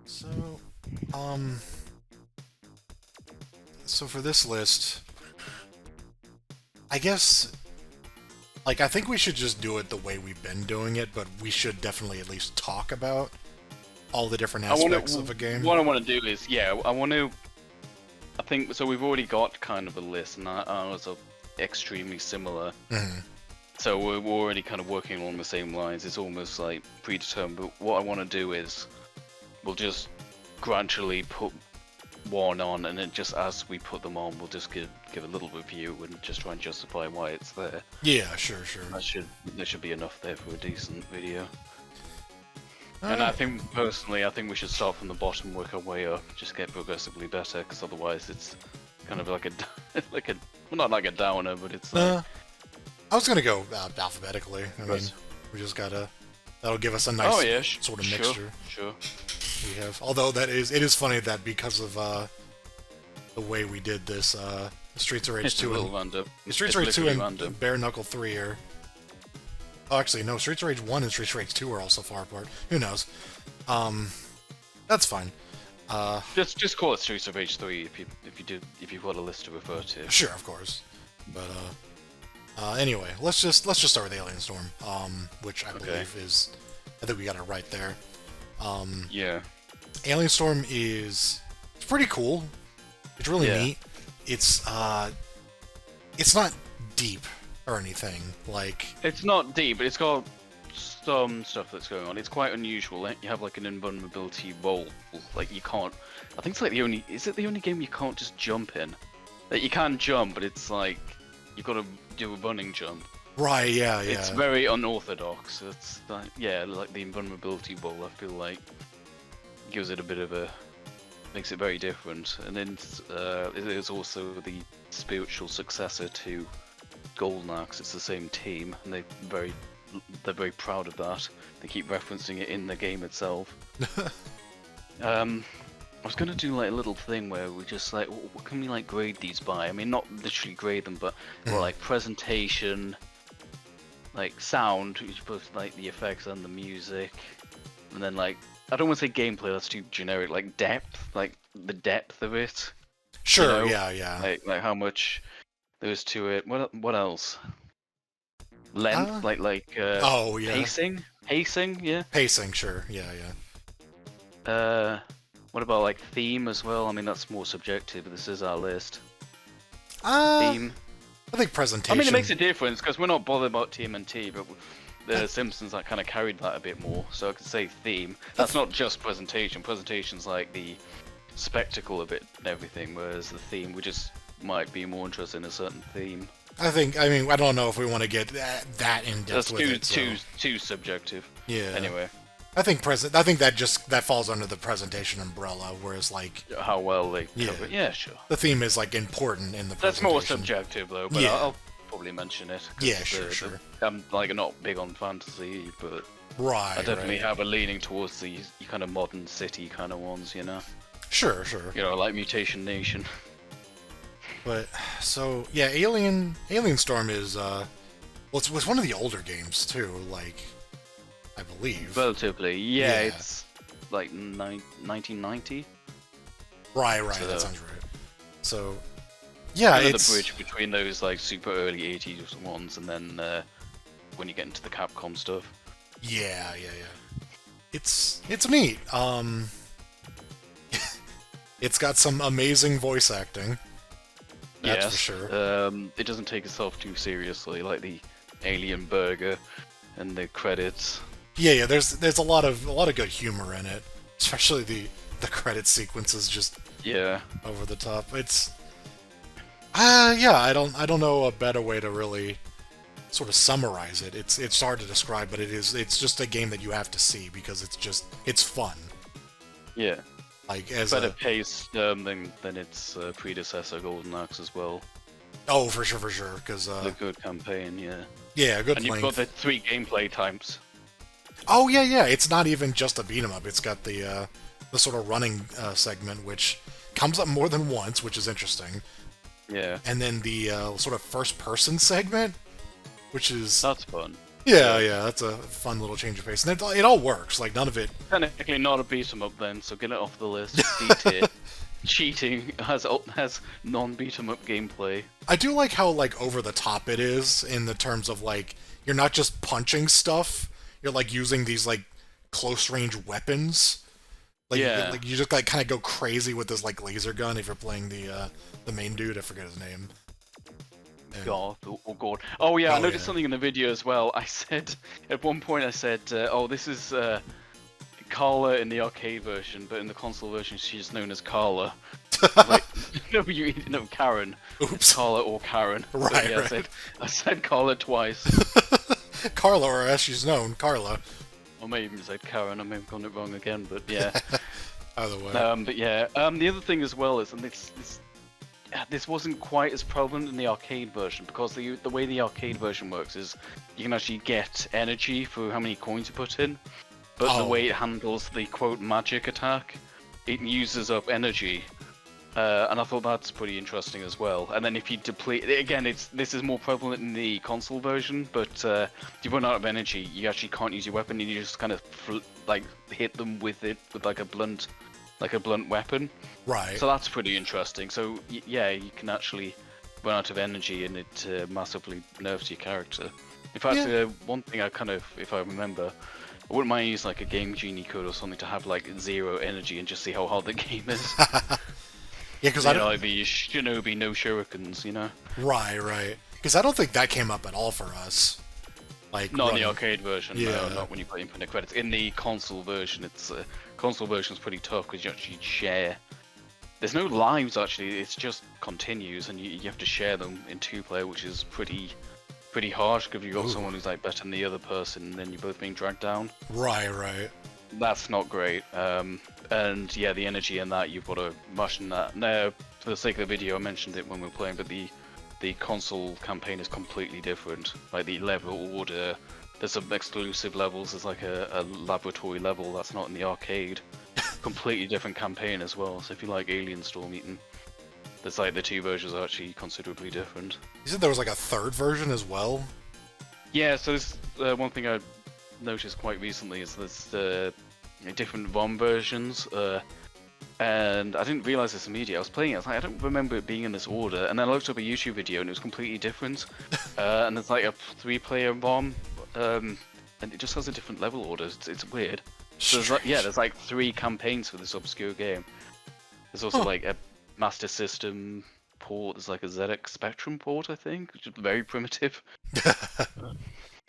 So, um, so for this list, I guess, like, I think we should just do it the way we've been doing it, but we should definitely at least talk about all the different aspects of a game. What I want to do is, yeah, I think, so we've already got kind of a list, and ours are extremely similar. Mm-hmm. So we're already kind of working along the same lines. It's almost like predetermined. But what I want to do is, we'll just gradually put one on, and then just as we put them on, we'll just give a little review and just try and justify why it's there. Yeah, sure. There should be enough there for a decent video. And I think, personally, we should start from the bottom, work our way up, just get progressively better, because otherwise it's kind of like well, not like a downer, but it's like... I was gonna go alphabetically. I mean, we just gotta... That'll give us a nice sort of mixture. Sure. We have... Although it is funny that because of the way we did this, Streets of Rage 2 and... Streets of Rage 2 and Bare Knuckle 3 are... Oh, actually, no, Streets of Rage 1 and Streets of Rage 2 are also far apart. Who knows? That's fine. Just call it Streets of Rage 3 if you've got a list to refer to. Sure, of course. But anyway, let's just start with Alien Storm, which I believe is... I think we got it right there. Yeah. Alien Storm is... It's pretty cool. It's really neat. It's not deep or anything. Like... It's not deep, but it's got some stuff that's going on. It's quite unusual. You have like an invulnerability roll. Like you can't... I think it's like the only... Is it the only game you can't just jump in? Like you can jump, but it's like... You've got to do a running jump. Right, yeah. It's very unorthodox. It's like, like the invulnerability roll, I feel like gives it a bit of a... Makes it very different. And then it is also the spiritual successor to Golden Axe. It's the same team, and they're very proud of that. They keep referencing it in the game itself. I was gonna do like a little thing where we just like, what can we like grade these by? I mean, not literally grade them, but well, like presentation, like sound, which both like the effects and the music, and then like, I don't want to say gameplay, that's too generic. Like depth, like the depth of it. Sure, you know? yeah. Like how much there is to it. What else? Length, pacing, yeah. Pacing, sure, yeah. What about like theme as well? I mean, that's more subjective, but this is our list. Theme. I think presentation. I mean, it makes a difference because we're not bothered about TMNT, but the Simpsons that kind of carried that a bit more. So I could say theme. That's not just presentation. Presentation's like the spectacle of it and everything, whereas the theme, we just might be more interested in a certain theme. I mean, I don't know if we want to get that in depth with it. That's too subjective. Yeah. Anyway. I think that falls under the presentation umbrella, whereas like how well they cover it. Yeah, sure. The theme is like important in the presentation. That's more subjective though, but I'll probably mention it. Yeah, sure. I'm like not big on fantasy, but I definitely have a leaning towards the kind of modern city kind of ones, you know. Sure. You know, like Mutation Nation. But so yeah, Alien Storm is it's one of the older games too, like I believe. Relatively, yeah. It's like 1990. Right, so, that sounds right. So yeah, it's the bridge between those like super early 80s ones and then when you get into the Capcom stuff. Yeah. It's neat. It's got some amazing voice acting. That's for sure. It doesn't take itself too seriously, like the Alien Burger and the credits. Yeah. There's a lot of good humor in it, especially the credit sequences. Just over the top. It's I don't know a better way to really sort of summarize it. It's hard to describe, but it's just a game that you have to see because it's fun. Yeah. Like as better pace than its predecessor Golden Axe as well. Oh, for sure, because the good campaign, yeah, good. And you've got the 3 gameplay types. Oh yeah, it's not even just a beat 'em up. It's got the sort of running segment, which comes up more than once, which is interesting. Yeah. And then the sort of first person segment, which is that's fun. Yeah, that's a fun little change of pace, and it all works. Like none of it. Technically not a beat 'em up then, so get it off the list. D tier. Cheating has non-beat 'em up gameplay. I do like how like over the top it is in the terms of like you're not just punching stuff. You're like using these like close range weapons. Like, you just like kind of go crazy with this like laser gun if you're playing the main dude. I forget his name. God, oh god. Oh yeah, I noticed something in the video as well. I said at one point I said, "Oh, this is Carla in the arcade version, but in the console version she's known as Carla." Like, no, Karen. Oops. Carla or Karen. Right, yeah, right. I said Carla twice. Carla, or as she's known, Carla. I may even said Karen. I may have gotten it wrong again, but yeah. Either way. But yeah, the other thing as well is, and this wasn't quite as prevalent in the arcade version, because the way the arcade version works is you can actually get energy for how many coins you put in, but the way it handles the quote magic attack, it uses up energy, and I thought that's pretty interesting as well. And then if you deplete, again, this is more prevalent in the console version, but if you run out of energy, you actually can't use your weapon, and you just kind of like hit them with it with like a blunt weapon. Right. So that's pretty interesting. So yeah, you can actually run out of energy, and it massively nerfs your character. In fact, one thing I kind of, if I remember, I wouldn't mind using like a Game Genie code or something to have like 0 energy and just see how hard the game is. Yeah, because I don't like the Shinobi no shurikens, you know. Right. Because I don't think that came up at all for us. Like not in the arcade version. Yeah. No, not when you play Infinite Credits. In the console version, it's console version's pretty tough because you actually share. There's no lives actually. It's just continues, and you have to share them in 2-player, which is pretty harsh because you've got someone who's like better than the other person, and then you're both being dragged down. Right. That's not great. And yeah, the energy in that, you've got to ration that. Now, for the sake of the video, I mentioned it when we were playing, but the console campaign is completely different. Like the level order, there's some exclusive levels. There's like a laboratory level that's not in the arcade. Completely different campaign as well. So if you like Alien Storm Eaten, there's like the 2 versions are actually considerably different. You said there was like a 3rd version as well? Yeah, so this one thing I noticed quite recently is there's different ROM versions, and I didn't realize this immediately. I was playing it, I was like, I don't remember it being in this order, and then I looked up a YouTube video and it was completely different. And there's like a 3-player ROM, and it just has a different level order. It's weird. So there's like 3 campaigns for this obscure game. There's also like a Master System port. There's like a ZX Spectrum port, I think, which is very primitive.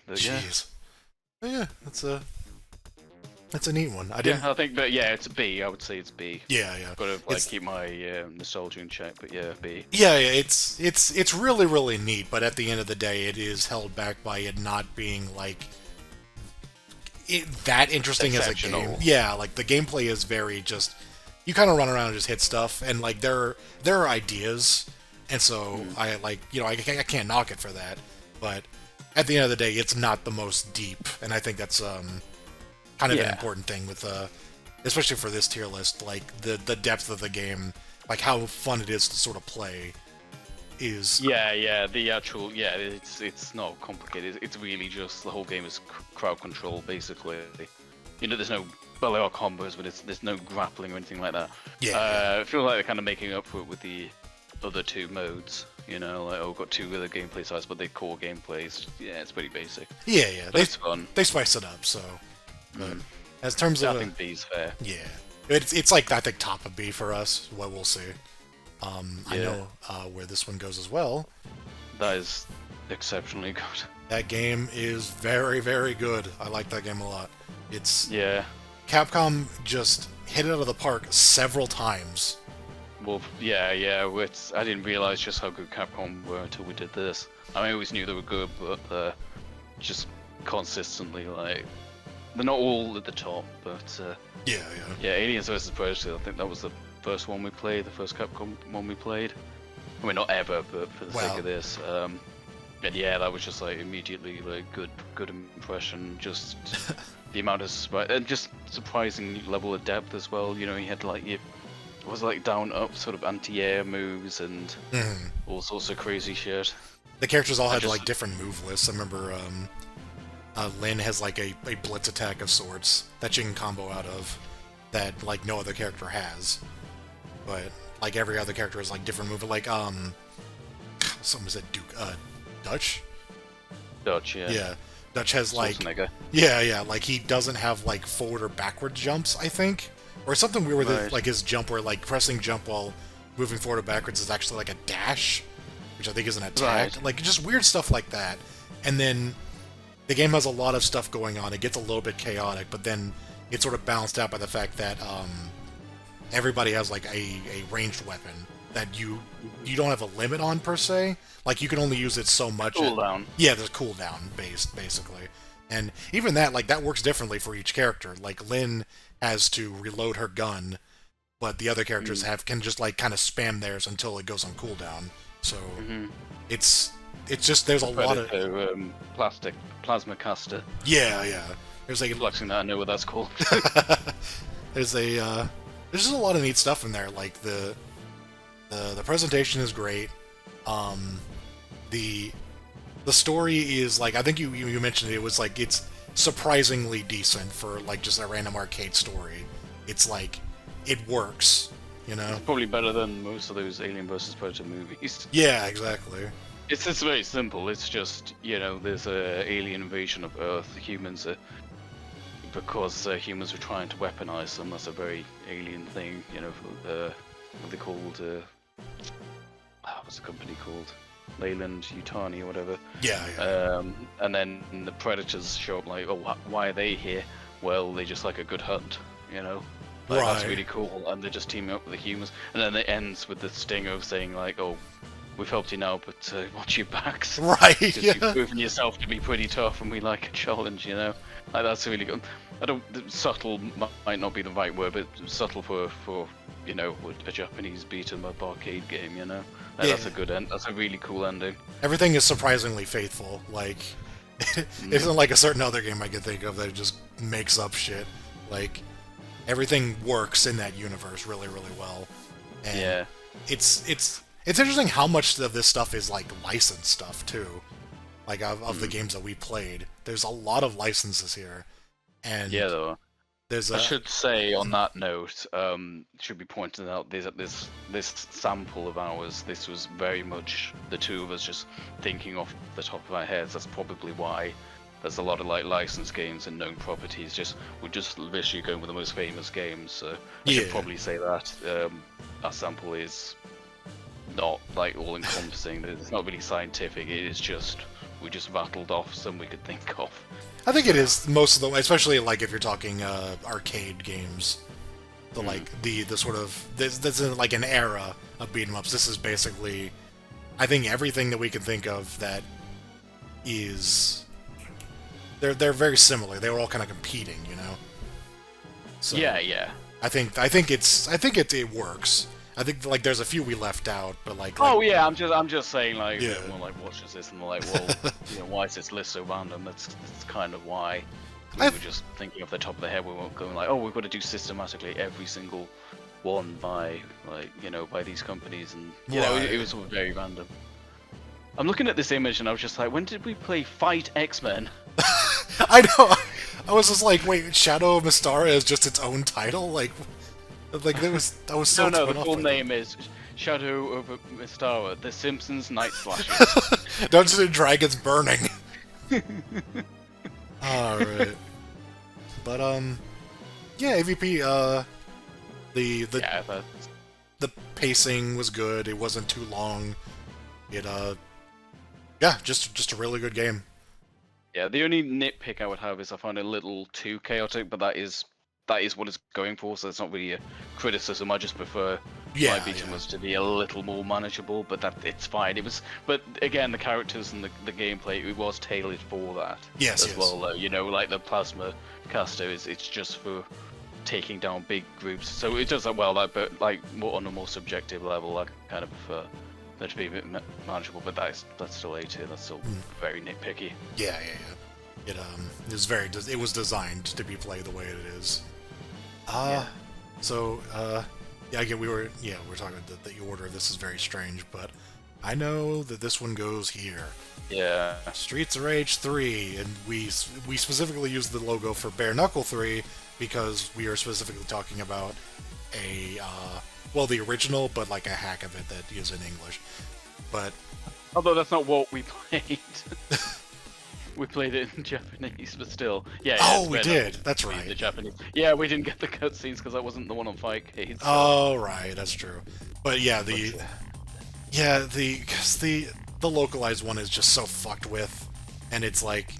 Jeez. Yeah, that's a neat one. I think, but yeah, it's B. I would say it's B. Yeah. Gotta like keep my nostalgia in check, but yeah, B. Yeah. It's really neat, but at the end of the day, it is held back by it not being like that interesting as a game. Yeah, like the gameplay is very just you kind of run around and just hit stuff, and like there are ideas, and so I like I can't knock it for that, but at the end of the day, it's not the most deep, and I think that's kind of an important thing with especially for this tier list, like the depth of the game, like how fun it is to sort of play is the actual it's not complicated. It's really just the whole game is crowd control basically. There's no Balear combos, but there's no grappling or anything like that. I feel like they're kind of making up for it with the other 2 modes. We've got 2 other gameplay sides, but the core gameplays, it's pretty basic. Yeah. It's fun. They spice it up, so. But as terms of, I think B's fair. Yeah, it's like I think top of B for us. What we'll see. I know where this one goes as well. That is exceptionally good. That game is very good. I like that game a lot. It's Capcom just hit it out of the park several times. Well, yeah. I didn't realize just how good Capcom were until we did this. I mean, I always knew they were good, but just consistently like. They're not all at the top, but yeah. Aliens vs Predator. I think that was the first one we played, the first Capcom one we played. I mean, not ever, but for the sake of this, and that was just like immediately like good impression. Just the amount of and just surprising level of depth as well. You had like it was like down up sort of anti-air moves and all sorts of crazy shit. The characters all had like different move lists. I remember Lynn has like a blitz attack of sorts that you can combo out of that like no other character has. But like every other character has like different move. Like someone said Dutch. Dutch, yeah. Yeah, Dutch has like like he doesn't have like forward or backward jumps, I think, or something weird with like his jump where like pressing jump while moving forward or backwards is actually like a dash, which I think is an attack. Like just weird stuff like that. And then the game has a lot of stuff going on. It gets a little bit chaotic, but then it's sort of balanced out by the fact that everybody has like a ranged weapon that you don't have a limit on per se. Like you can only use it so much. Cooldown. Yeah, there's cooldown based basically, and even that like that works differently for each character. Like Lynn has to reload her gun, but the other characters can just like kind of spam theirs until it goes on cooldown. So it's just there's a lot of plasma caster. Yeah. There's like flexing that I know what that's called. there's just a lot of neat stuff in there. Like the presentation is great. The story is like I think you mentioned it was like it's surprisingly decent for like just a random arcade story. It's like it works, you know. It's probably better than most of those Alien vs Predator movies. Yeah, exactly. It's very simple. It's just there's a alien invasion of Earth. Humans are because humans are trying to weaponize them. That's a very alien thing. What are they called? What's the company called? Leyland Yutani or whatever. Yeah. And then the predators show up like, oh, why are they here? Well, they just like a good hunt, That's really cool, and they're just teaming up with the humans. And then it ends with the sting of saying like, oh, we've helped you now, but watch your backs. Right, You've proven yourself to be pretty tough, and we like a challenge, Like, that's really good. Subtle might not be the right word, but subtle for a Japanese beat-em-up arcade game, That's a good end. That's a really cool ending. Everything is surprisingly faithful. Like, it isn't like a certain other game I can think of that just makes up shit. Like, everything works in that universe really, really well. And it's interesting how much of this stuff is like licensed stuff too. Like of the games that we played, there's a lot of licenses here. And though. I should say on that note, should be pointed out this sample of ours. This was very much the two of us just thinking off the top of our heads. That's probably why there's a lot of like licensed games and known properties. We're just literally going with the most famous games. So I should probably say that our sample is not like all encompassing. It's not really scientific. It is just we just rattled off some we could think of. I think it is most of them, especially like if you're talking arcade games. Like the sort of this is like an era of beat 'em ups. This is basically, I think everything that we can think of that is they're very similar. They were all kind of competing, So yeah. I think it works. I think like there's a few we left out, but like I'm just saying like everyone like watches this and they're like, well, why is this list so random? That's kind of why we were just thinking off the top of the head. We weren't going like, oh, we've got to do systematically every single one by like by these companies, and it was all very random. I'm looking at this image and I was just like, when did we play Fight X-Men? I know. I was just like, wait, Shadow of Mystara is just its own title, like that was so. No, the full name is Shadow of Mystara, The Simpsons Night Slashers. Dungeons and Dragons Burning. Alright. But AVP, the pacing was good, it wasn't too long. It just a really good game. Yeah, the only nitpick I would have is I find it a little too chaotic, but that is what it's going for, so it's not really a criticism. I just prefer my beat-em-ups to be a little more manageable, but it's fine. But again, the characters and the gameplay, it was tailored for that. Yes. Well, like the plasma caster it's just for taking down big groups, so it does that well. But like on a more subjective level, I kind of prefer that to be a bit manageable. But that's still A-tier. That's still very nitpicky. Yeah. It was designed to be played the way it is. So again, we're talking the order of this is very strange, but I know that this one goes here. Yeah. Streets of Rage 3, and we specifically use the logo for Bare Knuckle 3 because we are specifically talking about a, well, the original, but like a hack of it that is in English. But although that's not what we played. We played it in Japanese, but still. Yeah. Oh, we did. That's right. The Japanese. Yeah, we didn't get the cutscenes because that wasn't the one on Fightcade. So. Oh, right. That's true. But yeah, the localized one is just so fucked with, and it's like,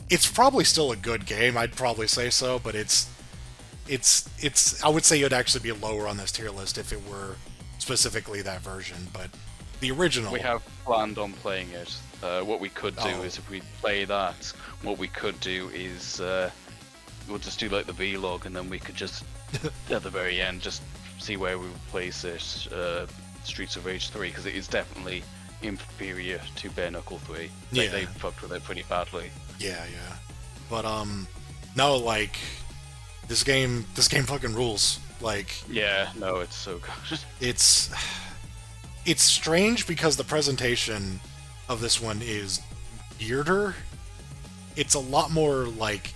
it's probably still a good game. I'd probably say so, but it's. I would say it'd actually be lower on this tier list if it were specifically that version, but the original. We have planned on playing it. What we could do is if we play that, what we could do is we'll just do like the vlog, and then we could just at the very end just see where we would place it. Streets of Rage 3, because it is definitely inferior to Bare Knuckle 3. They fucked with it pretty badly. Yeah. But no, like this game fucking rules. Like, yeah, no, it's so good. It's strange because the presentation of this one is weirder. It's a lot more like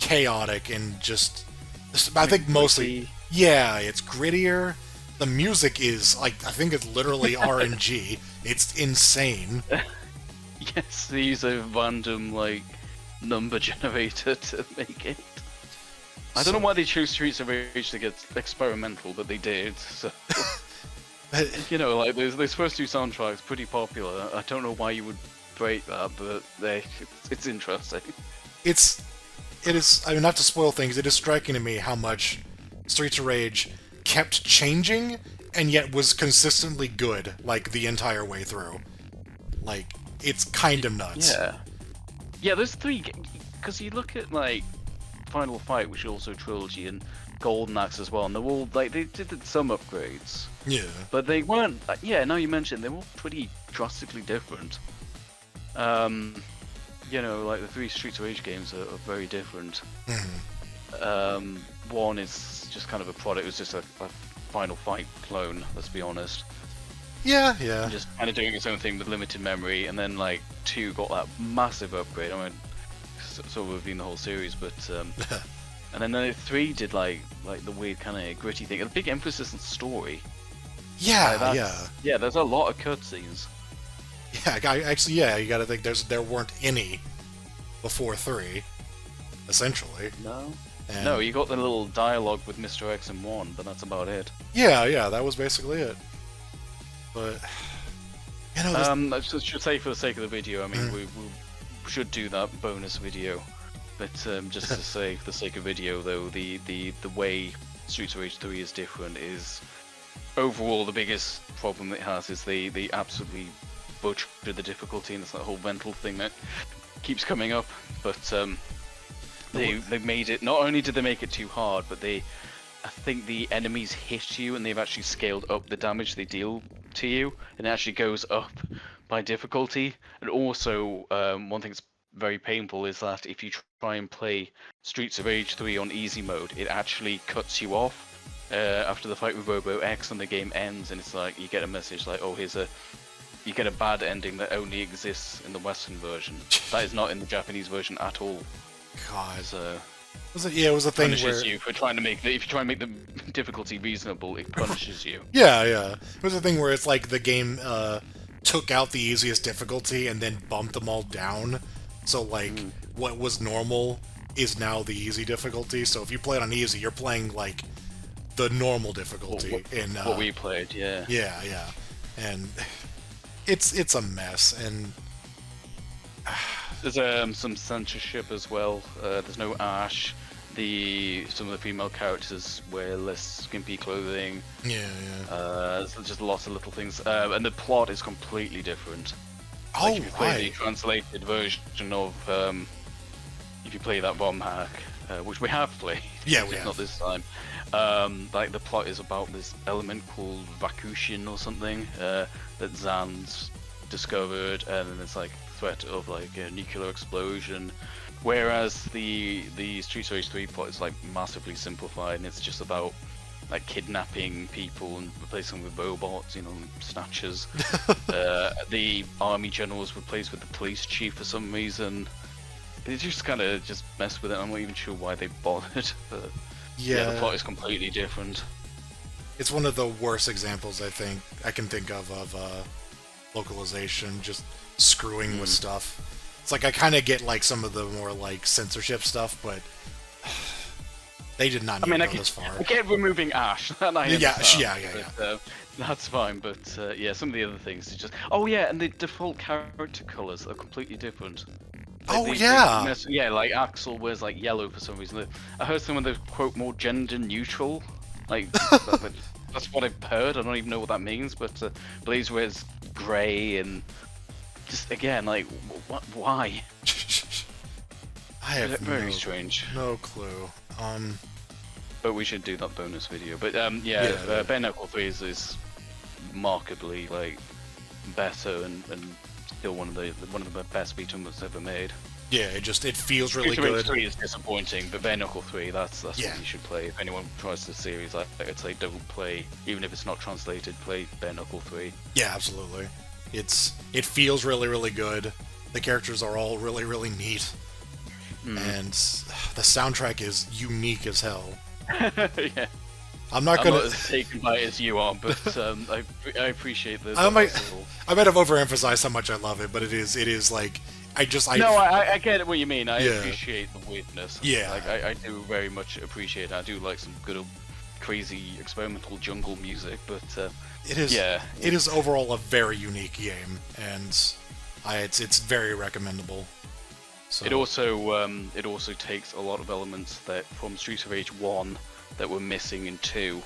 chaotic and just, I think mostly, yeah, it's grittier. The music is like, I think it's literally RNG. It's insane. Yes, they use a random like number generator to make it. I don't know why they chose Streets of Rage to get experimental, but they did. So. You know, like those first two soundtracks, pretty popular. I don't know why you would break that, but it's interesting. It is. I mean, not to spoil things, it is striking to me how much Streets of Rage kept changing and yet was consistently good, like the entire way through. Like, it's kind of nuts. Yeah. There's three, because you look at like Final Fight, which is also a trilogy, and Golden Axe as well, and they're all like they did some upgrades. Yeah. But they weren't. Yeah, now you mentioned, they were all pretty drastically different. You know, like the three Streets of Rage games are very different. Mm-hmm. One is just kind of a product. It was just a Final Fight clone. Let's be honest. Yeah. Just kind of doing its own thing with limited memory, and then like 2 got that massive upgrade. I mean, sort of reviewing the whole series, but. And then 3 did like the weird kind of gritty thing. A big emphasis on story. Yeah. Yeah, there's a lot of cutscenes. Yeah, you gotta think there weren't any before 3, essentially. No. No, you got the little dialogue with Mr. X in 1, but that's about it. Yeah, that was basically it. But, you know... I should say for the sake of the video, I mean, we should do that bonus video. But just to say, for the sake of video, though, the way Streets of Rage 3 is different is, overall, the biggest problem it has is they absolutely butchered the difficulty, and it's that whole mental thing that keeps coming up. But they made it. Not only did they make it too hard, but I think the enemies hit you, and they've actually scaled up the damage they deal to you, and it actually goes up by difficulty. And also, one thing that's very painful is that if you try and play Streets of Rage 3 on easy mode, it actually cuts you off after the fight with Robo X, and the game ends, and it's like you get a message like, oh, you get a bad ending that only exists in the Western version. That is not in the Japanese version at all. God. So it was a thing punishes you for trying to make if you try and make the difficulty reasonable, it punishes you. Yeah. It was a thing where it's like the game took out the easiest difficulty and then bumped them all down. So, like, what was normal is now the easy difficulty. So if you play it on easy, you're playing, like, the normal difficulty. What we played, yeah. Yeah. And it's a mess. And there's some censorship as well. There's no Ash. Some of the female characters wear less skimpy clothing. Yeah. There's just lots of little things. And the plot is completely different. Like if you play the translated version of, if you play that ROM hack, which we have played, not this time. Like the plot is about this element called Vakushin or something that Zan's discovered, and then it's like threat of like a nuclear explosion. Whereas the Streets of Rage 3 plot is like massively simplified, and it's just about like kidnapping people and replacing them with robots, you know, snatchers. The army generals replaced with the police chief for some reason. They just kind of just messed with it. I'm not even sure why they bothered. But yeah, the plot is completely different. It's one of the worst examples I can think of localization, just screwing with stuff. It's like I kind of get like some of the more like censorship stuff, but they did not need to go this far. I get removing Ash. Yeah. That's fine, but yeah, some of the other things is just. Oh yeah, and the default character colors are completely different. Yeah, like Axel wears like yellow for some reason. I heard someone that quote more gender neutral. Like that's what I've heard. I don't even know what that means, but Blaze wears grey and just again like what? Why? I have very strange. No clue. But we should do that bonus video. But yeah, Bare Knuckle 3 is markedly like better and still one of the best beat 'em ups ever made. Yeah, it feels really Mutation good. 3 is disappointing, but Bare Knuckle 3, that's what you should play. If anyone tries the series, I'd say don't play, even if it's not translated, play Bare Knuckle 3. Yeah, absolutely. It feels really, really good. The characters are all really, really neat. And the soundtrack is unique as hell. Yeah. I'm not as taken by it as you are, but I appreciate the I might have overemphasized how much I love it, but it is like I get what you mean. I appreciate the weirdness. Yeah. Like I do very much appreciate it. I do like some good old crazy experimental jungle music, but it is overall a very unique game, and it's very recommendable. So. It also takes a lot of elements that from Streets of Rage 1 that were missing in 2.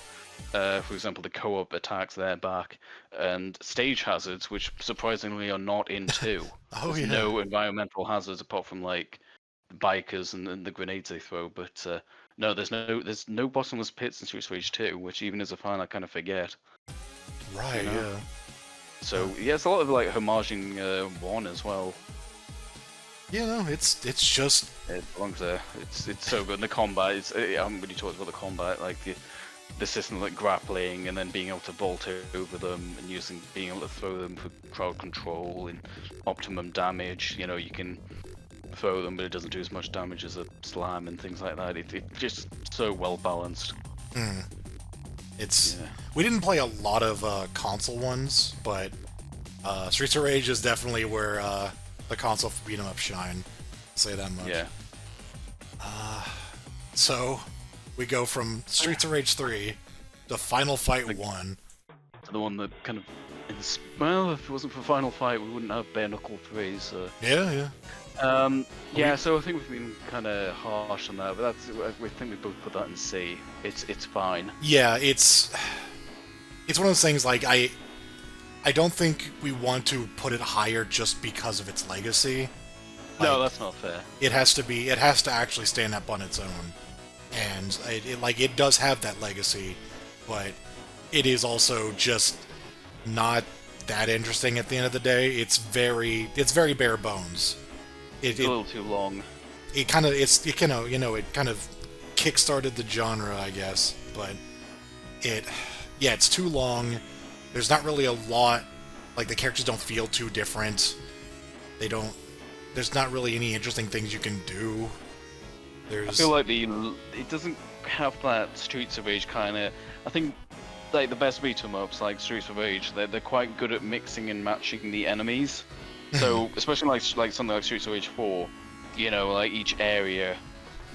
For example, the co-op attacks there back, and stage hazards, which surprisingly are not in 2. There's no environmental hazards apart from like the bikers and the grenades they throw. But no, there's no bottomless pits in Streets of Rage 2, which even as a fan I kind of forget. Right. You know? Yeah. So yeah, it's a lot of like homaging 1 as well. Yeah, no, it's just it belongs there. It's so good. And the combat I haven't really talked about the combat, like the system like grappling and then being able to vault over them and being able to throw them for crowd control and optimum damage. You know, you can throw them, but it doesn't do as much damage as a slam and things like that. It's just so well balanced. We didn't play a lot of console ones, but Streets of Rage is definitely where the console beat 'em up shine. I'll say that much. Yeah. So we go from Streets of Rage 3 to Final Fight 1. To the one that kind of well, if it wasn't for Final Fight, we wouldn't have Bare Knuckle 3. So yeah. So I think we've been kind of harsh on that, but we think we both put that in C. It's fine. Yeah, it's one of those things like I don't think we want to put it higher just because of its legacy. No, that's not fair. It has to actually stand up on its own, and it does have that legacy, but it is also just not that interesting at the end of the day. It's very bare bones. It's a little too long. It kind of kickstarted the genre, I guess, but it's too long. There's not really a lot, like the characters don't feel too different. There's not really any interesting things you can do. I feel like it doesn't have that Streets of Rage kind of. I think like the best beat 'em ups, like Streets of Rage, they're quite good at mixing and matching the enemies. So especially like something like Streets of Rage 4, you know, like each area.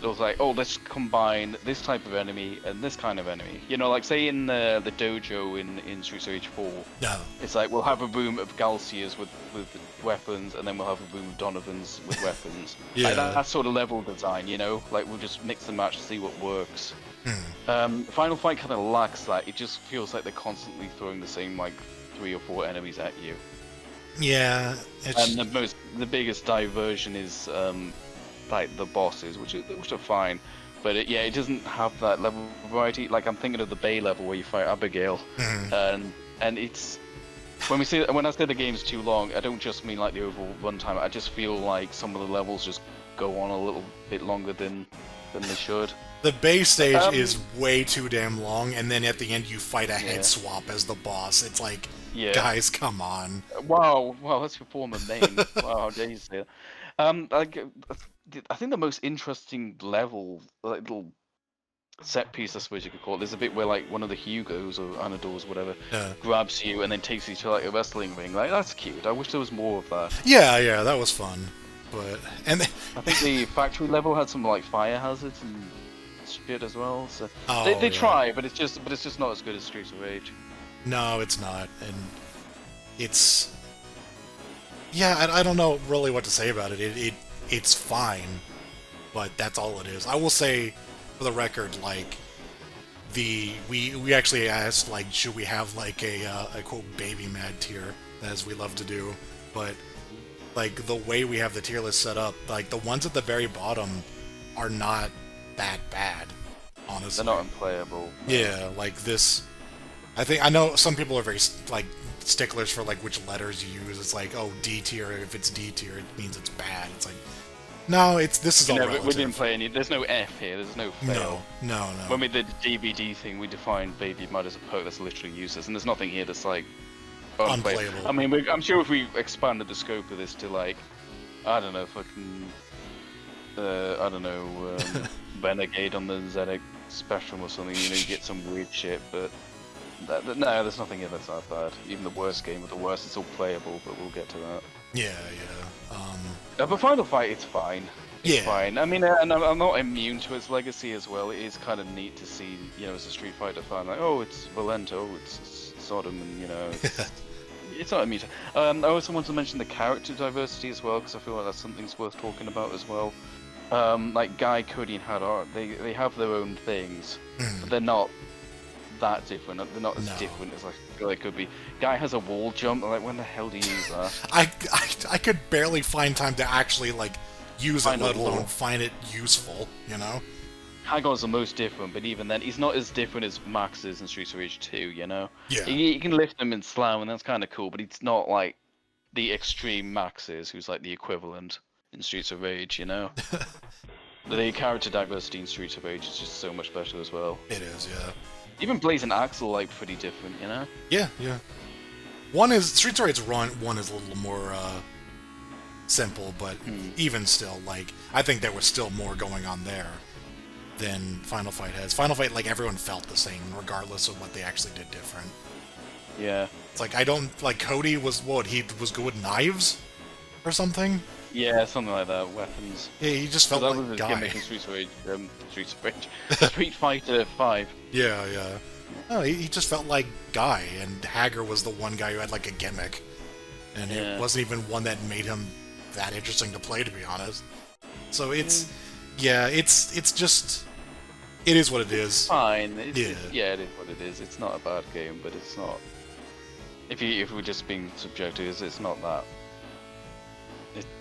It was like, oh, let's combine this type of enemy and this kind of enemy. You know, like say in the dojo in Streets of Rage 4, it's like we'll have a room of Galcias with weapons, and then we'll have a room of Donovans with weapons. Like that sort of level design, you know? Like we'll just mix and match to see what works. Final Fight kind of lacks that. It just feels like they're constantly throwing the same like 3 or 4 enemies at you. Yeah. And the biggest diversion is like the bosses, which are fine, but it doesn't have that level of variety. Like I'm thinking of the Bay level where you fight Abigail, and it's when I say the game's too long, I don't just mean like the overall runtime. I just feel like some of the levels just go on a little bit longer than they should. The base stage is way too damn long, and then at the end you fight a head swap as the boss. It's like, guys, come on. Wow, that's your former main. Wow, how dare you say it. I think the most interesting level, little set piece, I suppose you could call it, is a bit where like one of the Hugos or Anadors, whatever, grabs you and then takes you to like a wrestling ring. Like, that's cute. I wish there was more of that. Yeah, that was fun. But I think the factory level had some like fire hazards and shit as well. So they try, but it's just not as good as Streets of Rage. No, it's not, and it's I don't know really what to say about it. It's fine, but that's all it is. I will say, for the record, like we actually asked like should we have like a quote baby mad tier, as we love to do, but like the way we have the tier list set up, like the ones at the very bottom are not that bad, honestly. They're not unplayable. Yeah, like this. I know some people are very like sticklers for like which letters you use. It's like, oh, D tier. If it's D tier, it means it's bad. It's like, no, this is all relative. We didn't play any. There's no F here. There's no fail. No. When we did the DVD thing, we defined baby mud as a perk that's literally useless, and there's nothing here that's like unplayable. I mean, I'm sure if we expanded the scope of this to like, I don't know, fucking, Renegade on the ZX Spectrum or something. You know, you get some weird shit, but. No, there's nothing here that's that bad. Even the worst game with the worst, it's all playable, but we'll get to that. Yeah. But Final Fight, it's fine. It's fine. I mean, and I'm not immune to its legacy as well. It is kind of neat to see, you know, as a Street Fighter fan, like, oh, it's violent, oh, it's Sodom, and, you know, it's not immune to... I also want to mention the character diversity as well, because I feel like that's something's worth talking about as well. Like Guy, Cody, and Hadar, they have their own things, but they're not that different. They're not as different as they could be. Guy has a wall jump. Like, when the hell do you use that? I could barely find time to actually like use it, let alone find it useful. You know. Hagar's the most different, but even then, he's not as different as Max is in Streets of Rage 2. You know. Yeah. You can lift him and slam, and that's kind of cool. But it's not like the extreme Max is, who's like the equivalent in Streets of Rage. You know. The character diversity in Streets of Rage is just so much better as well. It is, yeah. Even Blaze and Axel like pretty different, you know? Yeah. One is Streets of Rage one is a little more simple, but even still, like, I think there was still more going on there than Final Fight has. Final Fight, like, everyone felt the same, regardless of what they actually did different. Yeah. It's like, I don't, like, Cody was, he was good with knives? Or something? Yeah, something like that, weapons. Yeah, he just felt like Guy. Gimmick in Street Fighter 5. Yeah. Oh, he just felt like Guy, and Hagar was the one guy who had, like, a gimmick. And it wasn't even one that made him that interesting to play, to be honest. So it's just... It is what it is. It's fine. It is what it is. It's not a bad game, but it's not... If we're just being subjective, it's not that...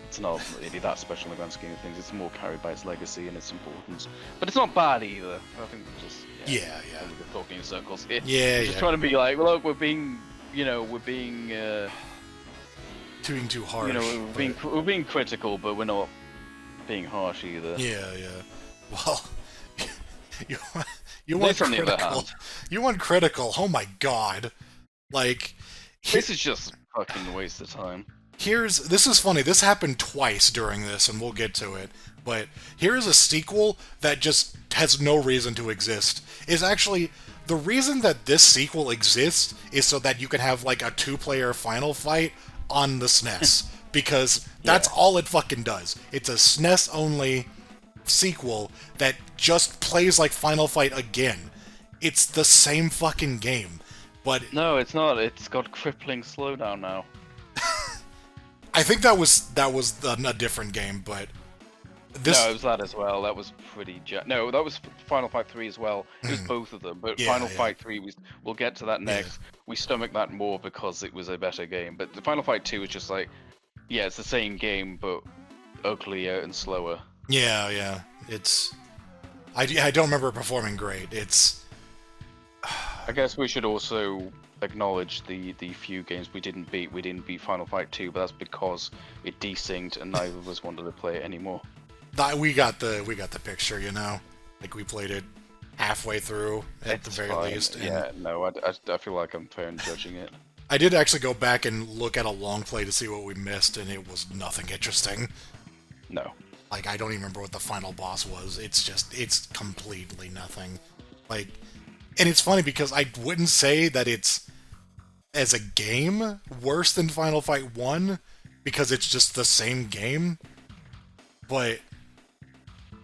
It's not really that special in the grand scheme of things. It's more carried by its legacy and its importance. But it's not bad either. I think we're just... We're talking in circles here. We're just trying to be like, well, look, we're being too harsh. You know, we're being critical, but we're not being harsh either. Yeah. Well, you want critical. You want critical. Oh my god! Like, this is just fucking a waste of time. This is funny. This happened twice during this, and we'll get to it. But here's a sequel that just has no reason to exist. Is actually the reason that this sequel exists is so that you can have like a 2-player Final Fight on the SNES, because that's all it fucking does. It's a SNES only sequel that just plays like Final Fight again. It's the same fucking game, but no, it's not. It's got crippling slowdown now. I think that was a different game, but this... No, it was that as well. That was pretty... No, that was Final Fight 3 as well. It was both of them, but Final Fight 3, we'll get to that next. We stomach that more because it was a better game, but the Final Fight 2 is just like, it's the same game, but uglier and slower. Yeah. It's... I don't remember it performing great. It's... I guess we should also acknowledge the few games we didn't beat. We didn't beat Final Fight 2, but that's because it desynced and neither of us wanted to play it anymore. We got the picture, you know. Like, we played it halfway through, at the very least. And yeah, no, I feel like I'm fair in judging it. I did actually go back and look at a long play to see what we missed, and it was nothing interesting. No. Like, I don't even remember what the final boss was. It's completely nothing. Like, and it's funny because I wouldn't say that it's, as a game, worse than Final Fight 1, because it's just the same game. But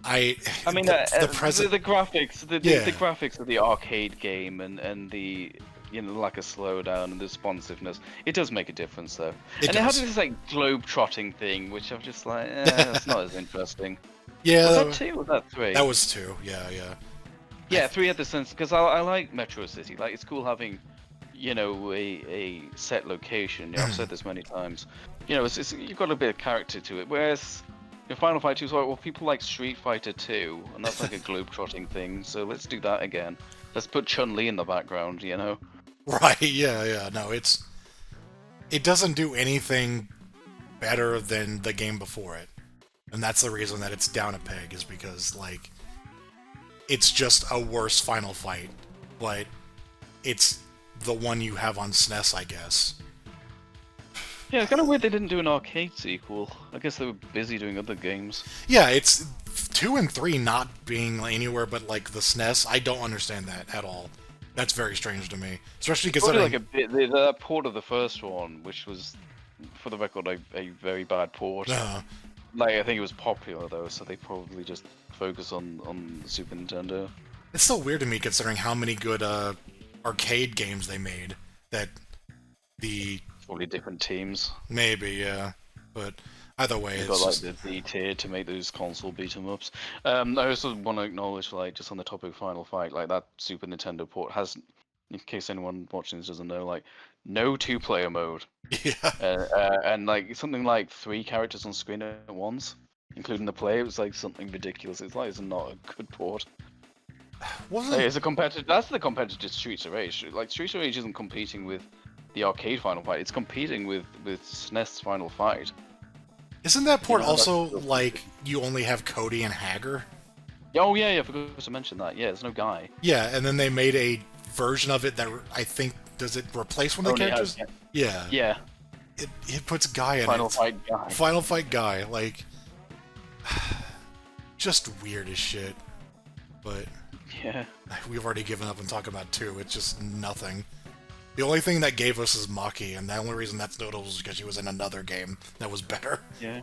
I mean, the graphics, the graphics of the arcade game and the lack of slowdown and the responsiveness, it does make a difference though. It has this like globe-trotting thing, which I'm just like, it's not as interesting. Yeah. Was that 2 or was that 3? That was 2. Yeah. Yeah, 3 had the sense because I like Metro City. Like, it's cool having, a set location. I've said this many times. It's you've got a bit of character to it. Whereas Final Fight 2 is like, well, people like Street Fighter 2, and that's like a globe-trotting thing. So let's do that again. Let's put Chun-Li in the background. Right. Yeah. No, it doesn't do anything better than the game before it, and that's the reason that it's down a peg. Is because like, it's just a worse Final Fight, but it's the one you have on SNES, I guess. Yeah, it's kind of weird they didn't do an arcade sequel. I guess they were busy doing other games. Yeah, it's 2 and 3 not being anywhere but like the SNES. I don't understand that at all. That's very strange to me, especially because like the port of the first one, which was, for the record, a very bad port. Like, I think it was popular though, so they probably just focus on the Super Nintendo. It's still weird to me considering how many good arcade games they made. That the probably different teams. Maybe, yeah, but either way, it's got like the B tier to make those console beat 'em ups. I also want to acknowledge, like, just on the topic of Final Fight, like that Super Nintendo port has, in case anyone watching this doesn't know, like, no 2-player mode. Yeah. And like something like 3 characters on screen at once, including the player. It was like something ridiculous. It's not a good port. It's a competitive. That's the competitive Streets of Rage. Like, Streets of Rage isn't competing with the arcade Final Fight. It's competing with SNES Final Fight. Isn't that port also like you only have Cody and Hager? Oh yeah, I forgot to mention that. Yeah, there's no Guy. Yeah, and then they made a version of it that I think, does it replace one of the characters? Yeah. Yeah. It puts Guy in Final Fight Guy. Final Fight Guy, like, just weird as shit. But yeah, we've already given up on talking about 2. It's just nothing. The only thing that gave us is Maki, and the only reason that's notable is because she was in another game that was better. Yeah.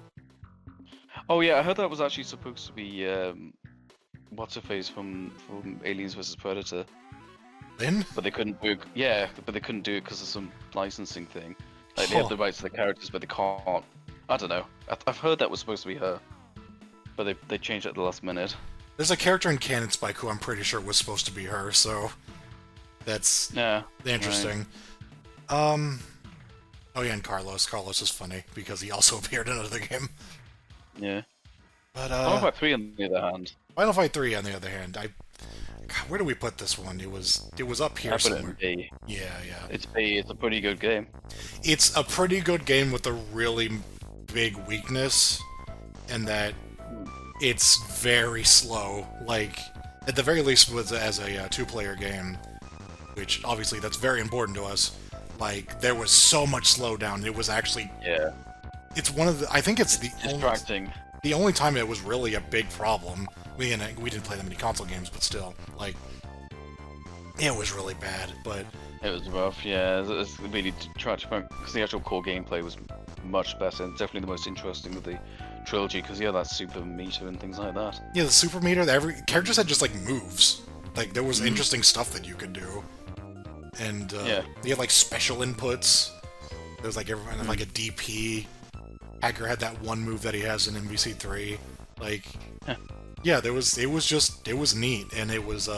Oh yeah, I heard that was actually supposed to be what's her face from Aliens vs Predator. Lynn? But they couldn't do it. Yeah, but they couldn't do it because of some licensing thing. Like, they have the rights to the characters, but they can't. I don't know. I've heard that was supposed to be her, but they changed it at the last minute. There's a character in Cannon Spike who I'm pretty sure was supposed to be her, so that's interesting. Right. Oh yeah, and Carlos. Carlos is funny because he also appeared in another game. Yeah. But Final Fight 3 on the other hand. Final Fight 3 on the other hand, God, where do we put this one? It was up here somewhere. It in B. Yeah. It's B. It's a pretty good game. It's a pretty good game with a really big weakness, and that it's very slow. Like, at the very least, as a 2-player game, which obviously that's very important to us. Like, there was so much slowdown. It was actually It's one of the. I think it's distracting. The only time it was really a big problem. We didn't play that many console games, but still, like, it was really bad. But it was rough. Yeah, it's really tragic because the actual core gameplay was much better and definitely the most interesting of the trilogy. Because that super meter and things like that. Yeah, the super meter. Every characters had just like moves. Like, there was interesting stuff that you could do, and you had like special inputs. There was like everyone like a DP. Hacker had that one move that he has in MVC3. Like, yeah, it was neat, and it was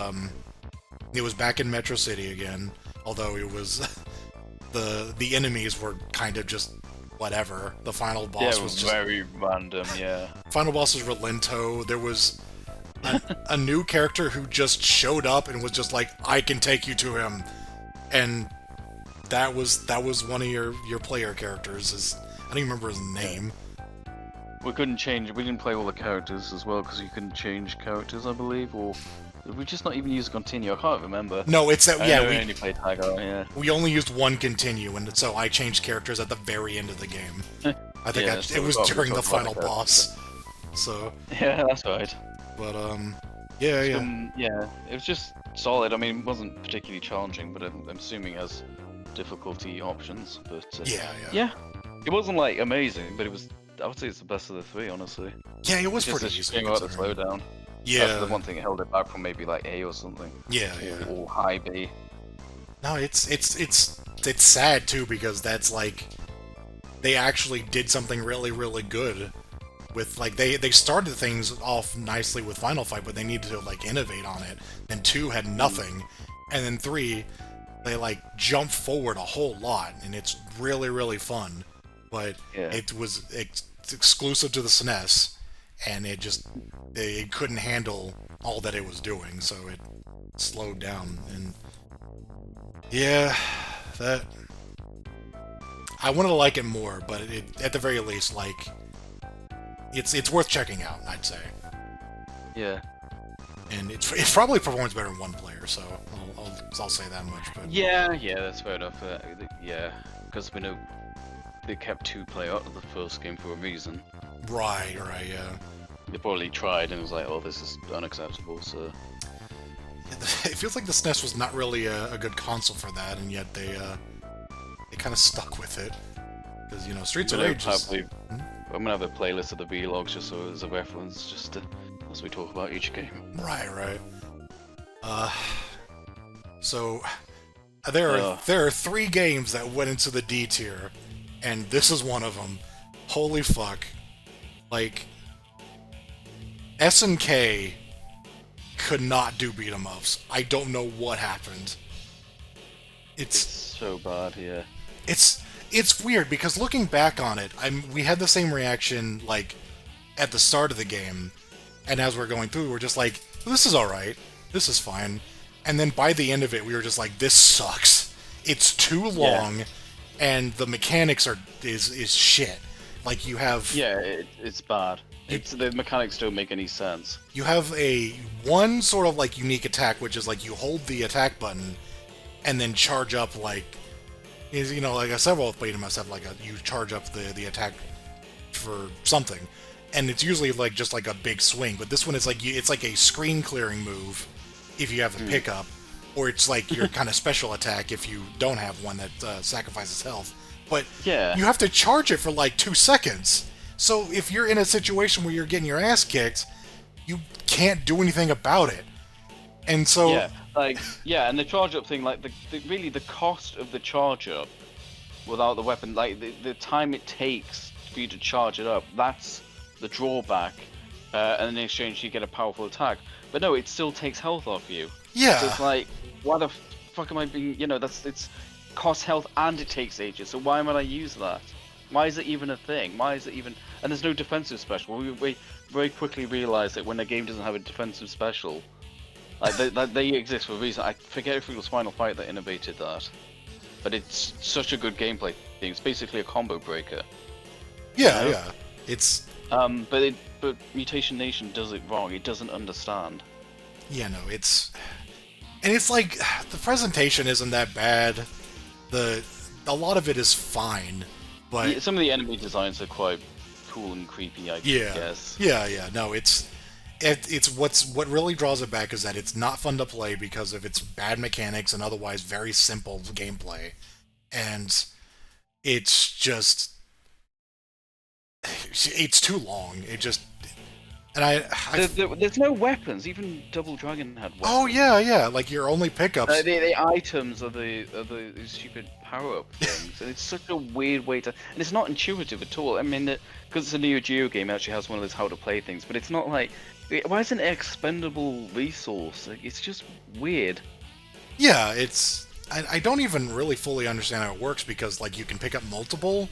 back in Metro City again. Although it was the enemies were kind of just whatever. The final boss was just very random. Yeah. Final boss was Relento. There was a new character who just showed up and was just like, I can take you to him, and that was one of your player characters. I don't even remember his name. We couldn't change. We didn't play all the characters as well because you couldn't change characters, I believe, or did we just not even use continue? I can't remember. No, it's that. Yeah, we only played Hagar. Yeah. We only used one continue, and so I changed characters at the very end of the game. I think it was during the final boss. So. Yeah, that's right. But yeah. Yeah, it was just solid. I mean, it wasn't particularly challenging, but I'm assuming it has difficulty options. But yeah, it wasn't like amazing, but it was. I would say it's the best of the three, honestly. Yeah, it was pretty easy. Just about the slowdown. Yeah. That's the one thing that held it back from maybe like A or something. Yeah. Or high B. No, it's sad too because that's like they actually did something really, really good with like they started things off nicely with Final Fight, but they needed to like innovate on it. Then 2 had nothing, and then 3 they like jumped forward a whole lot, and it's really, really fun. But it was exclusive to the SNES, and it couldn't handle all that it was doing, so it slowed down. And yeah, that I wanted to like it more, but at the very least, like it's worth checking out, I'd say. Yeah. And it probably performs better in one player, so I'll say that much. But yeah, that's fair enough. Yeah, because we know they kept 2-player out of the first game for a reason. Right, yeah. They probably tried and it was like, oh, this is unacceptable, so. It feels like the SNES was not really a good console for that, and yet they kind of stuck with it. Because, Streets of Rage is... I'm gonna have a playlist of the vlogs just so as a reference, just as we talk about each game. Right. So, there are 3 games that went into the D tier, and this is one of them. Holy fuck. Like, SNK could not do beat-em-ups. I don't know what happened. It's so bad, yeah. It's weird, because looking back on it, we had the same reaction, like, at the start of the game, and as we're going through, we're just like, this is alright, this is fine. And then by the end of it, we were just like, this sucks. It's too long, and the mechanics is shit. Like, you have... Yeah, it's bad. The mechanics don't make any sense. You have one sort of, like, unique attack, which is, like, you hold the attack button, and then charge up, like... like several beat-em-ups have, like, you charge up the attack for something. And it's usually, like, just, like, a big swing. But this one is, like, it's like a screen-clearing move if you have a pickup. Or it's, like, your kind of special attack if you don't have one that sacrifices health. But you have to charge it for, like, 2 seconds. So if you're in a situation where you're getting your ass kicked, you can't do anything about it. And so... and the charge-up thing, like, really the cost of the charge-up without the weapon, like, the time it takes for you to charge it up, that's the drawback. And in exchange, you get a powerful attack. But no, it still takes health off you. Yeah. So it's like, why the fuck am I being... it's costs health and it takes ages, so why would I use that? Why is it even a thing? Why is it even... And there's no defensive special. We very quickly realised that when a game doesn't have a defensive special, like they exist for a reason. I forget if it was Final Fight that innovated that, but it's such a good gameplay thing. It's basically a combo breaker. Yeah. It's... But Mutation Nation does it wrong. It doesn't understand. Yeah, no, it's... And it's like, the presentation isn't that bad. A lot of it is fine, but... Some of the enemy designs are quite cool and creepy, I guess. Yeah. No, it's what really draws it back is that it's not fun to play because of its bad mechanics and otherwise very simple gameplay. And it's just... It's too long. It just... And there's no weapons. Even Double Dragon had weapons. Oh yeah. Like your only pickups. The items are the stupid power-up things, and it's such a weird way to. And it's not intuitive at all. I mean, because it's a Neo Geo game, it actually has one of those how-to-play things, but it's not like. Why is it an expendable resource? Like, it's just weird. Yeah, it's. I don't even really fully understand how it works because like you can pick up multiple,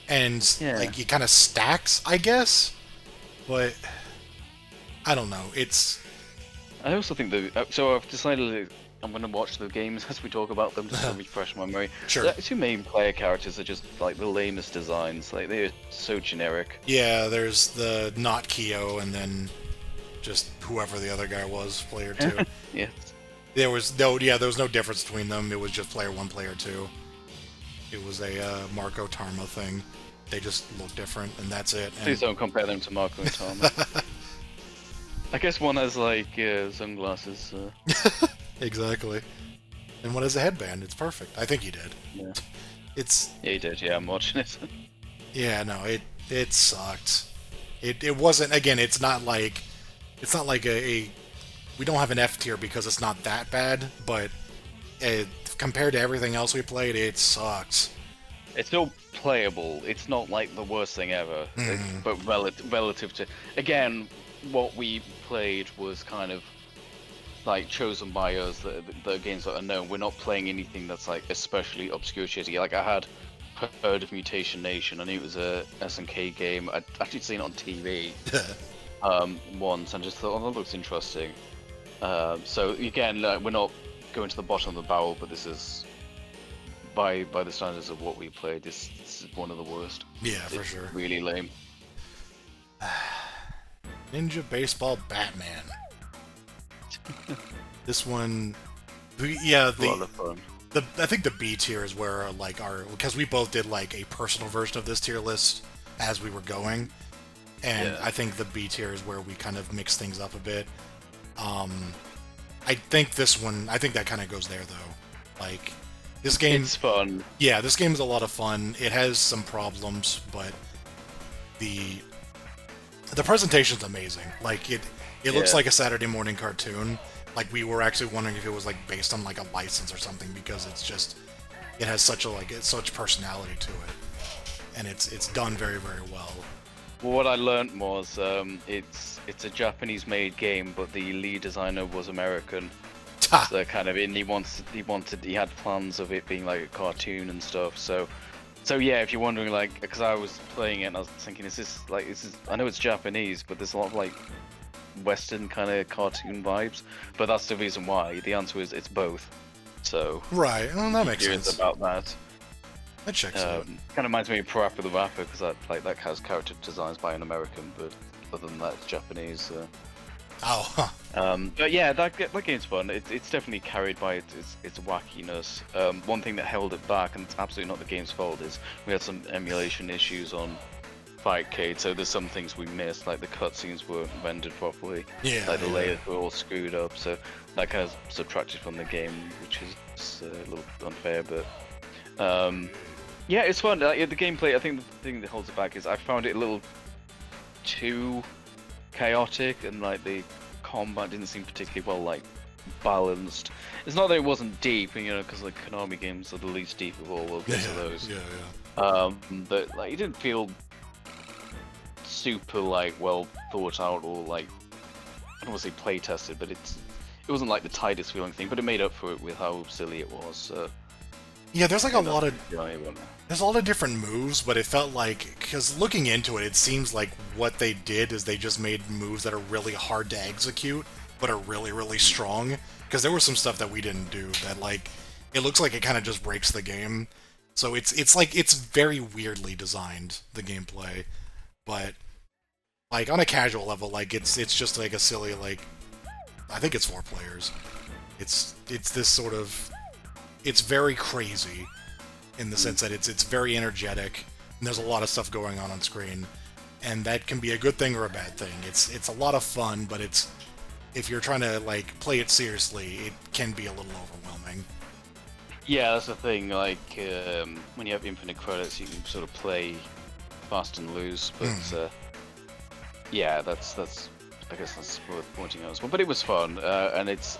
and like it kind of stacks, I guess, but. I don't know. It's. I also think that. So I've decided I'm gonna watch the games as we talk about them just to refresh my memory. Sure. The two main player characters are just like the lamest designs. Like they're so generic. Yeah, there's the not Kyo, and then just whoever the other guy was, player 2. Yes. There was no difference between them. It was just player 1, player 2. It was a Marco Tarma thing. They just look different, and that's it. And... Please don't compare them to Marco and Tarma. I guess one has like sunglasses. Exactly. And one has a headband. It's perfect. I think he did. Yeah. Yeah, he did. Yeah, I'm watching it. Yeah, no, it sucked. It wasn't. Again, it's not like a we don't have an F tier because it's not that bad, but compared to everything else we played, it sucks. It's still playable. It's not like the worst thing ever, but relative to again, what we played was kind of like chosen by us. The games that are known. We're not playing anything that's like especially obscure shitty. Like I had heard of Mutation Nation. I knew it was a SNK game. I'd actually seen it on TV once and just thought, oh, that looks interesting. So again, we're not going to the bottom of the barrel, but this is by the standards of what we played, this is one of the worst. Yeah, for sure. Really lame. Ninja Baseball Batman. This one, yeah, A lot of fun. I think the B tier is where like because we both did like a personal version of this tier list as we were going, and yeah. I think the B tier is where we kind of mix things up a bit. I think that kind of goes there though. Like this game, it's fun. Yeah, this game is a lot of fun. It has some problems, but the presentation's amazing. Like it looks like a Saturday morning cartoon. Like we were actually wondering if it was like based on like a license or something because it has such personality to it, and it's done very, very well. Well, what I learned was it's a Japanese-made game, but the lead designer was American. So kind of, and he had plans of it being like a cartoon and stuff. So yeah, if you're wondering, like, because I was playing it and I was thinking, I know it's Japanese, but there's a lot of like Western kind of cartoon vibes. But that's the reason why. The answer is it's both. So right, well, that makes sense. About that. That checks out. Kind of reminds me of Parappa the Rapper because that has character designs by an American, but other than that, it's Japanese. But yeah, that game's fun. It's definitely carried by its wackiness. One thing that held it back, and it's absolutely not the game's fault, is we had some emulation issues on Fightcade, so there's some things we missed, like the cutscenes weren't rendered properly. Yeah. Like the layers were all screwed up, so that kind of subtracted from the game, which is a little unfair, but yeah, it's fun. The gameplay, I think the thing that holds it back is I found it a little too chaotic, and like the combat didn't seem particularly well like balanced. It's not that it wasn't deep, because like Konami games are the least deep of all. We'll get to those. Yeah. But like it didn't feel super like well thought out or like I don't want to say play tested, but it wasn't like the tightest feeling thing. But it made up for it with how silly it was. Yeah, there's like a lot of different moves, but it felt like, because looking into it, it seems like what they did is they just made moves that are really hard to execute, but are really, really strong. Because there was some stuff that we didn't do that, like, it looks like it kind of just breaks the game. So it's like, it's very weirdly designed, the gameplay. But, like, on a casual level, like, it's just like a silly, like, I think it's 4 players. It's this sort of... It's very crazy in the sense that it's very energetic and there's a lot of stuff going on screen, and that can be a good thing or a bad thing. It's a lot of fun, but if you're trying to like play it seriously, it can be a little overwhelming. Yeah, that's the thing. Like when you have infinite credits, you can sort of play fast and loose. But yeah, that's I guess that's worth pointing out as well. But it was fun, and it's.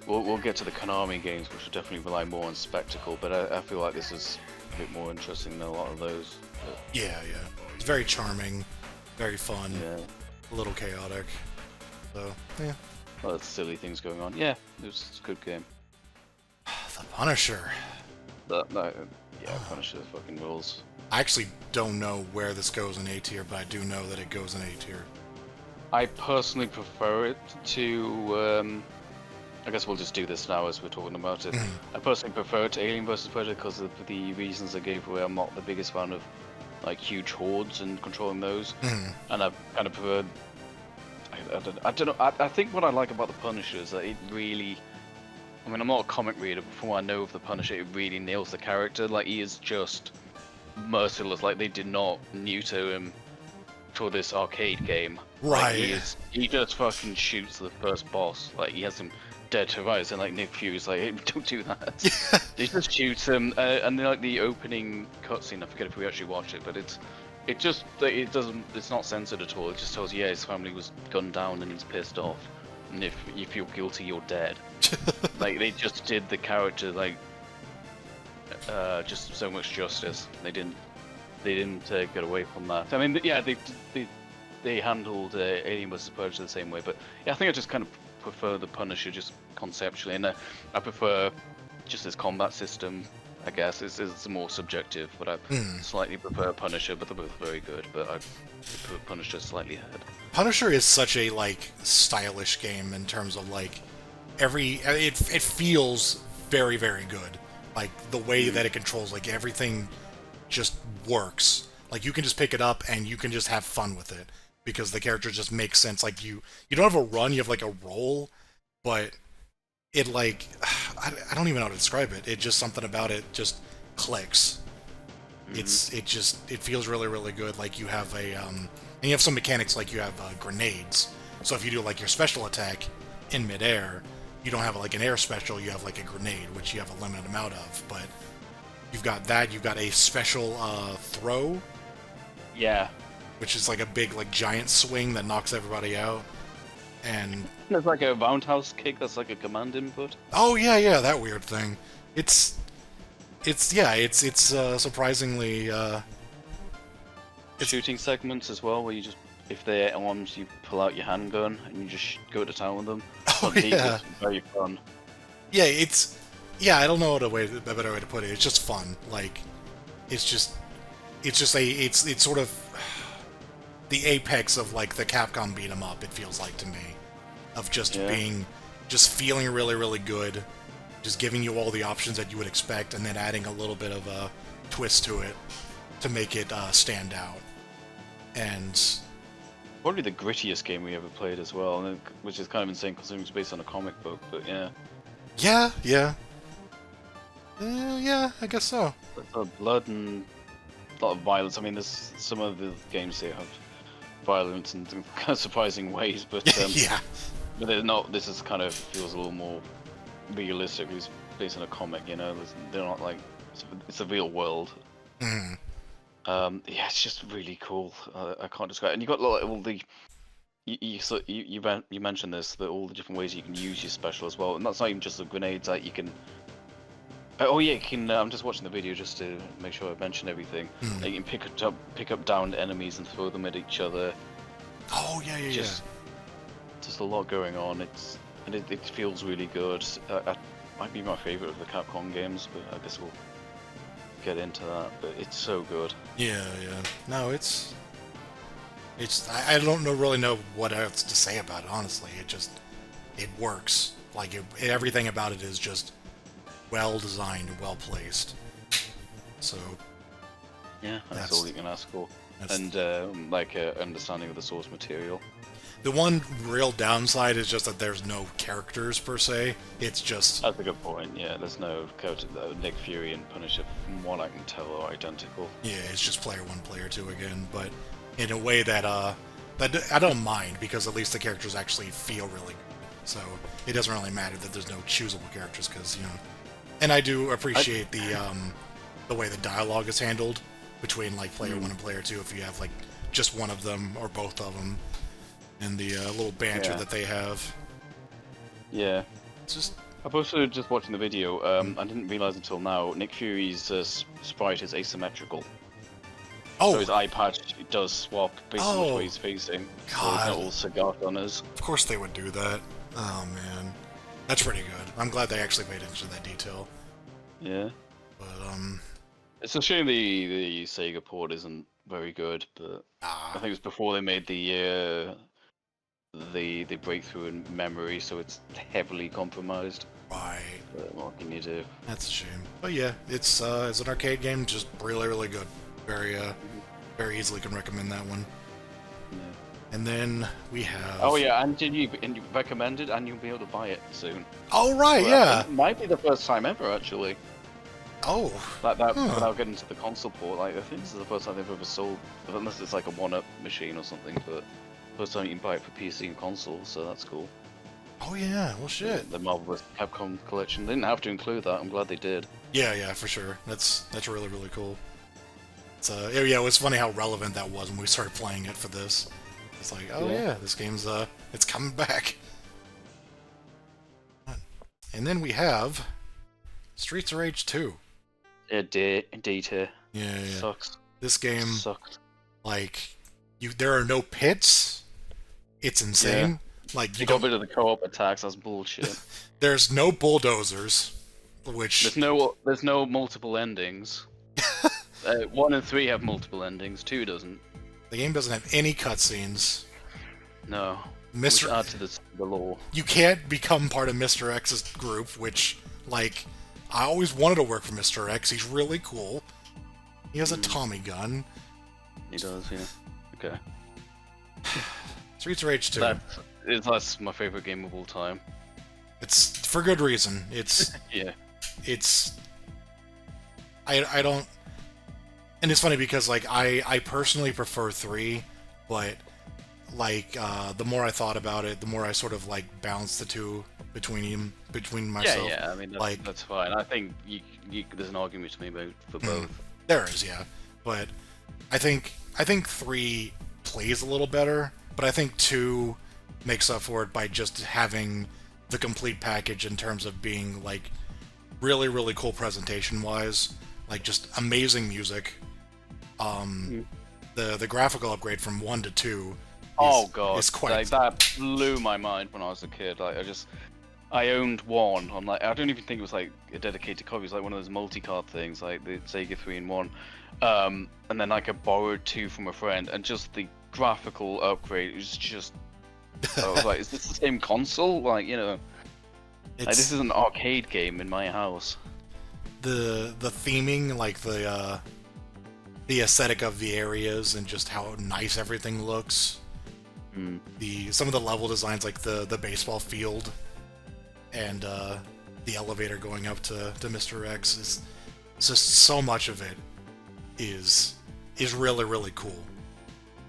We'll get to the Konami games, which will definitely rely more on spectacle, but I feel like this is a bit more interesting than a lot of those. But... Yeah. It's very charming, very fun, a little chaotic. So, yeah. A lot of silly things going on. Yeah, it was a good game. The Punisher. Punisher fucking rules. I actually don't know where this goes in A tier, but I do know that it goes in A tier. I personally prefer it to I guess we'll just do this now as we're talking about it. Mhm. I personally prefer to Alien vs Predator because of the reasons I gave away. I'm not the biggest fan of like huge hordes and controlling those, Mhm. and I kind of prefer. I don't know. I think what I like about the Punisher is that it really. I mean, I'm not a comic reader, but from what I know of the Punisher, it really nails the character. Like he is just merciless. Like they did not neuter him for this arcade game. Like Right. he just fucking shoots the first boss. Like he has him dead to rights, and like Nick Fury's like, hey, don't do that. He just shoots him, and then like the opening cutscene. I forget if we actually watch it, but it just it doesn't. It's not censored at all. It just tells you, yeah, his family was gunned down and he's pissed off. And if you feel guilty, you're dead. Like they just did the character like just so much justice. They didn't get away from that. I mean, yeah, they handled Alien vs Predator the same way, but yeah, I think I just kind of prefer the Punisher just conceptually, and I prefer just his combat system. I guess it's more subjective, but I slightly prefer Punisher, but they're both very good. But I put Punisher slightly ahead. Punisher is such a like stylish game in terms of like it feels very very good. Like the way that it controls, like everything just works. Like you can just pick it up and you can just have fun with it because the character just makes sense. Like you don't have a run, you have like a roll, but it like I don't even know how to describe it. It just something about it just clicks. It feels really really good. Like you have and you have some mechanics like you have grenades. So if you do like your special attack in midair, you don't have like an air special. You have like a grenade, which you have a limited amount of. But you've got that. You've got a special throw. Yeah. Which is like a big like giant swing that knocks everybody out. And there's like a roundhouse kick that's like a command input. Oh yeah, that weird thing. It's surprisingly shooting segments as well, where you just if they're arms, you pull out your handgun and you just go to town with them. Oh yeah, it's very fun. Yeah, I don't know a better way to put it. It's just fun. Like it's sort of the apex of like the Capcom beat 'em up. It feels like to me, of just feeling really really good, just giving you all the options that you would expect, and then adding a little bit of a twist to it to make it stand out. And probably the grittiest game we ever played as well, which is kind of insane considering it's based on a comic book. But yeah. Yeah, I guess so. Blood and a lot of violence. I mean, there's some of the games here have violence in kind of surprising ways, but yeah. But they're not. This is kind of feels a little more realistic. It's based on a comic, you know. They're not like it's a real world. Yeah, it's just really cool. I can't describe it. And you got like all the you mentioned this, that all the different ways you can use your special as well, and that's not even just the grenades. Like you can. Oh yeah, you can. I'm just watching the video just to make sure I mention everything. Like, you can pick up downed enemies and throw them at each other. Oh yeah. Just a lot going on. It feels really good. Might be my favorite of the Capcom games, but I guess we'll get into that. But it's so good. Yeah. No, it's. I don't really know what else to say about it. Honestly, it works. Like everything about it is just well designed, well placed. So. Yeah, that's all you can ask for. And like understanding of the source material. The one real downside is just that there's no characters per se. It's just. That's a good point. Yeah, there's no character. Nick Fury and Punisher, from what I can tell, are identical. Yeah, it's just player 1, player 2 again, but in a way that I don't mind, because at least the characters actually feel really good. So it doesn't really matter that there's no choosable characters, because and I do appreciate the way the dialogue is handled between like player 1 and player 2. If you have like just one of them or both of them. And the little banter that they have. Yeah. It's just. I've also just watching the video. I didn't realize until now Nick Fury's sprite is asymmetrical. Oh. So his eye patch does swap based on which way he's facing. God. So he's not all cigar gunners. Of course they would do that. Oh man, that's pretty good. I'm glad they actually paid attention to that detail. Yeah. But it's a shame the Sega port isn't very good, but I think it was before they made the the breakthrough in memory, so it's heavily compromised. Right. But what can you do? That's a shame. But yeah, it's as an arcade game, just really, really good. Very very easily can recommend that one. Yeah. And then we have. Oh yeah, and you recommended, and you'll be able to buy it soon. Oh right, yeah. It might be the first time ever, actually. Oh. Like that, without getting to the console port, like I think this is the first time they've ever sold, unless it's like a one-up machine or something. But first time you can buy it for PC and console, so that's cool. Oh yeah, well shit. The Marvelous Capcom collection. They didn't have to include that. I'm glad they did. Yeah, for sure. That's really, really cool. It's yeah, it was funny how relevant that was when we started playing it for this. It's like, oh yeah, this game's it's coming back. And then we have Streets of Rage 2. Yeah, indeed. Yeah. Sucks. This game sucked. Like, there are no pits. It's insane. Yeah. Like you got rid of the co-op attacks. That's bullshit. There's no bulldozers, which there's no multiple endings. 1 and 3 have multiple endings. 2 doesn't. The game doesn't have any cutscenes. No. Mr. Add to the lore. You can't become part of Mr. X's group, which, like, I always wanted to work for Mr. X. He's really cool. He has a Tommy gun. He does, yeah. Okay. Streets of Rage 2. That's my favorite game of all time. It's for good reason. It's yeah. It's I don't, and it's funny because like I personally prefer 3, but like the more I thought about it, the more I sort of like balanced the two between myself. Yeah. I mean, that's fine. I think there's an argument to be made for both. There is, yeah, but I think 3 plays a little better, but I think 2 makes up for it by just having the complete package in terms of being like really, really cool presentation wise, like just amazing music. The graphical upgrade from 1 to 2 is quite that blew my mind when I was a kid. Like I owned 1 on, like, I don't even think it was like a dedicated copy. It was like one of those multi-card things, like the Sega 3-in-1. And then like I borrowed 2 from a friend, and just the graphical upgrade was just. I was like, is this the same console? Like, you know, like, this is an arcade game in my house. The theming, like the aesthetic of the areas and just how nice everything looks. Some of the level designs, like the baseball field and the elevator going up to Mr. X, is just so much of it is really, really cool.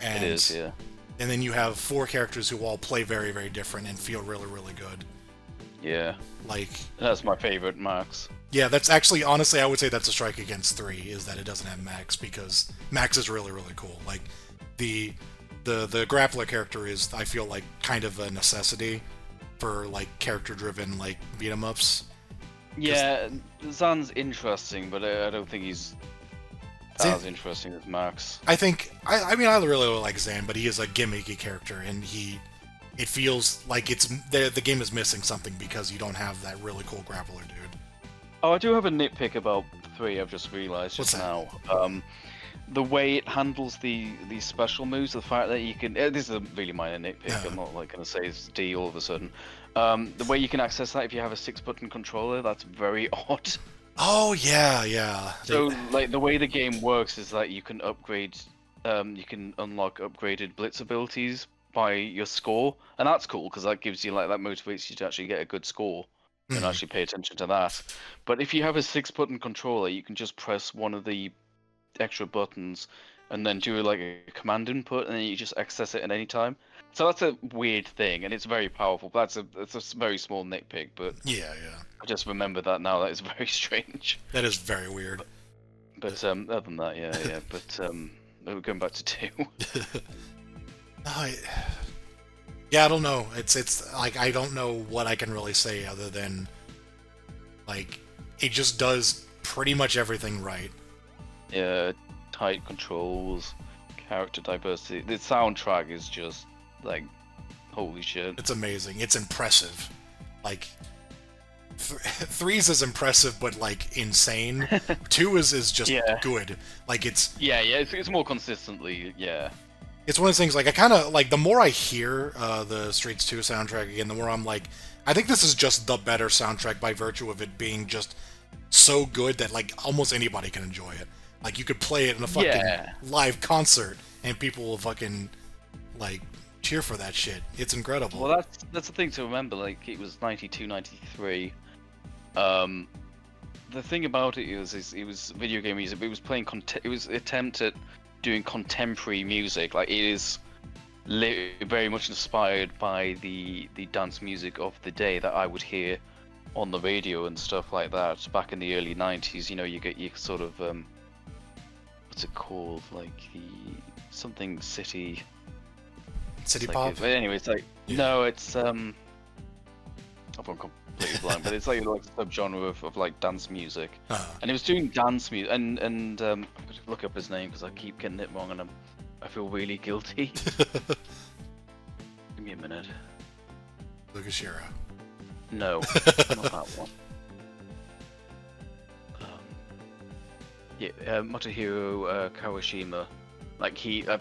And, it is, yeah. And then you have 4 characters who all play very, very different and feel really, really good. Yeah. Like, that's my favorite, Max. Yeah, that's actually, honestly, I would say that's a strike against 3, is that it doesn't have Max, because Max is really, really cool. Like, the grappler character is, I feel like, kind of a necessity for, like, character-driven, like, beat-em-ups. Yeah, Zan's interesting, but I don't think he's as interesting as Max. I think, I mean, I really like Zan, but he is a gimmicky character, and it feels like the game is missing something because you don't have that really cool grappler dude. Oh, I do have a nitpick about 3, I've just realised just now. The way it handles these special moves, the fact that you can... this is a really minor nitpick, I'm not like going to say it's D all of a sudden. The way you can access that if you have a 6-button controller, that's very odd. Oh, yeah. So, like, the way the game works is that you can upgrade... you can unlock upgraded blitz abilities by your score, and that's cool, because that gives you, like, that motivates you to actually get a good score. And actually pay attention to that. But if you have a 6-button controller, you can just press one of the extra buttons and then do like a command input, and then you just access it at any time. So that's a weird thing, and it's very powerful. That's a very small nitpick, but yeah. I just remember that now. That is very strange. That is very weird. But other than that, yeah. But we're going back to 2. Yeah, I don't know. It's like, I don't know what I can really say other than, like, it just does pretty much everything right. Yeah, tight controls, character diversity. The soundtrack is just, like, holy shit. It's amazing. It's impressive. Like, 3's is impressive, but, like, insane. 2 is just good. Like, it's... Yeah, it's more consistently, yeah. it's one of those things, like, I kind of, like, the more I hear the Streets 2 soundtrack again, the more I'm like, I think this is just the better soundtrack by virtue of it being just so good that, like, almost anybody can enjoy it. Like, you could play it in a fucking live concert, and people will fucking, like, cheer for that shit. It's incredible. Well, that's the thing to remember, like, it was 92, 93. The thing about it is it was video game music, but it was playing it was an attempt at doing contemporary music. Like, it is very much inspired by the dance music of the day that I would hear on the radio and stuff like that back in the early 90s. You know, you get your sort of what's it called, like the something city pop. But anyway, it's like no, it's I've gone completely blank, but it's like a subgenre of like dance music, and it was doing dance music, and I'm gonna look up his name because I keep getting it wrong, and I feel really guilty. Give me a minute. Lucashira. No, not that one. Motohiro Kawashima. Like, I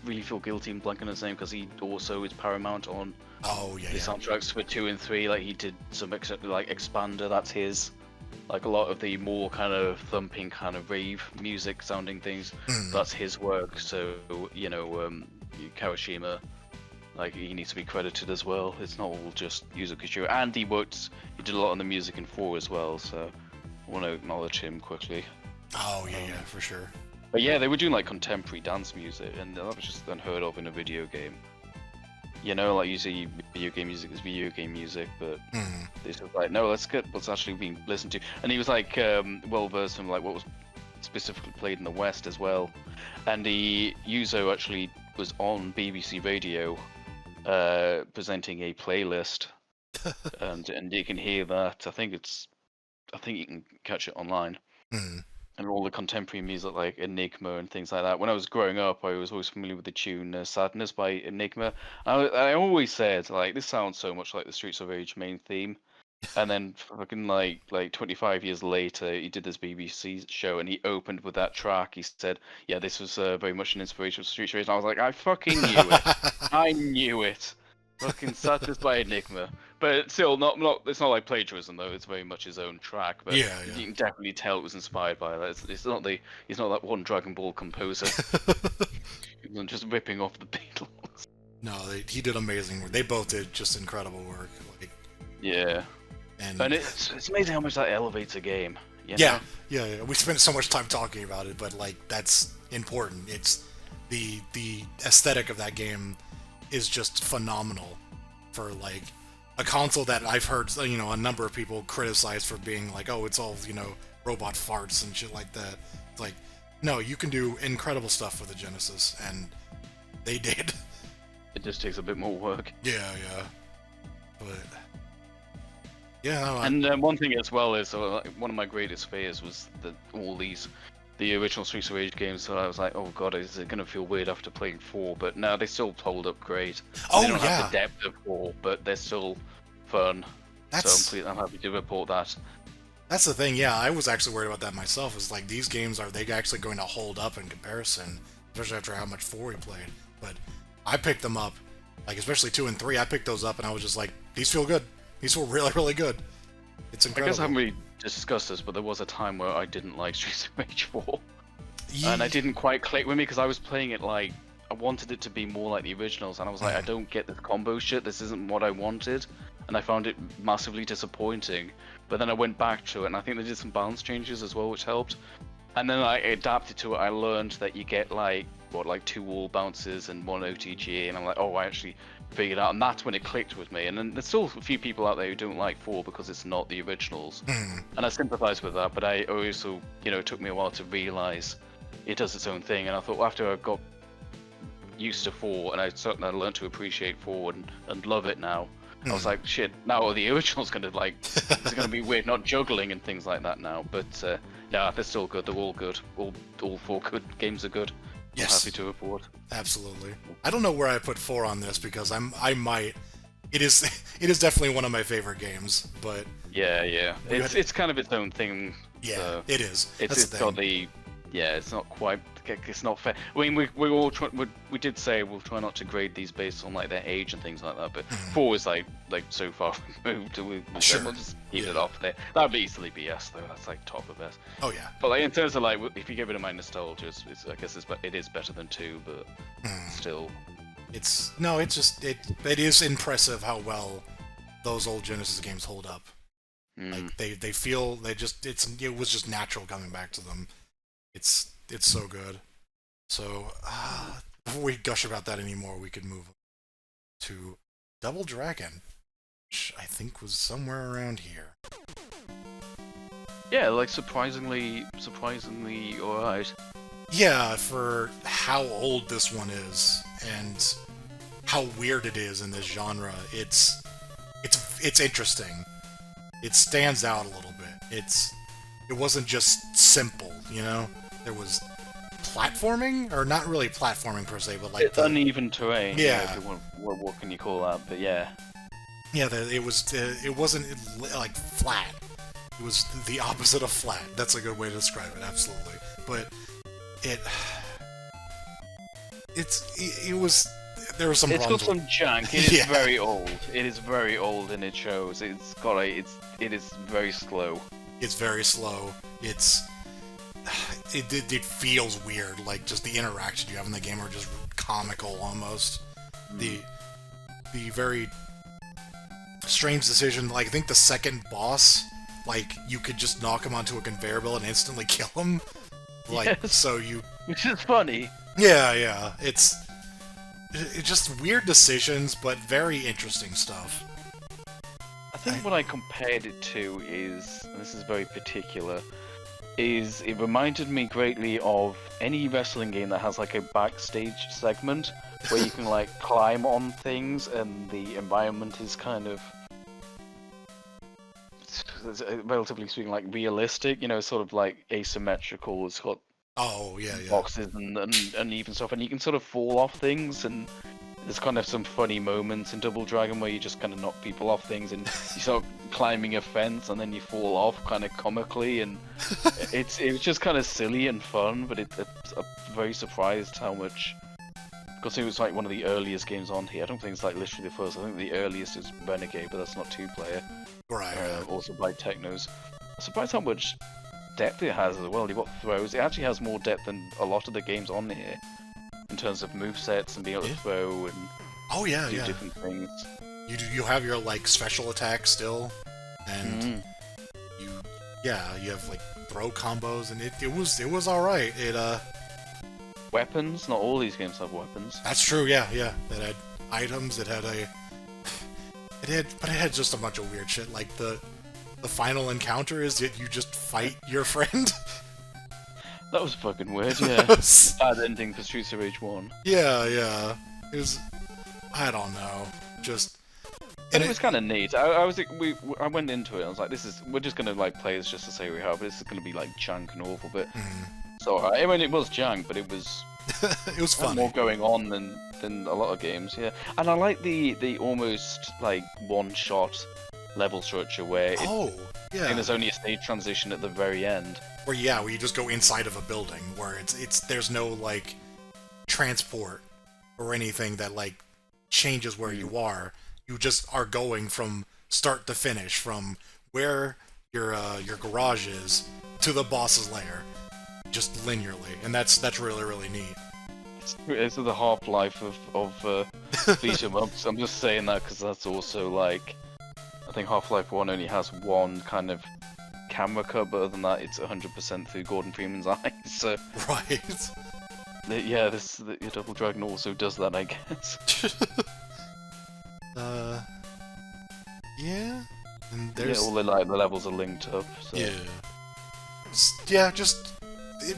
really feel guilty in blanking his name because he also is paramount on the soundtracks for 2 and 3. Like, he did some like Expander, that's his. Like, a lot of the more kind of thumping kind of rave music sounding things, that's his work. So, you know, Kawashima, like, he needs to be credited as well. It's not all just Yuzo Koshiro. And he did a lot on the music in 4 as well, so I want to acknowledge him quickly. Oh, yeah, for sure. But yeah, they were doing like contemporary dance music, and that was just unheard of in a video game. You know, like, usually video game music is video game music, but they sort of like, no, let's get what's actually being listened to. And he was like well versed in like what was specifically played in the West as well. And Yuzo actually was on BBC Radio presenting a playlist, and you can hear that. I think you can catch it online. And all the contemporary music like Enigma and things like that. When I was growing up, I was always familiar with the tune "Sadness" by Enigma. I always said, like, this sounds so much like the Streets of Rage main theme. And then fucking like 25 years later, he did this BBC show, and he opened with that track. He said, "Yeah, this was very much an inspiration for Streets of Rage." And I was like, I fucking knew it. I knew it. Fucking Sadness by Enigma. But still, not. It's not like plagiarism though. It's very much his own track. But you can definitely tell it was inspired by that. He's not that one Dragon Ball composer. He's not just ripping off the Beatles. No, he did amazing work. They both did just incredible work. Like, yeah. And it's amazing how much that elevates a game. You know? Yeah. We spent so much time talking about it, but like, that's important. It's the aesthetic of that game is just phenomenal for like a console that I've heard, you know, a number of people criticize for being like, oh, it's all, you know, robot farts and shit like that. It's like, no, you can do incredible stuff with the Genesis, and they did. It just takes a bit more work. Yeah. But yeah. No, and one thing as well is one of my greatest fears was that the original Streets of Rage games. So I was like, oh god, is it gonna feel weird after playing 4? But no, they still hold up great. They don't have the depth of 4, but they're still fun. So I'm happy to report that. That's the thing. Yeah, I was actually worried about that myself. Is like, these games, are they actually going to hold up in comparison, especially after how much 4 we played? But I picked them up, like especially 2 and 3. I picked those up, and I was just like, these feel good. These feel really, really good. It's incredible. I guess I haven't really discussed this, but there was a time where I didn't like Streets of Rage 4. And I didn't quite click with me because I was playing it like, I wanted it to be more like the originals, and I was like, I don't get this combo shit, this isn't what I wanted, and I found it massively disappointing. But then I went back to it, and I think they did some balance changes as well, which helped. And then I adapted to it. I learned that you get like 2 wall bounces and 1 OTG, and I'm like, oh, I actually figured out, and that's when it clicked with me. And then there's still a few people out there who don't like 4 because it's not the originals, and I sympathize with that. But I also, you know, it took me a while to realize it does its own thing, and I thought after I got used to 4, and I learned to appreciate 4 and love it now. I was like, shit, now the original's gonna like, it's gonna be weird, not juggling and things like that now. But no, they're still good. They're all good. All 4 good games are good. Yes. I'm happy to report. Absolutely. I don't know where I put 4 on this because I might. It is definitely one of my favorite games, but yeah. It's kind of its own thing. Yeah, it is. It's got the it's not quite it's not fair. I mean, we did say we'll try not to grade these based on like their age and things like that, but 4 is like so far removed. We'll just keep it off there. That'd be easily BS though. That's like top of best. Oh yeah. But like in terms of like, if you get rid of my nostalgia, I guess it is better than 2, but still. It is impressive how well those old Genesis games hold up. Like it was just natural coming back to them. It's so good. So before we gush about that anymore, we could move to Double Dragon, which I think was somewhere around here. Yeah, like surprisingly alright. Yeah, for how old this one is and how weird it is in this genre, it's interesting. It stands out a little bit. It wasn't just simple, you know? There was platforming, or not really platforming per se, but like it's uneven terrain. Yeah. What can you call that? But yeah. Yeah, it wasn't like flat. It was the opposite of flat. That's a good way to describe it, absolutely. But there was some It's got problems some junk. It is very old. It is very old, and it shows. It is very slow. It's very slow. It feels weird. Like just the interactions you have in the game are just comical almost. The very strange decision. Like I think the second boss, like you could just knock him onto a conveyor belt and instantly kill him. Like so you. Which is funny. Yeah. It's just weird decisions, but very interesting stuff. I think what I compared it to is, and this is very particular, is it reminded me greatly of any wrestling game that has like a backstage segment where you can like climb on things and the environment is kind of, relatively speaking, like realistic, you know, sort of like asymmetrical. It's got boxes and uneven stuff, and you can sort of fall off things, and there's kind of some funny moments in Double Dragon where you just kind of knock people off things, and you start climbing a fence, and then you fall off kind of comically, and it was just kind of silly and fun, but I'm very surprised how much, because it was like one of the earliest games on here. I don't think it's like literally the first. I think the earliest is Renegade, but that's not 2-player. Right. Also by Technos. I'm surprised how much depth it has as well. You've got throws. It actually has more depth than a lot of the games on here in terms of movesets and being able to throw and do different things. You have your like special attack still, and you have like throw combos, and it was all right. Weapons. Not all these games have weapons. That's true. Yeah. It had items. It had just a bunch of weird shit. Like the final encounter is that you just fight your friend. That was fucking weird, yeah. Bad ending for Streets of Rage 1. Yeah. It was... I don't know. Just... And it was kind of neat. I went into it, I was like, we're just gonna like play this just to say we have, but this is gonna be like junk and awful, but... So, I mean, it was junk, but it was... it was fun. More going on than a lot of games, yeah. And I like the almost, like, one-shot level structure where I think there's only a stage transition at the very end. Where you just go inside of a building where there's no like transport or anything that like changes where you are. You just are going from start to finish, from where your garage is to the boss's lair, just linearly, and that's really really neat. It's the Half-Life of beat 'em ups. I'm just saying that because that's also like, I think Half-Life 1 only has one kind of camera cut, but other than that, it's 100% through Gordon Freeman's eyes. So right. Your Double Dragon also does that, I guess. Yeah. And there's all the levels are linked up. So. Yeah. Just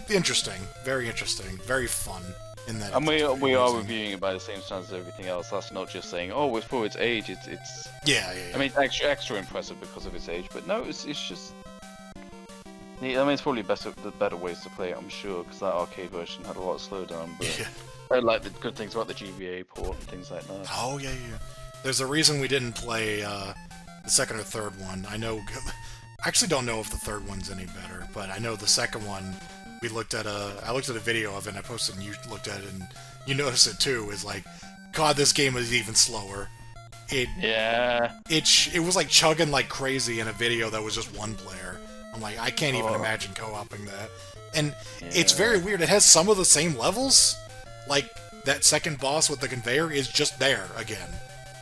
interesting, very interesting, very fun. In that, and we are reviewing it by the same standards as everything else. That's not just saying, oh, for its age, it's. Yeah. I mean, extra impressive because of its age, but no, it's just. I mean, it's probably the better ways to play it, I'm sure, because that arcade version had a lot of slowdown. But I like the good things about the GBA port and things like that. Oh yeah. There's a reason we didn't play the second or third one. I know. I actually don't know if the third one's any better, but I know the second one we looked at I looked at a video of it, and I posted, and you looked at it, and you noticed it too. Is like, God, this game is even slower. It was like chugging like crazy in a video that was just one player. I'm like, I can't even imagine co-oping that. And it's very weird. It has some of the same levels. Like, that second boss with the conveyor is just there again,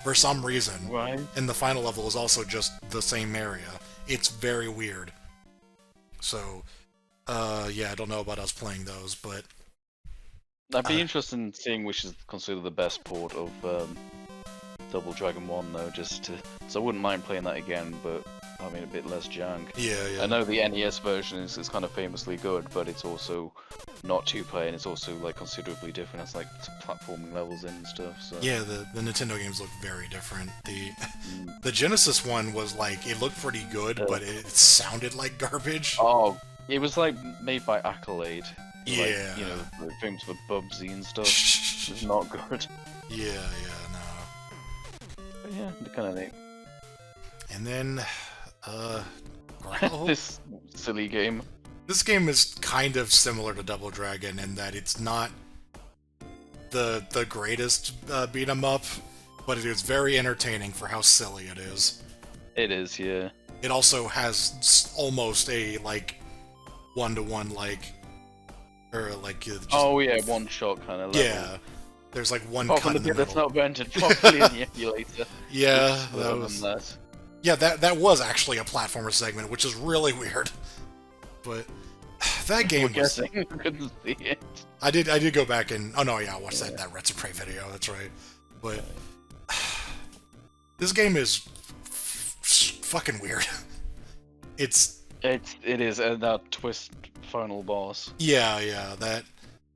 for some reason. Right. And the final level is also just the same area. It's very weird. So, yeah, I don't know about us playing those, but... I'd be interested in seeing which is considered the best port of Double Dragon 1, though, so I wouldn't mind playing that again, but I mean a bit less jank. Yeah. I know the NES version is kind of famously good, but it's also not 2-player, and it's also like considerably different. It's like platforming levels in and stuff. So. Yeah, the Nintendo games look very different. The Genesis one was like, it looked pretty good, but it sounded like garbage. Oh, it was like made by Accolade. Yeah. Like, you know, famous for Bubsy and stuff. It's not good. Yeah, no. But yeah, the kind of neat. And then, Growl? This silly game. This game is kind of similar to Double Dragon in that it's not the greatest beat 'em up, but it is very entertaining for how silly it is. It is, yeah. It also has almost a like one-to-one just, one-shot kind of level. Yeah, there's like one cut in the middle. That's not rendered properly in the emulator. Yeah, that was actually a platformer segment, which is really weird. But that game was... I couldn't see it. I did go back and... Oh no, yeah, I watched that Retro Prey video, that's right. But... this game is fucking weird. It is, and that twist final boss. Yeah, that...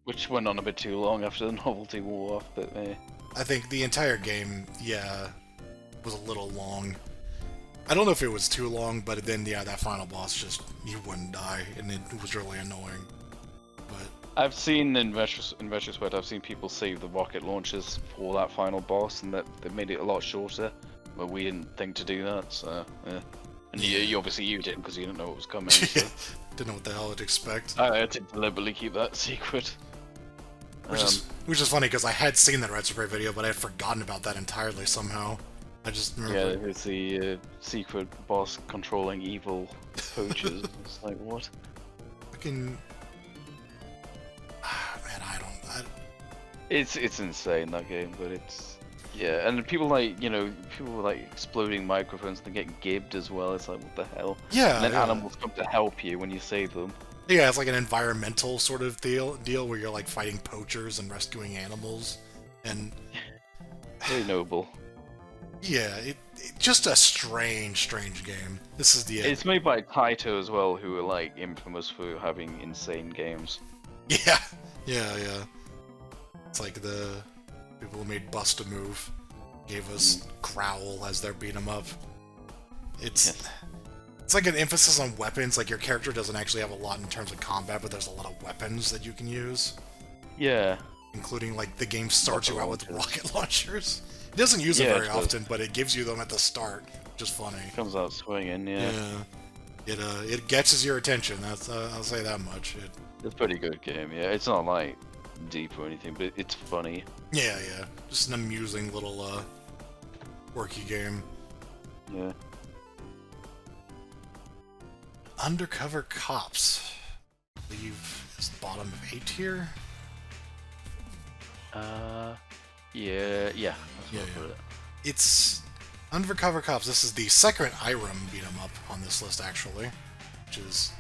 Which went on a bit too long after the novelty wore off, but I think the entire game, was a little long. I don't know if it was too long, but then, that final boss just, he wouldn't die, and it was really annoying. But I've seen, in retrospect, I've seen people save the rocket launchers for that final boss, and that they made it a lot shorter, but we didn't think to do that, so, yeah. And you obviously you didn't, because you didn't know what was coming. So. Didn't know what the hell I'd expect. I had to deliberately keep that secret. Which is funny, because I had seen that Retro Prey video, but I had forgotten about that entirely somehow. I just remember... Yeah, it's the secret boss controlling evil poachers. It's like, what? Fucking... man, I don't... It's insane, that game, but it's... Yeah, and people people were like exploding microphones and they get gibbed as well. It's like, what the hell? Yeah. And then animals come to help you when you save them. Yeah, it's like an environmental sort of deal where you're like fighting poachers and rescuing animals, and very noble. Yeah, it just a strange game. This is the. It's made by Taito as well, who are like infamous for having insane games. Yeah. It's like the people who made Bust a Move gave us Growl as their beat 'em up. It's like an emphasis on weapons. Like, your character doesn't actually have a lot in terms of combat, but there's a lot of weapons that you can use. Yeah. Including, like, the game starts you out with rocket launchers. It doesn't use them very often, but it gives you them at the start, which is funny. Comes out swinging, yeah. It catches your attention. That's I'll say that much. It's a pretty good game, yeah. It's not, like, deep or anything, but it's funny. Yeah. Just an amusing little, quirky game. Yeah. Undercover Cops, I believe, is the bottom of A tier. Yeah. It's Undercover Cops. This is the second Irem beat 'em up on this list, actually, which is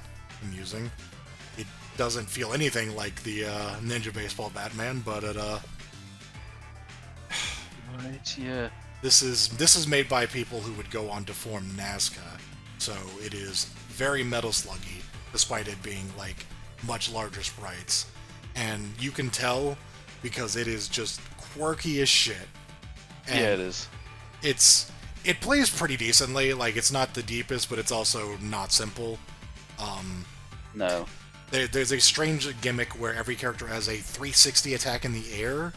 amusing. It doesn't feel anything like the Ninja Baseball Batman, but it Right. Yeah. This is made by people who would go on to form Nazca, so it is very Metal Sluggy, despite it being like much larger sprites, and you can tell because it is just quirky as shit. And yeah, it is. It plays pretty decently. Like, it's not the deepest, but it's also not simple. No. There's a strange gimmick where every character has a 360 attack in the air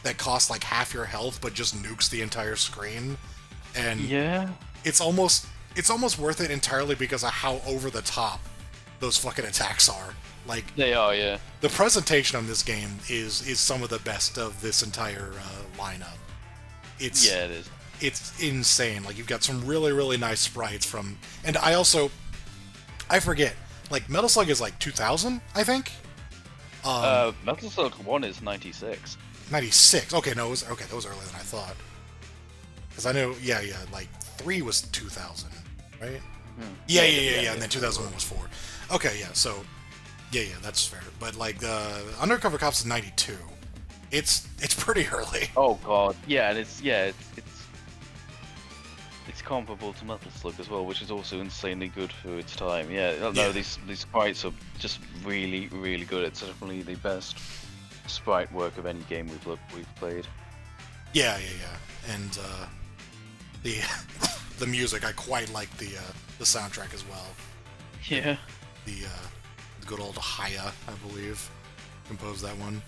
that costs like half your health, but just nukes the entire screen. And yeah, it's almost worth it entirely because of how over the top those fucking attacks are. Like, they are, yeah. The presentation on this game is some of the best of this entire lineup. It is. It's insane. Like, you've got some really, really nice sprites from... And I forget. Like, Metal Slug is like 2000, I think? Metal Slug 1 is 96. 96. Okay, no, that was earlier than I thought. Because I know, like, 3 was 2000, right? Yeah, and then 2001 was 4. Okay, yeah, so... Yeah, that's fair. But, like, Undercover Cops is 92. It's pretty early. Oh, God. Yeah, and it's comparable to Metal Slug as well, which is also insanely good for its time. No, these sprites are just really, really good. It's definitely the best sprite work of any game we've played. Yeah. And the music, I quite like the soundtrack as well. Yeah. The good old Haya, I believe, composed that one.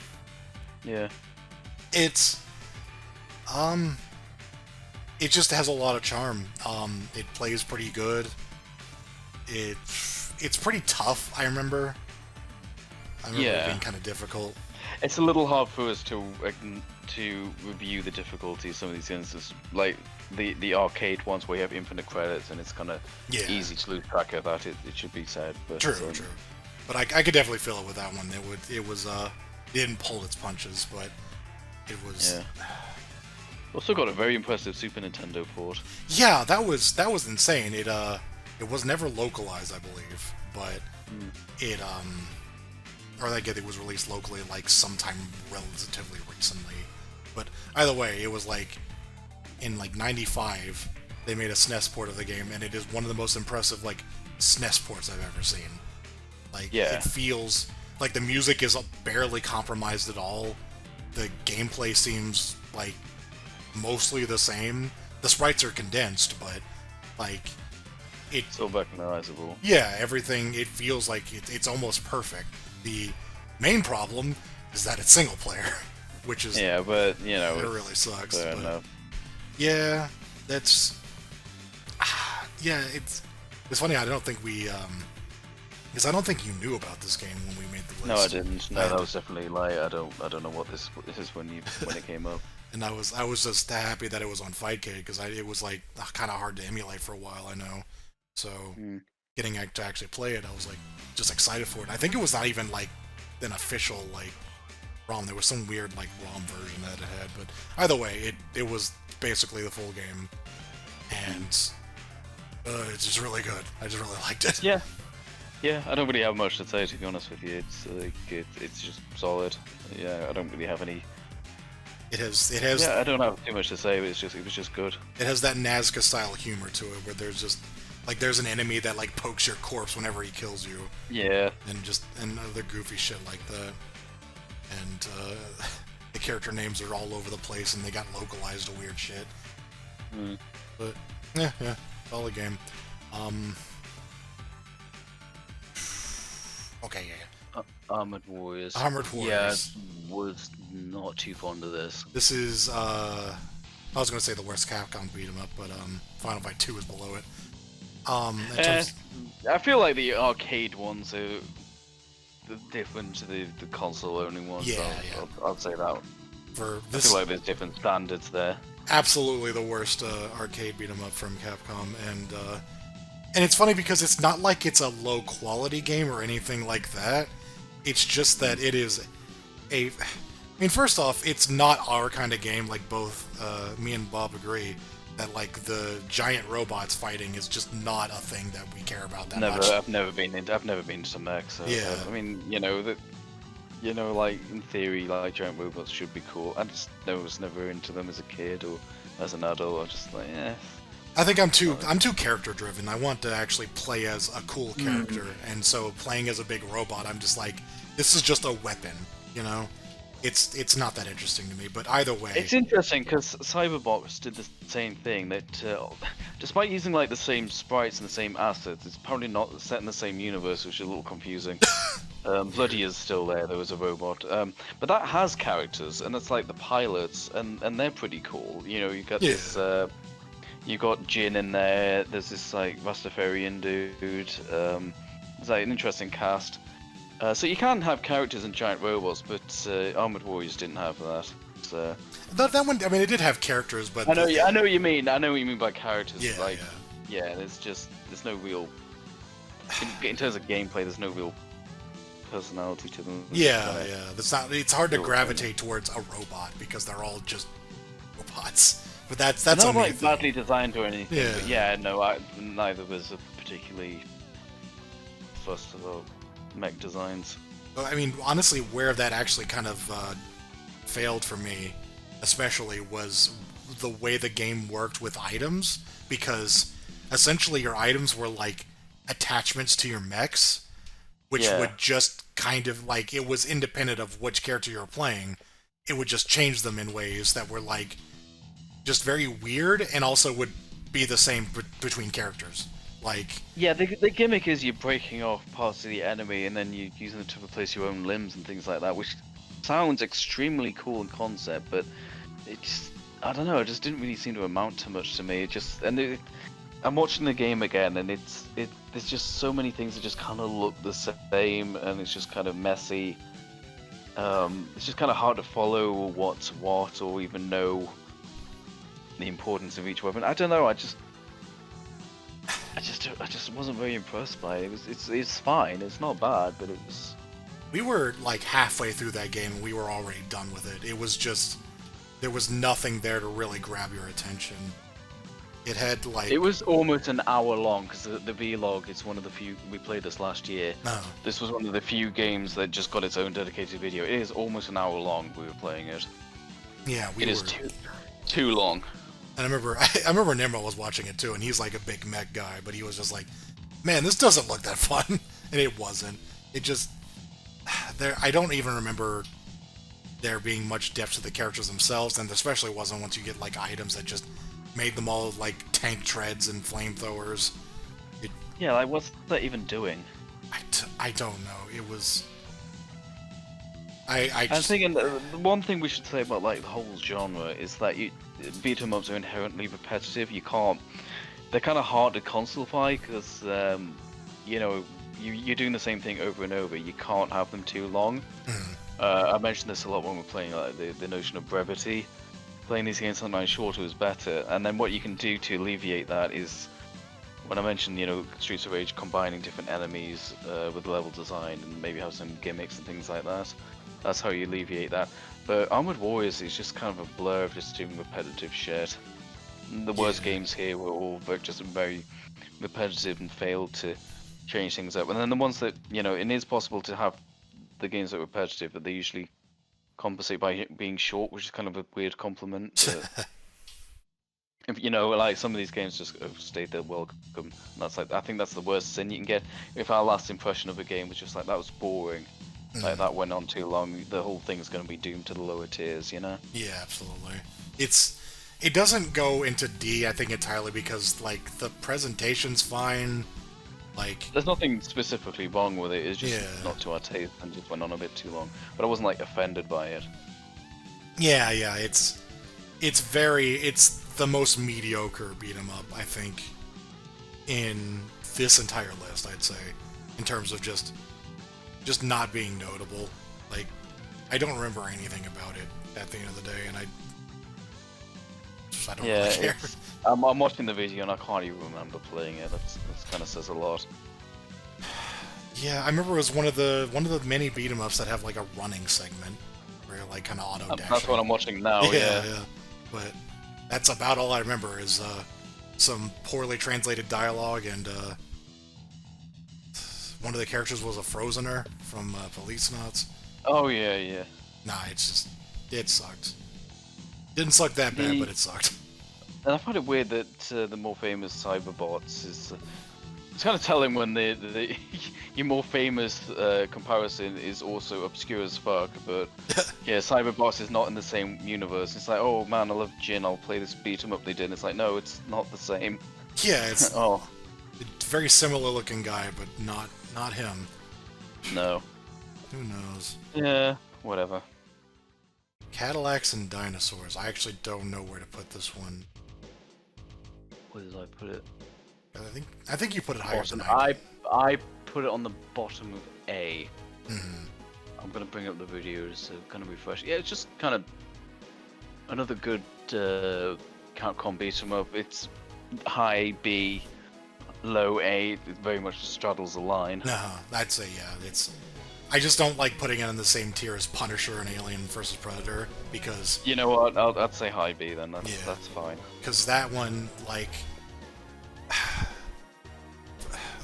Yeah. It's it just has a lot of charm. It plays pretty good. It's pretty tough, I remember. It being kind of difficult. It's a little hard for us to review the difficulty of some of these instances, like the arcade ones where you have infinite credits, and it's kind of easy to lose track of that. It should be said, but true. But I could definitely feel it with that one. It didn't pull its punches, but it was. Yeah. Also got a very impressive Super Nintendo port. Yeah, that was insane. It was never localized, I believe, but it was released locally like sometime relatively recently. But either way, it was like in like '95 they made a SNES port of the game, and it is one of the most impressive like SNES ports I've ever seen. Like, it feels like the music is barely compromised at all. The gameplay seems like mostly the same. The sprites are condensed, but like it's so recognizable. Yeah, everything, it feels like it's almost perfect. The main problem is that it's single player, which is but you know it really sucks. Fair enough. Yeah, that's it's funny. I don't think we because I don't think you knew about this game when we made the list. No, I didn't. No, that was definitely like I don't know what this is when it came up. And I was just happy that it was on Fightcade, because it was like kind of hard to emulate for a while, I know. So getting to actually play it, I was like just excited for it. I think it was not even like an official like ROM. There was some weird like ROM version that it had, but either way, it was basically the full game, and it's just really good. I just really liked it. Yeah, I don't really have much to say, to be honest with you. It's like it's just solid. Yeah, I don't really have any. It has. Yeah, I don't have too much to say. But it was just good. It has that Nazca style humor to it, where there's just like there's an enemy that like pokes your corpse whenever he kills you. Yeah. And other goofy shit like that. And the character names are all over the place, and they got localized to weird shit. But yeah, solid game. Okay, yeah. Armored Warriors. Yeah, was not too fond of this. This is, I was going to say the worst Capcom beat 'em up, but Final Fight 2 is below it. I feel like the arcade ones are different to the console-only ones. Yeah, I'll say that. I feel like there's different standards there. Absolutely the worst arcade beat 'em up from Capcom, and it's funny because it's not like it's a low-quality game or anything like that. It's just that it is I mean, first off, it's not our kind of game. Like, both me and Bob agree that like the giant robots fighting is just not a thing that we care about that much. I've never been to mech, so yeah. I mean, like in theory, like giant robots should be cool. I was never into them as a kid or as an adult. I was just like, I think I'm too character driven. I want to actually play as a cool character, and so playing as a big robot, I'm just like, this is just a weapon, you know? It's not that interesting to me, but either way... It's interesting, because Cyberbox did the same thing, that despite using like the same sprites and the same assets, it's probably not set in the same universe, which is a little confusing. Bloody is still there was a robot. But that has characters, and it's like the pilots, and they're pretty cool. You know, you got this... You got Jin in there, there's this like Rastafarian dude, it's like an interesting cast. So you can have characters and giant robots, but Armored Warriors didn't have that. So that one, I mean, it did have characters, but I know what you mean. I know what you mean by characters. Yeah, like, yeah. There's no real. In terms of gameplay, there's no real personality to them. Yeah. It's hard to gravitate towards a robot because they're all just robots. But that's not like badly designed or anything. Yeah. But yeah, no, neither was a particularly fussed about mech designs. I mean, honestly, where that actually kind of failed for me, especially, was the way the game worked with items, because essentially your items were like attachments to your mechs, which would just kind of like, it was independent of which character you were playing. It would just change them in ways that were like just very weird, and also would be the same between characters. Like, yeah, the gimmick is you're breaking off parts of the enemy and then you're using them to replace your own limbs and things like that, which sounds extremely cool in concept, but it just, I don't know, it just didn't really seem to amount to much to me. I'm watching the game again, and there's just so many things that just kind of look the same, and it's just kind of messy. It's just kind of hard to follow what's what, or even know the importance of each weapon. I don't know. I just wasn't very impressed by it. It's fine. It's not bad, but it was. We were like halfway through that game, and we were already done with it. It was just, there was nothing there to really grab your attention. It had like. It was almost an hour long, because the vlog is one of the few, we played this last year. Oh. This was one of the few games that just got its own dedicated video. It is almost an hour long. We were playing it. Yeah, it is too long. And I remember Nimrod was watching it too, and he's like a big mech guy, but he was just like, "Man, this doesn't look that fun," and it wasn't. It just I don't even remember there being much depth to the characters themselves, and especially wasn't once you get like items that just made them all like tank treads and flamethrowers. Yeah, like what's that even doing? I don't know. It was. I'm thinking the one thing we should say about like the whole genre is that beat 'em ups are inherently repetitive. They're kind of hard to consolify because you're doing the same thing over and over. You can't have them too long. I mentioned this a lot when we're playing, like the notion of brevity. Playing these games sometimes shorter is better, and then what you can do to alleviate that is, when I mentioned Streets of Rage combining different enemies with level design and maybe have some gimmicks and things like that. That's how you alleviate that. But Armored Warriors is just kind of a blur of just doing repetitive shit. The worst games here were all just very repetitive and failed to change things up. And then the ones that, it is possible to have the games that are repetitive, but they usually compensate by being short, which is kind of a weird compliment. Like some of these games just overstayed their welcome. That's like, I think that's the worst sin you can get. If our last impression of a game was just like, that was boring. Like that went on too long, the whole thing's going to be doomed to the lower tiers, Yeah, absolutely. It doesn't go into D, I think, entirely because like the presentation's fine. Like, there's nothing specifically wrong with it. It's just not to our taste and just went on a bit too long. But I wasn't like offended by it. Yeah, it's the most mediocre beat 'em up, I think, in this entire list, I'd say, in terms of just not being notable. Like, I don't remember anything about it at the end of the day, and I don't really care. I'm watching the video and I can't even remember playing it. That's kind of says a lot. Yeah, I remember it was one of the many beat 'em ups that have like a running segment where you're like kind of auto dashing. That's what I'm watching now. Yeah. But that's about all I remember is some poorly translated dialogue, and one of the characters was a Frozener from Police Knots. Oh yeah. Nah, it sucked. Didn't suck that bad, but it sucked. And I find it weird that the more famous Cyberbots is. It's kind of telling when the your more famous comparison is also obscure as fuck, but yeah, Cyberbots is not in the same universe. It's like, oh man, I love Jin, I'll play this beat 'em up they did. It's like, no, it's not the same. Yeah, it's it's a very similar looking guy, but not him. No. Who knows? Yeah, whatever. Cadillacs and Dinosaurs. I actually don't know where to put this one. Where did I put it? I think you put it higher than I did. I put it on the bottom of A. Mm-hmm. I'm gonna bring up the videos to kind of refresh. Yeah, it's just kind of another good Capcom beat 'em up. It's high B, low A. It very much straddles the line. No, I'd say it's. I just don't like putting it in the same tier as Punisher and Alien vs Predator because. You know what? I'd say high B then. That's fine. Because that one, like, I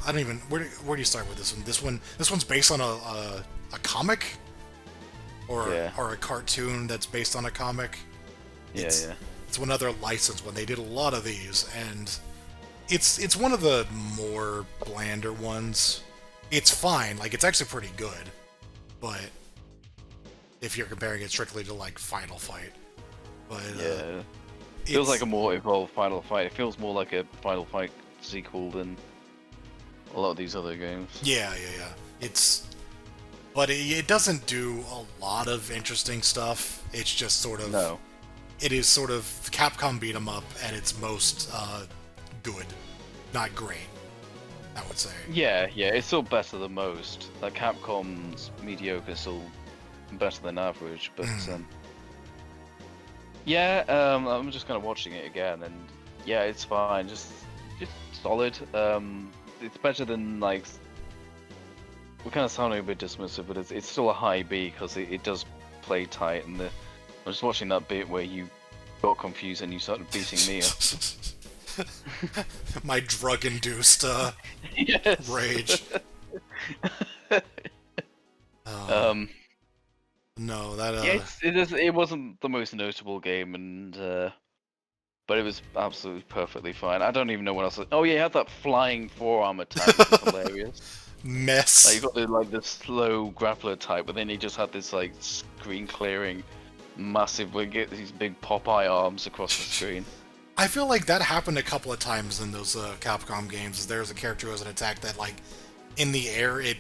don't even. Where do you start with this one? This one's based on a comic, or a cartoon that's based on a comic. It's one other license one. They did a lot of these, and it's one of the more blander ones. It's fine, like it's actually pretty good, but if you're comparing it strictly to like Final Fight, but it feels like a more evolved Final Fight. It feels more like a Final Fight sequel than a lot of these other games. Yeah. But it doesn't do a lot of interesting stuff. It's just sort of... No. It is sort of Capcom beat 'em up at its most good. Not great, I would say. Yeah, it's still better than most. Like, Capcom's mediocre is still better than average, but... I'm just kind of watching it again, and yeah, it's fine. Just solid. It's better than, like... We're kind of sounding a bit dismissive, but it's still a high B because it does play tight. And I'm just watching that bit where you got confused and you started beating me up. My drug-induced rage. No, that it wasn't the most notable game, and but it was absolutely perfectly fine. I don't even know what else. Oh yeah, you had that flying forearm attack, which is hilarious. Mess. Like, you got the slow grappler type, but then he just had this like screen clearing, massive. We get these big Popeye arms across the screen. I feel like that happened a couple of times in those Capcom games. There's a character who has an attack that, like, in the air, it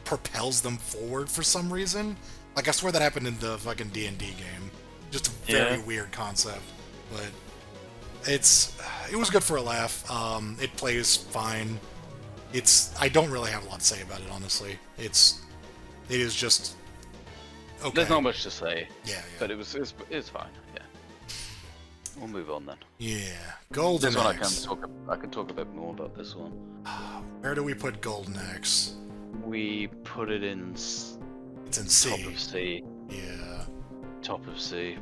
propels them forward for some reason. Like, I swear that happened in the fucking D&D game. Just a very weird concept, but it was good for a laugh. It plays fine. I don't really have a lot to say about it, honestly. It is just okay. There's not much to say. Yeah. But it's fine. Yeah. We'll move on then. Yeah, Golden This one Axe. I can talk a bit more about this one. Where do we put Golden Axe? We put it in. It's in C. Top of C. Yeah. Top of C.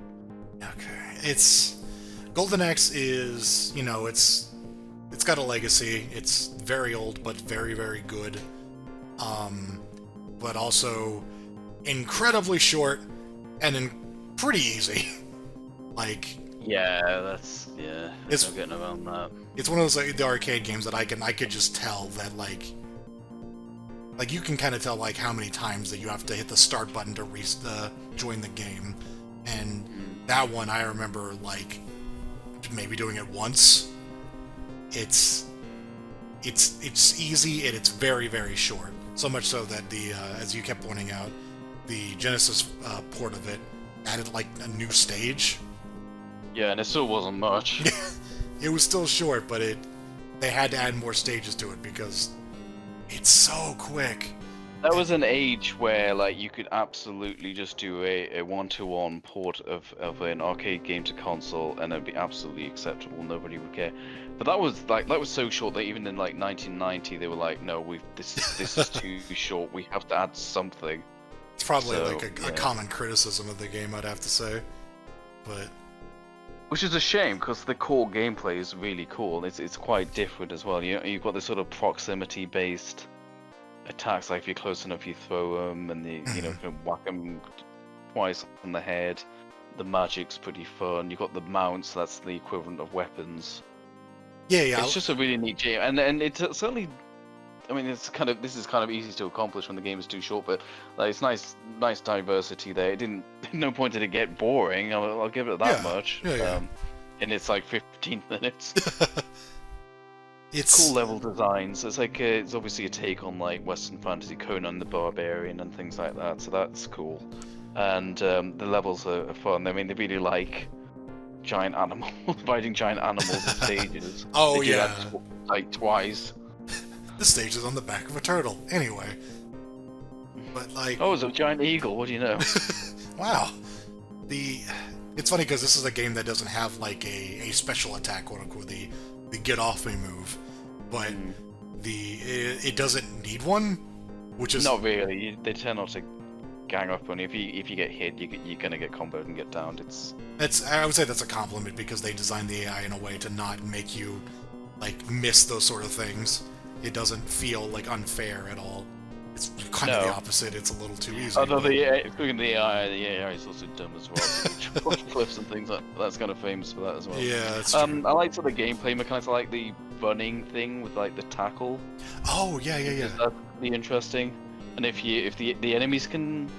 Okay. Golden Axe is, it's got a legacy. It's very old, but very, very good. But also incredibly short and pretty easy. Like, there's no getting around that. It's one of those the arcade games that I could just tell that like you can kind of tell like how many times that you have to hit the start button to join the game, and that one I remember like maybe doing it once. It's easy and it's very, very short. So much so that as you kept pointing out, the Genesis port of it added like a new stage. Yeah, and it still wasn't much. It was still short, but they had to add more stages to it because it's so quick. That was an age where like you could absolutely just do a one-to-one port of an arcade game to console, and it'd be absolutely acceptable. Nobody would care. But that was so short that even in like 1990 they were like, no, this is too short. We have to add something. It's probably a common criticism of the game, I'd have to say. But which is a shame because the core gameplay is really cool. It's quite different as well. You've got this sort of proximity-based attacks, like if you're close enough you throw them, and you can whack them twice on the head. The magic's pretty fun. You've got the mounts, that's the equivalent of weapons. Yeah. It's just a really neat game, and it's certainly. I mean, this is kind of easy to accomplish when the game is too short, but like, it's nice diversity there. It didn't. No point did it get boring. I'll give it that much. Yeah. And it's like 15 minutes. It's cool level designs. It's like it's obviously a take on like Western fantasy, Conan the Barbarian and things like that. So that's cool. And the levels are fun. I mean, they really like giant animals, fighting giant animals in stages. Oh they do that, like twice. This stage is on the back of a turtle. Anyway. But, like... Oh, it's a giant eagle, what do you know? Wow. It's funny because this is a game that doesn't have, like, a special attack, quote-unquote, the get-off-me move. But it doesn't need one, which is... Not really. They tend not to gang up on you. If you get hit, you're gonna get comboed and get downed. I would say that's a compliment because they designed the AI in a way to not make you, like, miss those sort of things. It doesn't feel, like, unfair at all. It's kind of the opposite. It's a little too easy. Although the AI is also dumb as well. Cliffs and things that's kind of famous for that as well. Yeah, that's true. I like some of the gameplay mechanics. I like the running thing with like the tackle. Oh yeah. That'd be interesting. And if the enemies can.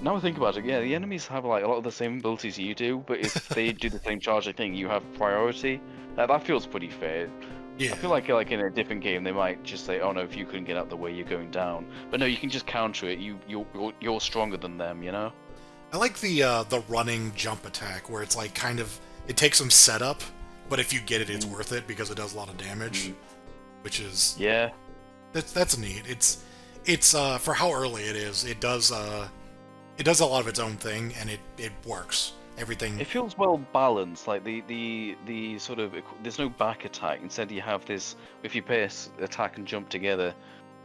Now I think about it, yeah, the enemies have like a lot of the same abilities you do, but if they do the same charging thing, you have priority. That feels pretty fair. Yeah. I feel like in a different game they might just say, "Oh no, if you couldn't get out the way, you're going down." But no, you can just counter it. You're stronger than them, you know. I like the running jump attack where it's like kind of it takes some setup, but if you get it, it's worth it because it does a lot of damage, which is that's neat. It's for how early it is. It does a lot of its own thing and it works. Everything. It feels well balanced. Like the sort of there's no back attack. Instead, you have this. If you pace attack and jump together,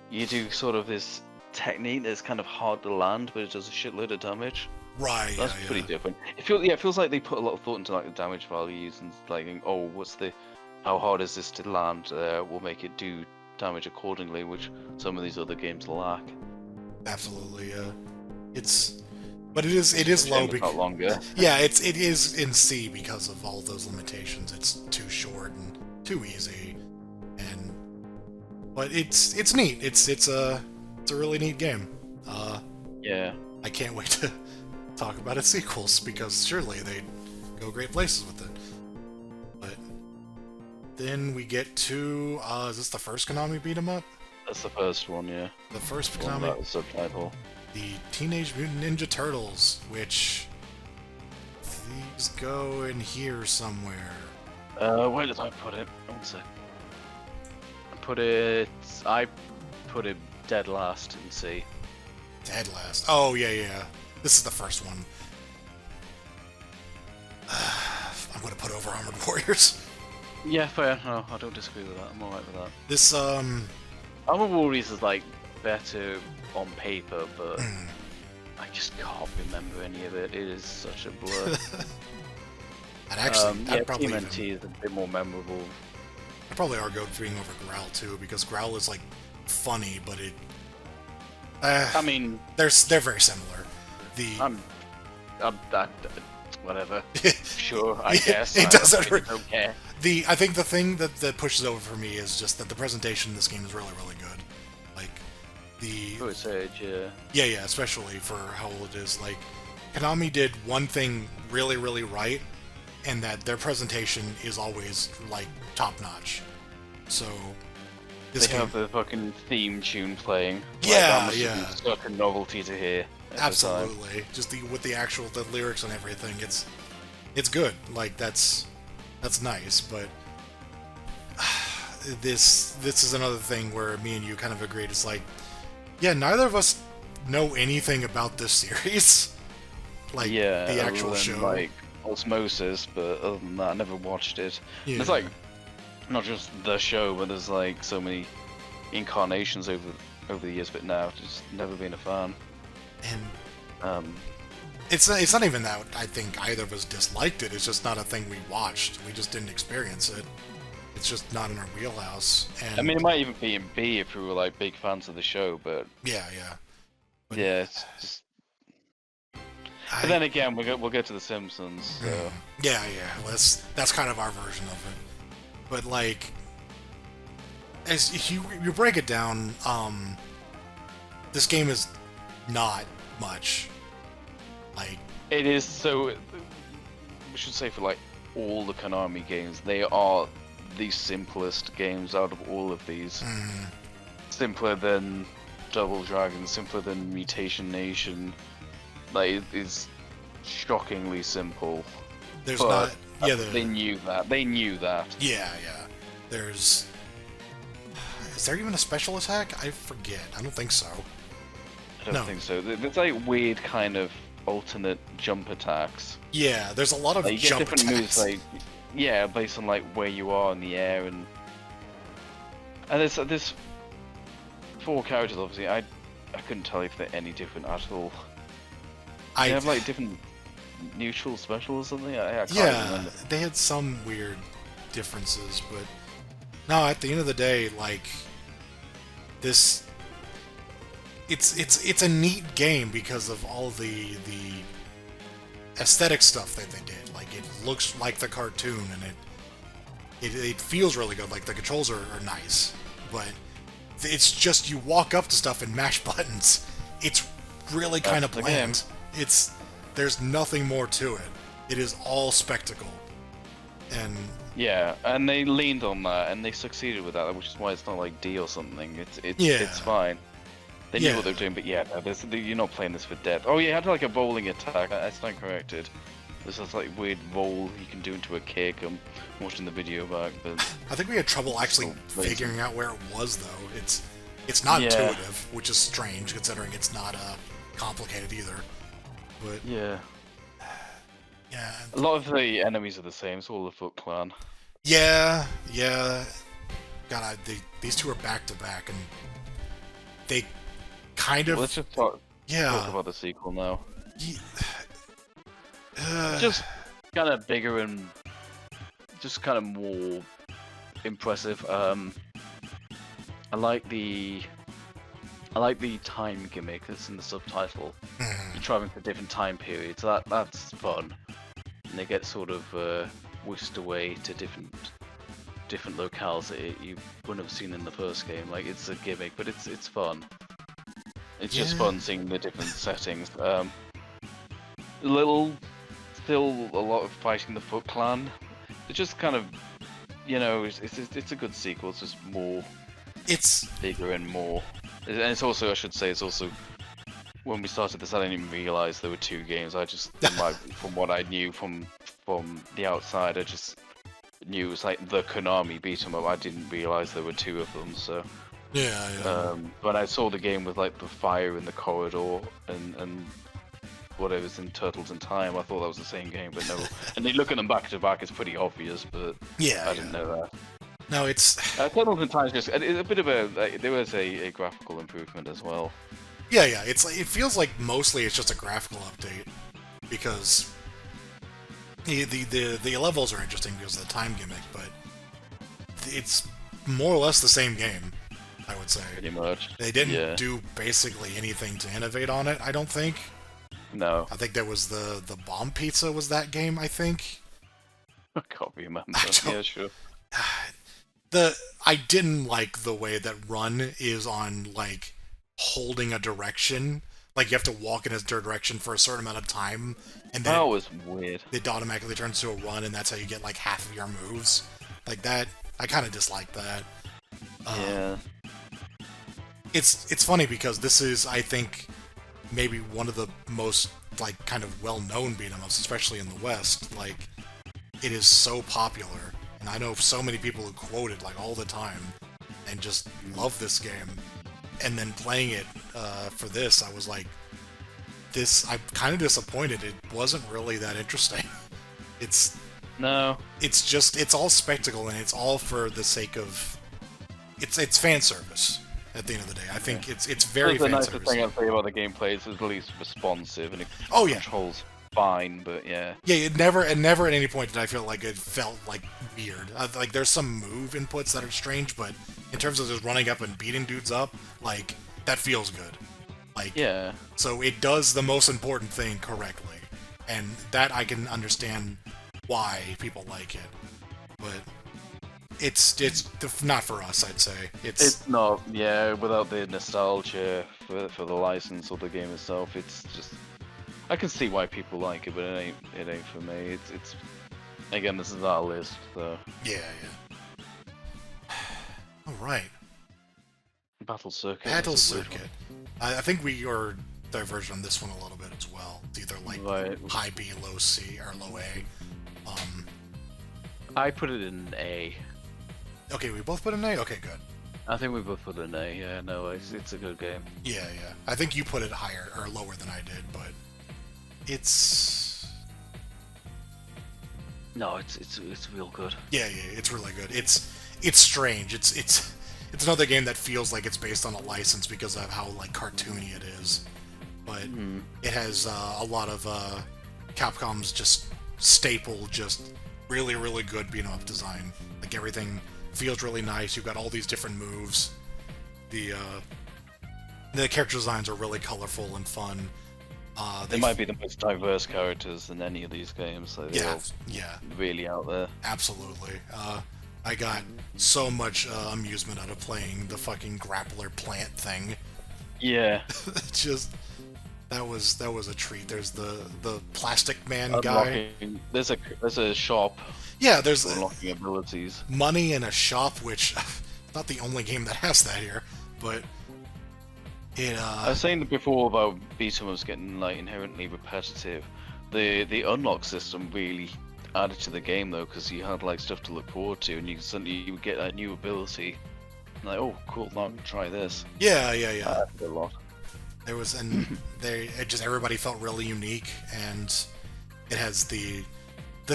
you do sort of this technique that's kind of hard to land, but it does a shitload of damage. Right. That's pretty different. It feels like they put a lot of thought into like the damage values and like, oh, how hard is this to land? We'll make it do damage accordingly, which some of these other games lack. Absolutely. But it is low because longer. Yeah, it is in C because of all those limitations. It's too short and too easy, but it's neat. It's a really neat game. Yeah. I can't wait to talk about its sequels because surely they'd go great places with it. But then we get to is this the first Konami beat 'em up? That's the first one, yeah. The first Konami. Konami. Subtitle. The Teenage Mutant Ninja Turtles, which these go in here somewhere. Where did I put it? One sec. I put it dead last in C. Dead last. Oh yeah. This is the first one. I'm gonna put over Armored Warriors. Yeah, fair. No, I don't disagree with that. I'm alright with that. This Armored Warriors is like better on paper, but I just can't remember any of it. It is such a blur. I'd probably TMNT is a bit more memorable. I'd probably argue being over Growl too, because Growl is like funny, but it. I mean, they're very similar. Whatever. Sure, I guess. It doesn't. Don't care. I think the thing that pushes over for me is just that the presentation in this game is really, really good. Like yeah, especially for how old it is. Like Konami did one thing really, really right, and that their presentation is always like top notch. So they have the fucking theme tune playing. Yeah, It's such a novelty to hear. Absolutely, just with the lyrics and everything, it's good. Like that's nice, but this is another thing where me and you kind of agreed. It's like, yeah, neither of us know anything about this series. Like the actual show, like Osmosis, but other than that, I never watched it. Yeah. It's like not just the show, but there's like so many incarnations over the years. But now, I've just never been a fan. And it's not even that I think either of us disliked it. It's just not a thing we watched. We just didn't experience it. It's just not in our wheelhouse. And I mean, it might even be in B if we were like big fans of the show, but yeah. But, yeah, it's just. But then again, we'll get to the Simpsons. So. Yeah. Well, that's kind of our version of it. But like, as you break it down, this game is not much. Like it is so. We should say for like all the Konami games, they are the simplest games out of all of these. Simpler than Double Dragon, simpler than Mutation Nation. Like it is shockingly simple. There's but not. Yeah, they knew that. They knew that. Yeah. There's. Is there even a special attack? I forget. I don't think so. I don't think so. There's like weird kind of alternate jump attacks. Yeah, there's a lot of like, you jump get different attacks. moves, like based on like where you are in the air, and there's 4 characters. Obviously, I couldn't tell if they're any different at all. They have like different neutral special or something. I can't remember. They had some weird differences, but no. At the end of the day, like this. It's a neat game because of all the aesthetic stuff that they did. Like, it looks like the cartoon, and it feels really good. Like, the controls are nice, but it's just you walk up to stuff and mash buttons. It's really kind of bland. There's nothing more to it. It is all spectacle, and yeah, and they leaned on that, and they succeeded with that, which is why it's not like D or something. It's fine. They knew what they were doing, but you're not playing this for death. Oh, you had like a bowling attack. I stand corrected. There's this like weird roll you can do into a kick. I'm watching the video back, but I think we had trouble actually figuring out where it was, though. It's not intuitive, which is strange considering it's not complicated either. But yeah, a lot of the enemies are the same. It's all the Foot Clan. Yeah. God, these two are back to back, and they kind of. Let's just talk about the sequel now. Just kind of bigger and just kind of more impressive. I like the time gimmick that's in the subtitle. You're traveling for different time periods. That's fun, and they get sort of whisked away to different locales that you wouldn't have seen in the first game. Like, it's a gimmick, but it's fun. It's just fun seeing the different settings. Still a lot of fighting the Foot Clan. It's just kind of, it's a good sequel. It's just more. It's bigger and more. And it's also, I should say, when we started this, I didn't even realize there were 2 games. I just, from what I knew from the outside, I just knew it was like the Konami beat 'em up. I didn't realize there were 2 of them. So when I saw the game with like the fire in the corridor and whatever's in Turtles in Time, I thought that was the same game, but no. And they look at them back to back, it's pretty obvious, but I didn't know that. No, it's Turtles in Time is just a bit of there was a graphical improvement as well. Yeah, it feels like mostly it's just a graphical update because the levels are interesting because of the time gimmick, but it's more or less the same game, I would say. Pretty much. They didn't do basically anything to innovate on it, I don't think. No. I think there was the Bomb Pizza was that game, I think. I can't remember. Yeah, sure. I didn't like the way that Run is on, like, holding a direction. Like, you have to walk in a direction for a certain amount of time, and then that was weird. It automatically turns to a run, and that's how you get, like, half of your moves. Like, that, I kind of dislike that. It's funny because this is, I think, maybe one of the most, like, kind of well-known beat-em-ups, especially in the West. Like, it is so popular, and I know so many people who quote it, like, all the time, and just love this game. And then playing it for this, I was like, I'm kind of disappointed. It wasn't really that interesting. It's all spectacle, and it's all for the sake of... It's fan service. At the end of the day, I think it's very fan service. The nicest thing I'd say about the gameplay is it's at least responsive and it controls fine, but yeah. Yeah, it never at any point did I feel like it felt like weird. Like there's some move inputs that are strange, but in terms of just running up and beating dudes up, like that feels good. Like so it does the most important thing correctly, and that I can understand why people like it, but. It's not for us, I'd say. It's not, without the nostalgia for the license or the game itself. It's just, I can see why people like it, but it ain't for me. It's again, this is our list, so yeah. All right. Battle Circuit. I think we are diverged on this one a little bit as well. It's either like high B, low C, or low A. I put it in A. Okay, we both put an A? Okay, good. I think we both put an A. Yeah, no, it's a good game. Yeah. I think you put it higher or lower than I did, but it's. No, it's real good. Yeah, it's really good. It's strange. It's another game that feels like it's based on a license because of how like cartoony it is, but it has a lot of Capcom's just staple, just really good beat 'em up design. Like everything feels really nice. You've got all these different moves. The character designs are really colorful and fun. They might be the most diverse characters in any of these games. Like yeah, really out there. Absolutely. I got so much amusement out of playing the fucking grappler plant thing. Yeah. Just that was a treat. There's the plastic man guy. There's a shop. Yeah, there's unlocking abilities. Money in a shop, which not the only game that has that here, but it. I was saying before about beat 'em ups getting like inherently repetitive. The unlock system really added to the game though, because you had like stuff to look forward to, and you would get a new ability. Like, oh, cool! Now I can try this. Yeah. A lot. There was, and everybody felt really unique, and it has the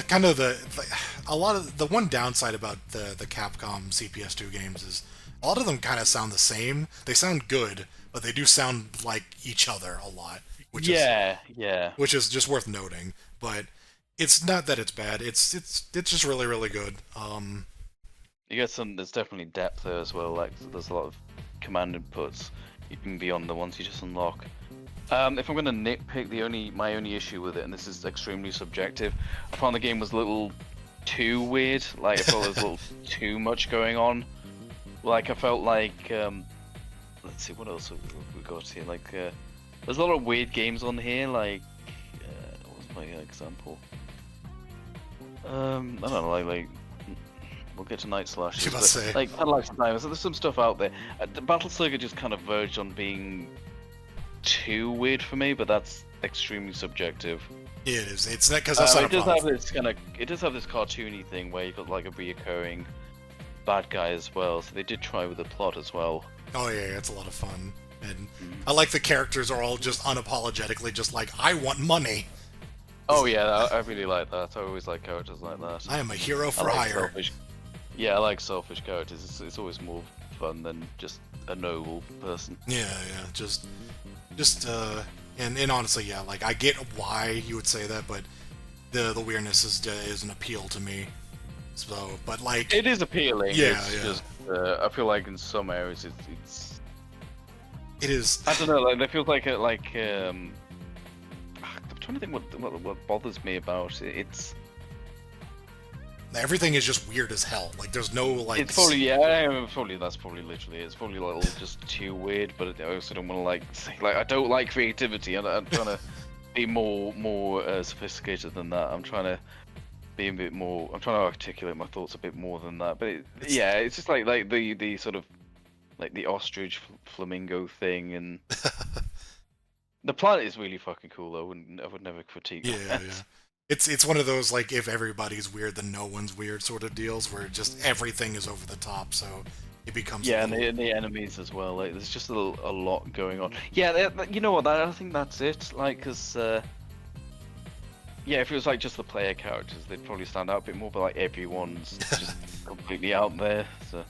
kind of a lot of the one downside about the Capcom CPS2 games is a lot of them kind of sound the same. They sound good, but they do sound like each other a lot, which is just worth noting. But it's not that it's bad. It's just really good. You get there's definitely depth there as well. Like there's a lot of command inputs even beyond the ones you just unlock. If I'm going to nitpick, my only issue with it, and this is extremely subjective, I found the game was a little too weird. Like I felt there was a little too much going on. Like I felt like, let's see, what else have we got here? Like there's a lot of weird games on here. Like what was my example? I don't know, like we'll get to Night Slashes. Like Cadillacs and Dinosaurs, there's some stuff out there. The Battle Circuit just kind of verged on being too weird for me, but that's extremely subjective. Yeah, it is. It's not because that's not a problem. It does have this cartoony thing where you've got like a reoccurring bad guy as well. So they did try with the plot as well. Oh yeah, it's a lot of fun, and I like the characters are all just unapologetically just like, I want money. Oh yeah, I really like that. I always like characters like that. I am a hero for hire. Yeah, I like selfish characters. It's always more fun than just a noble person. Yeah, just and honestly, yeah, like I get why you would say that, but the weirdness is an appeal to me. So, but like it is appealing. Yeah, Just I feel like in some areas it is. I don't know. Like it feels like I'm trying to think what bothers me about it. It's everything is just weird as hell. Like there's no like. It's probably that's probably literally it. It's probably a little just too weird. But I also don't want to like say, like I don't like creativity. I'm trying to be more sophisticated than that. I'm trying to be a bit more. I'm trying to articulate my thoughts a bit more than that. But it's just like the sort of like the ostrich flamingo thing, and the planet is really fucking cool though. I would never critique that. Yeah. It's one of those like if everybody's weird then no one's weird sort of deals where just everything is over the top, so it becomes and the enemies as well. Like there's just a lot going on. Yeah, you know what? I think that's it. Like because if it was like just the player characters, they'd probably stand out a bit more. But like everyone's just completely out there. So.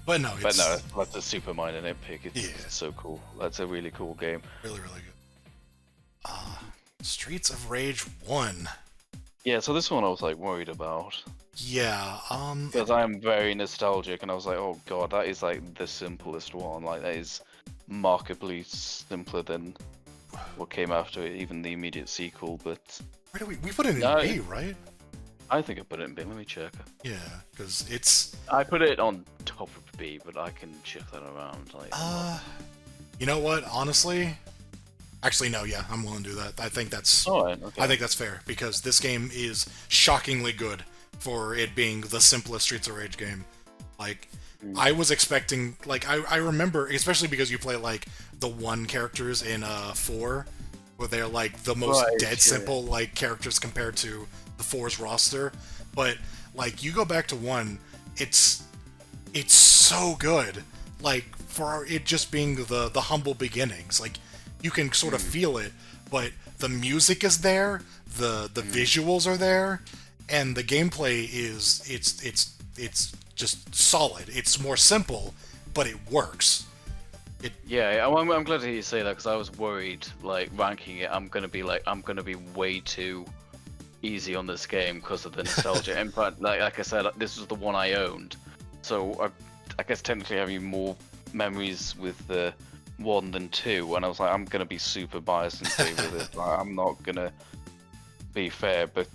But no, that's a super minor nitpick. It's so cool. That's a really cool game. Really good. Streets of Rage 1. Yeah, so this one I was like worried about. Yeah, because I am very nostalgic, and I was like, oh god, that is like the simplest one. Like that is markedly simpler than what came after it, even the immediate sequel. But where do we put it in B, right? I think I put it in B. Let me check. Yeah, because it's. I put it on top of B, but I can shift that around. Like. You know what? Honestly. Actually, no. Yeah, I'm willing to do that. I think that's. Alright, okay. I think that's fair because this game is shockingly good for it being the simplest Streets of Rage game. Like, I was expecting. Like, I remember, especially because you play like the 1 characters in 4, where they're like the most simple like characters compared to the 4's roster. But like, you go back to 1, it's so good. like for it just being the humble beginnings. Like you can sort of feel it, but the music is there, the visuals are there, and the gameplay is it's just solid. It's more simple, but it works. Yeah, I'm glad to hear you say that, because I was worried, like, ranking it, I'm gonna be way too easy on this game because of the nostalgia. In fact, like I said, this was the one I owned, so I guess technically having more memories with the 1 than 2, and I was like, I'm gonna be super biased in favor of it. Like, I'm not gonna be fair, but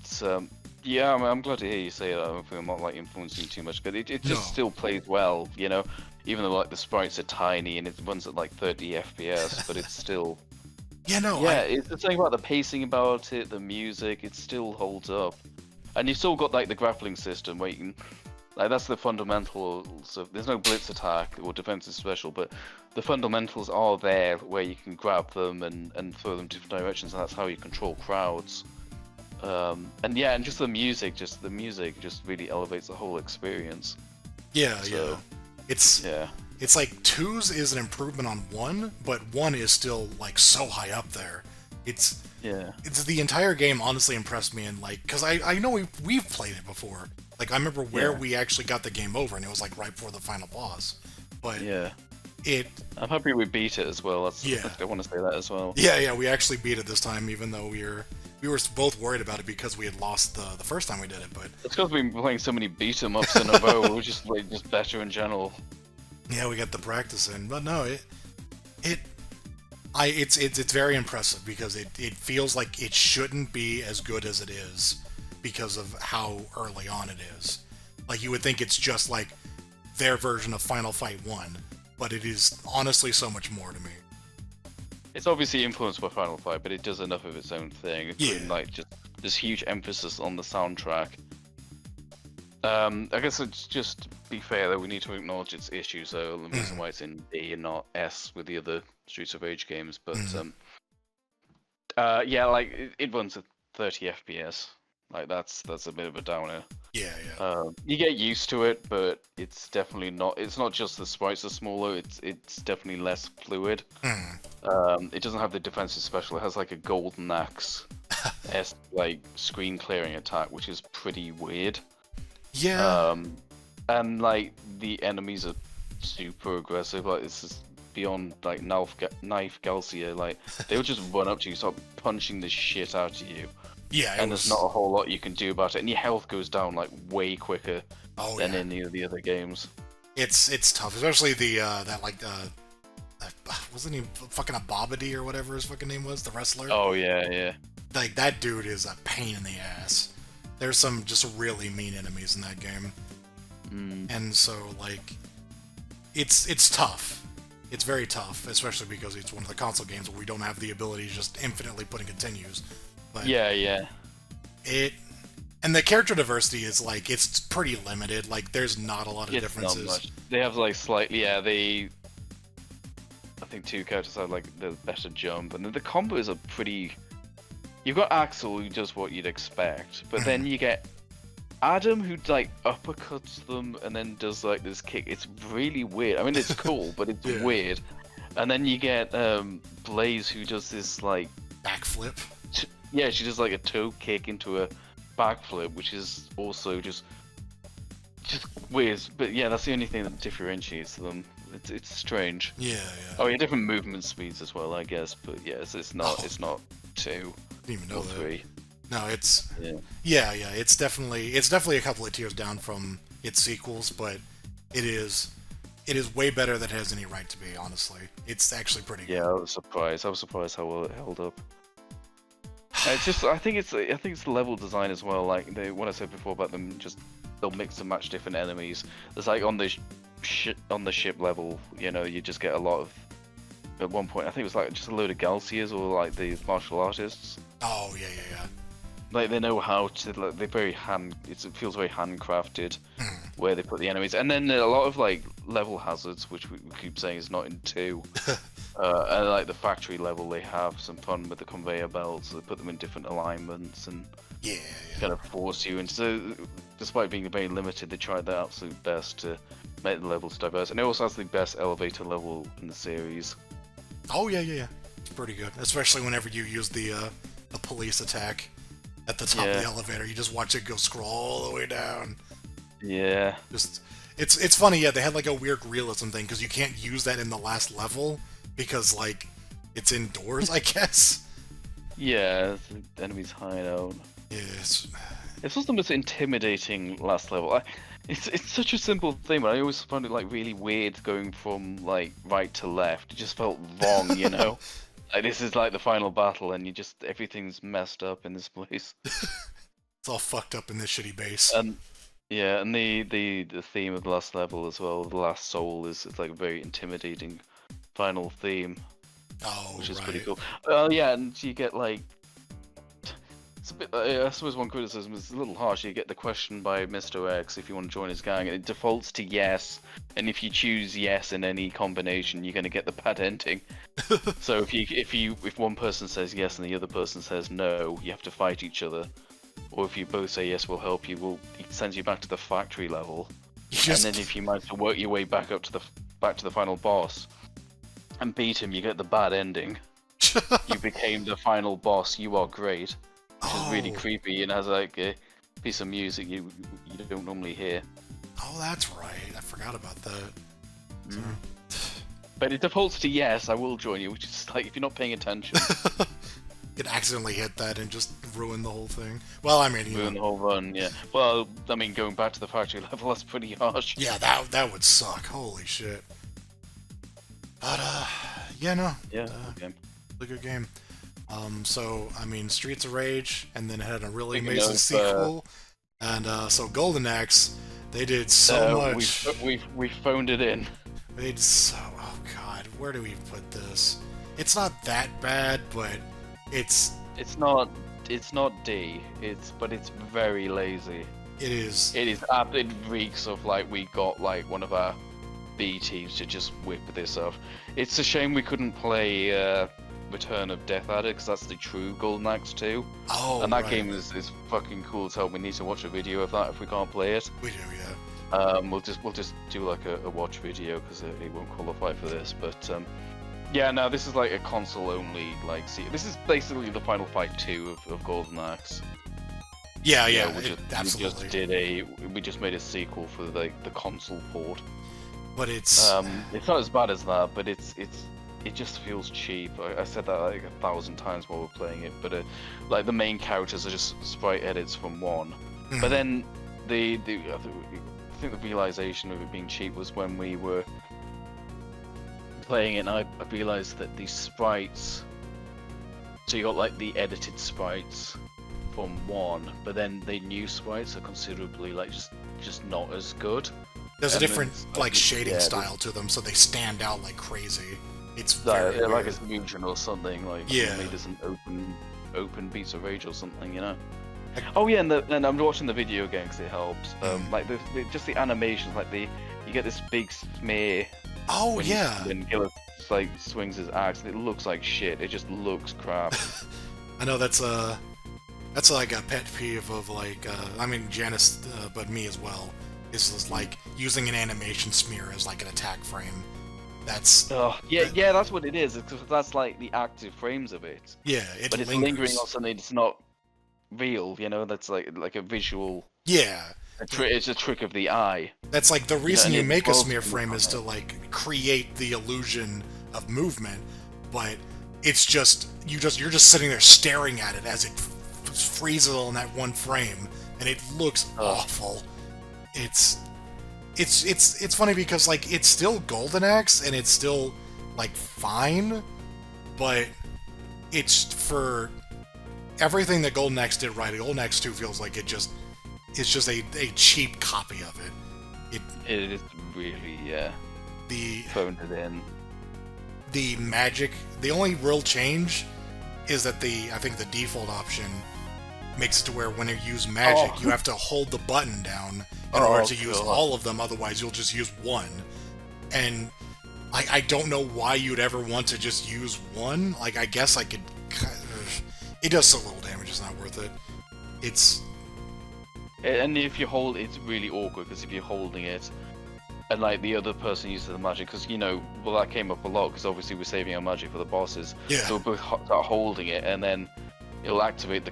yeah, I'm glad to hear you say that. I don't think I'm not like influencing too much, but it just still plays well, you know. Even though like the sprites are tiny and it runs at like 30 FPS, but it's still. It's the thing about the pacing about it, the music, it still holds up, and you've still got like the grappling system where you can, like that's the fundamentals of. There's no blitz attack or defensive special, but the fundamentals are there where you can grab them and throw them different directions, and that's how you control crowds. And just the music just really elevates the whole experience. It's like 2's is an improvement on 1, but 1 is still like so high up there. It's the entire game honestly impressed me, and like because I know we've played it before. Like I remember where we actually got the game over, and it was like right before the final boss. But I'm happy we beat it as well. I want to say that as well. Yeah, we actually beat it this time, even though we were both worried about it because we had lost the first time we did it. But it's because we've been playing so many beat 'em ups in a row. We're just better in general. Yeah, we got the practice in, but no, it's very impressive because it feels like it shouldn't be as good as it is because of how early on it is. Like you would think it's just like their version of Final Fight 1, but it is honestly so much more to me. It's obviously influenced by Final Fight, but it does enough of its own thing. It's like just this huge emphasis on the soundtrack. I guess it's just be fair that we need to acknowledge its issues, though. The reason why it's in D and not S with the other Streets of Rage games, but like it runs at 30 FPS. Like that's a bit of a downer. You get used to it, but it's definitely not. It's not just the sprites are smaller. It's definitely less fluid. It doesn't have the defensive special. It has like a golden axe, like screen clearing attack, which is pretty weird. And like the enemies are super aggressive. Like this is beyond like knife Galcia. Like they'll just run up to you, start punching the shit out of you. There's not a whole lot you can do about it, and your health goes down like way quicker than any of the other games. It's tough, especially the wasn't he fucking a Babidi or whatever his fucking name was, the wrestler? Oh yeah. Like that dude is a pain in the ass. There's some just really mean enemies in that game, and so like it's tough. It's very tough, especially because it's one of the console games where we don't have the ability to just infinitely put in continues. But and the character diversity is like it's pretty limited. Like there's not a lot of differences. Not much. They have like slightly I think 2 characters have like the better jump, and the combos are pretty. You've got Axel who does what you'd expect, but then you get Adam who like uppercuts them and then does like this kick. It's really weird. I mean, it's cool, but it's weird. And then you get Blaze who does this like backflip. She does like a toe kick into a backflip, which is also just weird. But yeah, that's the only thing that differentiates them. It's strange. Oh yeah, different movement speeds as well, I guess. But yes, it's not 2. Didn't even know that. 3. No, it's it's definitely a couple of tiers down from its sequels, but it is way better than it has any right to be. Honestly, it's actually pretty good. I was surprised how well it held up. It's just I think it's the level design as well. Like what I said before about them, just they'll mix and match different enemies. There's like on the ship level, you just get a lot of. At one point, I think it was like just a load of Galcias or like the martial artists. Oh yeah. Like they know how to. Like, they're very it feels very handcrafted where they put the enemies, and then a lot of like level hazards, which we keep saying is not in 2. And like the factory level, they have some fun with the conveyor belts. They put them in different alignments and kind of force you. And so, despite being very limited, they tried their absolute best to make the levels diverse, and it also has the best elevator level in the series. Oh yeah. It's pretty good, especially whenever you use the police attack at the top of the elevator. You just watch it go scroll all the way down. Yeah. Just it's funny. Yeah, they had like a weird realism thing because you can't use that in the last level because like it's indoors, I guess. Yeah, the enemies hideout. Yes. It's also the most intimidating last level. It's such a simple thing, but I always found it like really weird going from like right to left. It just felt wrong, you know. Like this is like the final battle, and everything's messed up in this place. It's all fucked up in this shitty base. And yeah, and the theme of the last level as well, the last soul is like a very intimidating final theme. Oh, which is right. pretty cool. Yeah, and you get like. It's a bit, I suppose one criticism is a little harsh. You get the question by Mr. X if you want to join his gang, and it defaults to yes. And if you choose yes in any combination, you're going to get the bad ending. So if one person says yes and the other person says no, you have to fight each other. Or if you both say yes, we'll help you, it sends you back to the factory level. And then if you manage to work your way back up to the final boss and beat him, you get the bad ending. You became the final boss. You are great. Which is really creepy and has like a piece of music you don't normally hear. Oh, that's right. I forgot about that. But it defaults to yes, I will join you, which is like if you're not paying attention. You'd accidentally hit that and just ruin the whole thing. Well, I mean, ruin the whole run, yeah. Well, I mean, going back to the factory level, that's pretty harsh. Yeah, that would suck. Holy shit. But yeah, no. Yeah, okay. It's a good game. So, I mean, Streets of Rage, and then had a really amazing sequel. And so Golden Axe, they did so much. We phoned it in. They did so. Oh god, where do we put this? It's not that bad, but it's not D. But it's very lazy. It is. It reeks of like we got like one of our B teams to just whip this off. It's a shame we couldn't play. Return of Death Adder, because that's the true Golden Axe 2. Oh, and that game is fucking cool as hell. We need to watch a video of that if we can't play it. We do, yeah. We'll just do like a watch video because it won't qualify for this. But yeah, no, this is like a console only like. This is basically the Final Fight 2 of Golden Axe. Yeah, absolutely. We just made a sequel for the console port. But it's not as bad as that, but it just feels cheap. I said that like 1,000 times while we're playing it, but like the main characters are just sprite edits from one. But then I think the realization of it being cheap was when we were playing it, and I realized that these sprites. So you got like the edited sprites from one, but then the new sprites are considerably like just not as good. There's a different like shading style to them, so they stand out like crazy. It's very like it's Mutant or something, like maybe there's an open Beats of Rage or something, you know. Oh yeah, and I'm watching the video again because it helps. Like just the animations, like you get this big smear. Oh when Gillis like swings his axe, and it looks like shit. It just looks crap. I know that's like a pet peeve of like I mean Janice, but me as well. Is like using an animation smear as like an attack frame. That's that's what it is. That's like the active frames of it. Yeah, but it's lingering on something that's not real. You know, that's like a visual. Yeah, it's a trick of the eye. That's like the reason you make a smear frame is to like create the illusion of movement, but it's just you're just sitting there staring at it as it freezes on that one frame, and it looks awful. It's funny because like it's still Golden Axe and it's still like fine, but it's for everything that Golden Axe did right. Golden Axe 2 feels like it's just a cheap copy of it. It is really the phoned it in. The magic, the only real change is that I think the default option makes it to where when you use magic, you have to hold the button down in order to use all of them, otherwise you'll just use one. And I don't know why you'd ever want to just use one. Like, I guess I could... It does so little damage, it's not worth it. And if you hold it's really awkward, because if you're holding it, and like the other person uses the magic, because well, that came up a lot because obviously we're saving our magic for the bosses. Yeah. So we'll both start holding it, and then it'll activate the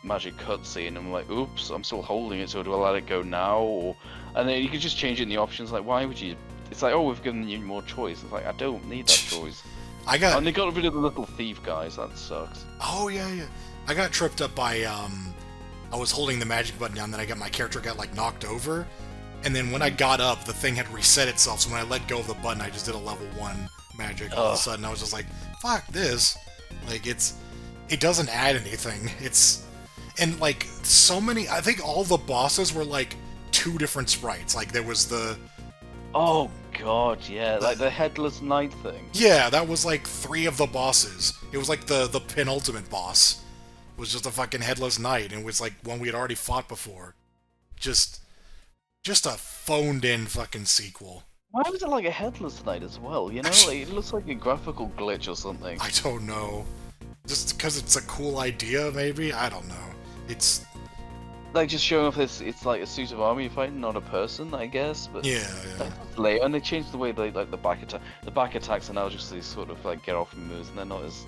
magic cutscene, and I'm like, oops, I'm still holding it. So do I let it go now, and then you can just change it in the options. Like, why would you? It's like, oh, we've given you more choice. It's like, I don't need that choice. And they got rid of the little thief guys. That sucks. Oh yeah. I got tripped up by I was holding the magic button down, then my character got like knocked over, and then when I got up, the thing had reset itself. So when I let go of the button, I just did a level 1 magic. All of a sudden, I was just like, "Fuck this!" Like it doesn't add anything. And like so many. I think all the bosses were like 2 different sprites. Like there was the. Oh god, yeah, like the headless knight thing. Yeah, that was like 3 of the bosses. It was like the penultimate boss. It was just a fucking headless knight, and it was like one we had already fought before. Just a phoned-in fucking sequel. Why was it like a headless knight as well? Like, it looks like a graphical glitch or something. I don't know. Just because it's a cool idea, maybe? I don't know. It's like just showing off this. It's like a suit of armor you're fighting, not a person, I guess. But yeah. Later, and they changed the way they like the back attack. The back attacks are now just these sort of like get off moves, and they're not as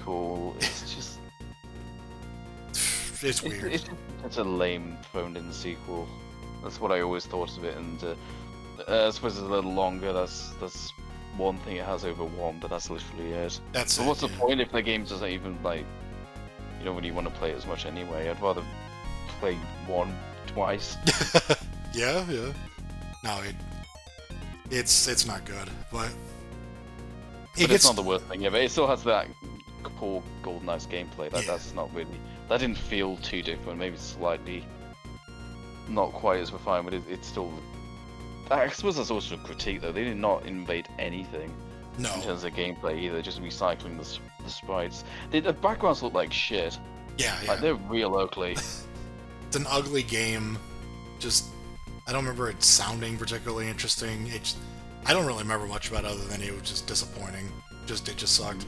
cool. It's just. It's weird. It's a lame phoned-in sequel. That's what I always thought of it, and I suppose it's a little longer. That's one thing it has over 1, but that's literally it. That's but what's the point if the game doesn't even like, when you want to play it as much anyway? I'd rather play 1 twice. yeah. No, it's not good, but it's not the worst thing ever. It still has that core Golden Axe gameplay. That's not really. That didn't feel too different. Maybe slightly not quite as refined, but it's still. I suppose that's also a critique, though. They did not invade anything in terms of gameplay either. Just recycling the sprites. The backgrounds look like shit. Yeah. Like they're real ugly. It's an ugly game. I don't remember it sounding particularly interesting. I don't really remember much about it other than it was just disappointing. It just sucked.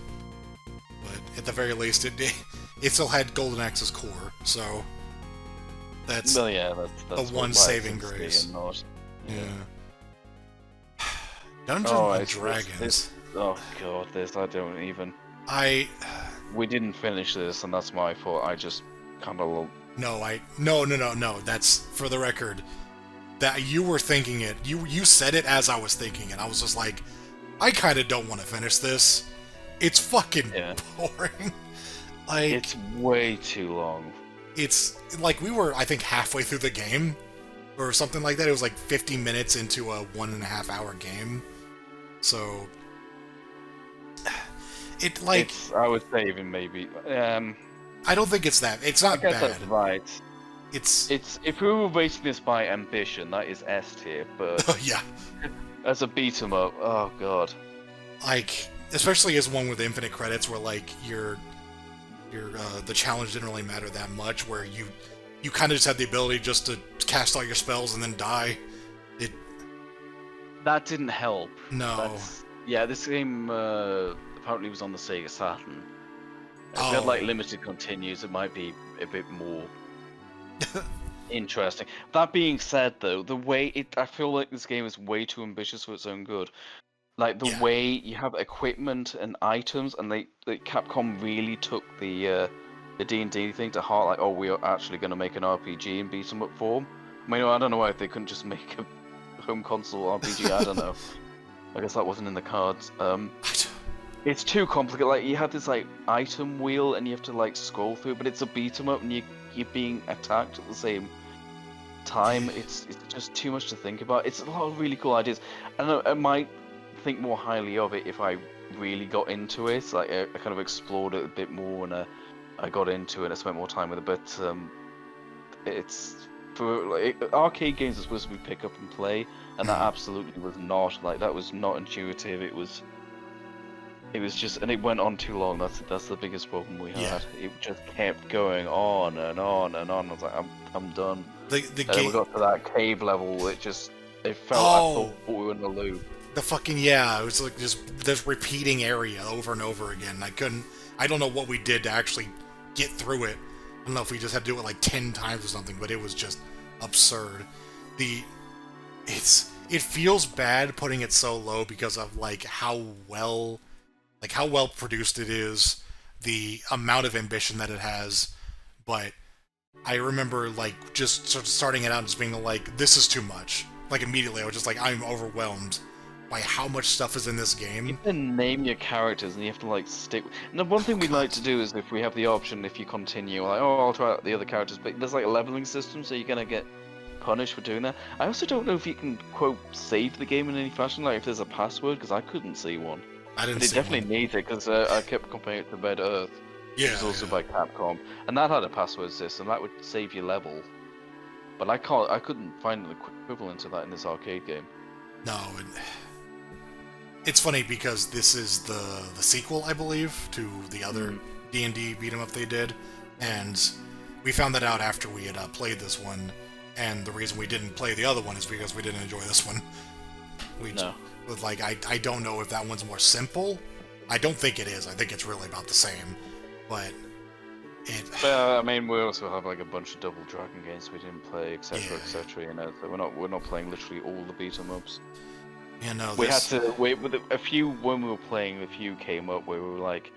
But at the very least, it still had Golden Axe's core, so that's the one saving grace. Yeah. Dungeons and Dragons. Oh god, I don't even. We didn't finish this, and that's my fault. I just kind of. No. That's for the record. That you were thinking it. You said it as I was thinking it. I was just like, I kind of don't want to finish this. It's fucking boring. Like it's way too long. It's like we were, I think, halfway through the game, or something like that. It was like 50 minutes into a 1.5 hour game. So I would say even maybe. I don't think it's that. It's not I guess bad. That's right. It's if we were rating this by ambition, that is S tier. But yeah, as a beat 'em up, oh god. Like especially as one with infinite credits, where like the challenge didn't really matter that much. Where you kind of just had the ability just to cast all your spells and then die. That didn't help. No. This game apparently was on the Sega Saturn. If we had like limited continues, it might be a bit more interesting. That being said, though, I feel like this game is way too ambitious for its own good. Like the way you have equipment and items, and Capcom really took the D&D thing to heart. Like, we are actually going to make an RPG in beat 'em up form. I mean, I don't know why they couldn't just make a home console RPG. I don't know. I guess that wasn't in the cards. It's too complicated. Like you have this like item wheel, and you have to like scroll through, but it's a beat 'em up, and you're being attacked at the same time. It's just too much to think about. It's a lot of really cool ideas. I might think more highly of it if I really got into it. Like I kind of explored it a bit more, and I got into it and I spent more time with it. But it's for arcade games are supposed to be pick up and play, and that absolutely was not. Like that was not intuitive. It was just, and it went on too long. That's the biggest problem we had. It just kept going on and on and on. I was like, I'm done. The game. We got to that cave level. It felt. I thought we were in the loop. The fucking it was like just this repeating area over and over again. I don't know what we did to actually get through it. I don't know if we just had to do it like 10 times or something, but it was just absurd. It's it feels bad putting it so low because of like how well produced it is, the amount of ambition that it has. But I remember like just sort of starting it out and just being like, this is too much. Like immediately I was just like, I'm overwhelmed by how much stuff is in this game. You can name your characters and you have to like stick. And the one thing we'd like to do is if we have the option, if you continue, like, oh, I'll try out the other characters, but there's like a leveling system, so you're gonna get punished for doing that. I also don't know if you can quote save the game in any fashion, like if there's a password, because I couldn't see one. I didn't. But it see definitely one. needs it because I kept comparing it to Red Earth, which is also by Capcom, and that had a password system that would save your level. But I couldn't find an equivalent to that in this arcade game. No. It's funny because this is the sequel, I believe, to the other D&D beat 'em up they did, and we found that out after we had played this one. And the reason we didn't play the other one is because we didn't enjoy this one. Like I don't know if that one's more simple. I don't think it is. I think it's really about the same. But Well, I mean, we also have like a bunch of Double Dragon games we didn't play, etc., etc. You know, so we're not playing literally all the beat 'em ups. Yeah, no. We had to wait with a few when we were playing. A few came up where we were like,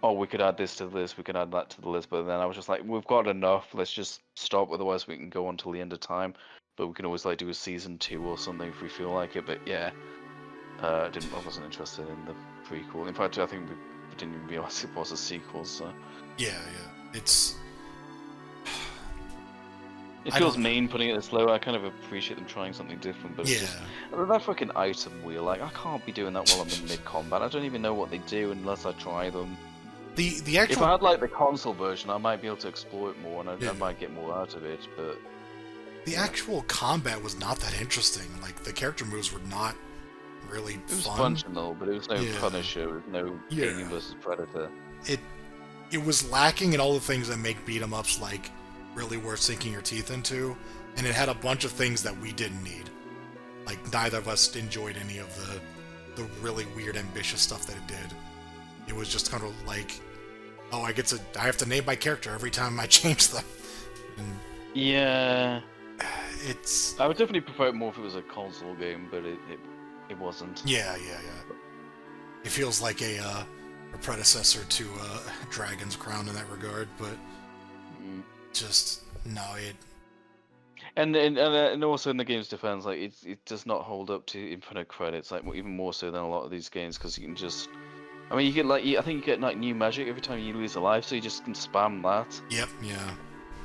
oh, we could add this to the list, we could add that to the list, but then I was just like, we've got enough, let's just stop, otherwise we can go on till the end of time, but we can always like do a season 2 or something if we feel like it. But yeah, I wasn't interested in the prequel. In fact, I think we didn't even realize it was a sequel, so... Yeah, it feels mean putting it this low. I kind of appreciate them trying something different, but it's just... that fucking item wheel, like, I can't be doing that while I'm in mid-combat. I don't even know what they do unless I try them. The actual... If I had like the console version, I might be able to explore it more, and I might get more out of it. But the actual combat was not that interesting. Like the character moves were not really fun. It was functional, but it was no Punisher, it was no Alien vs Predator. It was lacking in all the things that make beat 'em ups like really worth sinking your teeth into, and it had a bunch of things that we didn't need. Like neither of us enjoyed any of the really weird, ambitious stuff that it did. It was just kind of like, oh, I have to name my character every time I change them. And yeah, it's... I would definitely prefer it more if it was a console game, but it wasn't. Yeah. It feels like a predecessor to Dragon's Crown in that regard, but just no, it. And also in the game's defense, like it does not hold up to infinite credits, like even more so than a lot of these games, because you can just. I mean, you get like I think you get like new magic every time you lose a life, so you just can spam that. Yep. Yeah.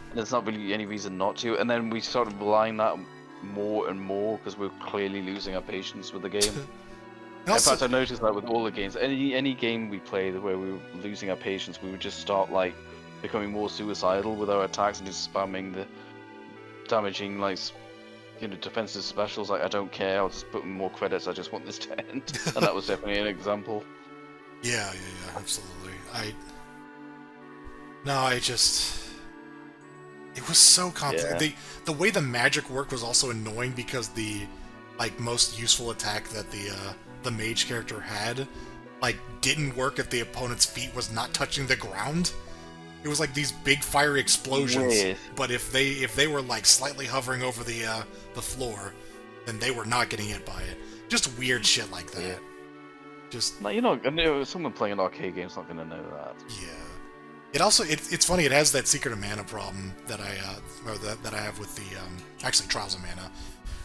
And there's not really any reason not to. And then we started relying that more and more because we're clearly losing our patience with the game. In fact, I noticed that with all the games, any game we played where we were losing our patience, we would just start like becoming more suicidal with our attacks and just spamming the damaging like defensive specials. Like I don't care, I'll just put in more credits. I just want this to end, and that was definitely an example. Yeah, absolutely. It was so complicated. Yeah. The way the magic worked was also annoying because the like most useful attack that the mage character had like didn't work if the opponent's feet was not touching the ground. It was like these big fiery explosions, but if they were like slightly hovering over the floor, then they were not getting hit by it. Just weird shit like that. Yeah. Just like, I know someone playing an arcade game's not gonna know that. Yeah. It also it's funny. It has that Secret of Mana problem that I have with the actually Trials of Mana,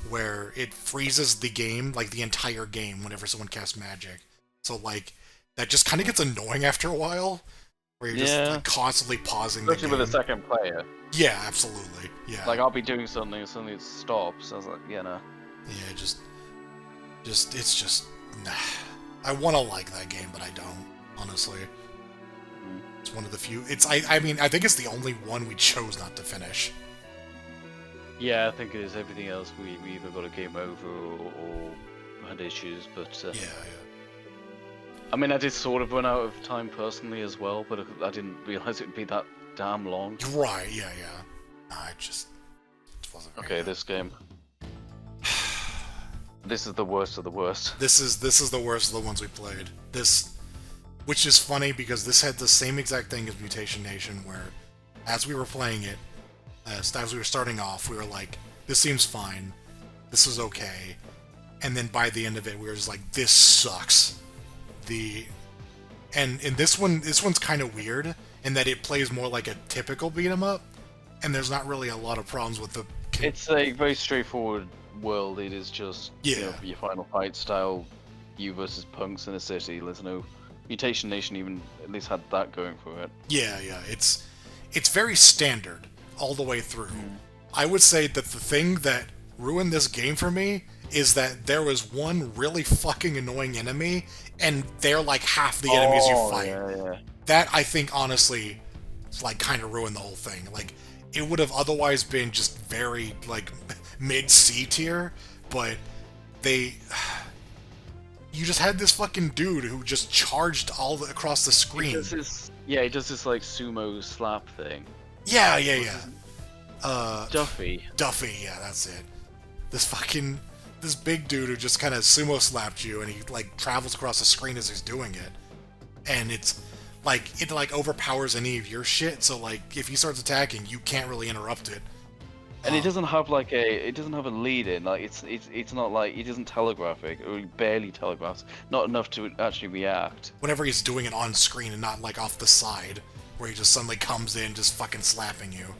where it freezes the game, like the entire game, whenever someone casts magic. So like that just kind of gets annoying after a while, where you're just like constantly pausing. Especially the game. with a second player. Yeah, absolutely. Yeah. Like I'll be doing something and suddenly it stops. I was like, no. Yeah, just it's just nah. I want to like that game, but I don't, honestly. It's one of the few. I mean, I think it's the only one we chose not to finish. Yeah, I think it is. Everything else we either got a game over or had issues, but... Yeah. I mean, I did sort of run out of time personally as well, but I didn't realise it would be that damn long. Right, yeah. Nah, it just wasn't very good. This game. This is the worst of the worst. This is the worst of the ones we played. Which is funny because this had the same exact thing as Mutation Nation, where as we were playing it, as we were starting off, we were like, this seems fine, this is okay, and then by the end of it, we were just like, this sucks. And this one's kind of weird in that it plays more like a typical beat 'em up, and there's not really a lot of problems with the. It's a very straightforward world. It is just your Final Fight style, you versus punks in a city. There's no Mutation Nation even at least had that going for it. Yeah, it's very standard all the way through. I would say that the thing that ruined this game for me is that there was one really fucking annoying enemy, and they're like half the enemies you fight. Yeah. That, I think, honestly, like, kind of ruined the whole thing. Like, it would have otherwise been just very, like, mid-C tier, but you just had this fucking dude who just charged across the screen. He does this, like, sumo slap thing. Yeah. Duffy, yeah, that's it. This big dude who just kind of sumo slapped you, and he, like, travels across the screen as he's doing it. And it overpowers any of your shit, so, like, if he starts attacking, you can't really interrupt it. And it doesn't have a lead in, like, it's not like, it isn't telegraphic, or barely telegraphs, not enough to actually react. Whenever he's doing it on screen and not, like, off the side, where he just suddenly comes in just fucking slapping you.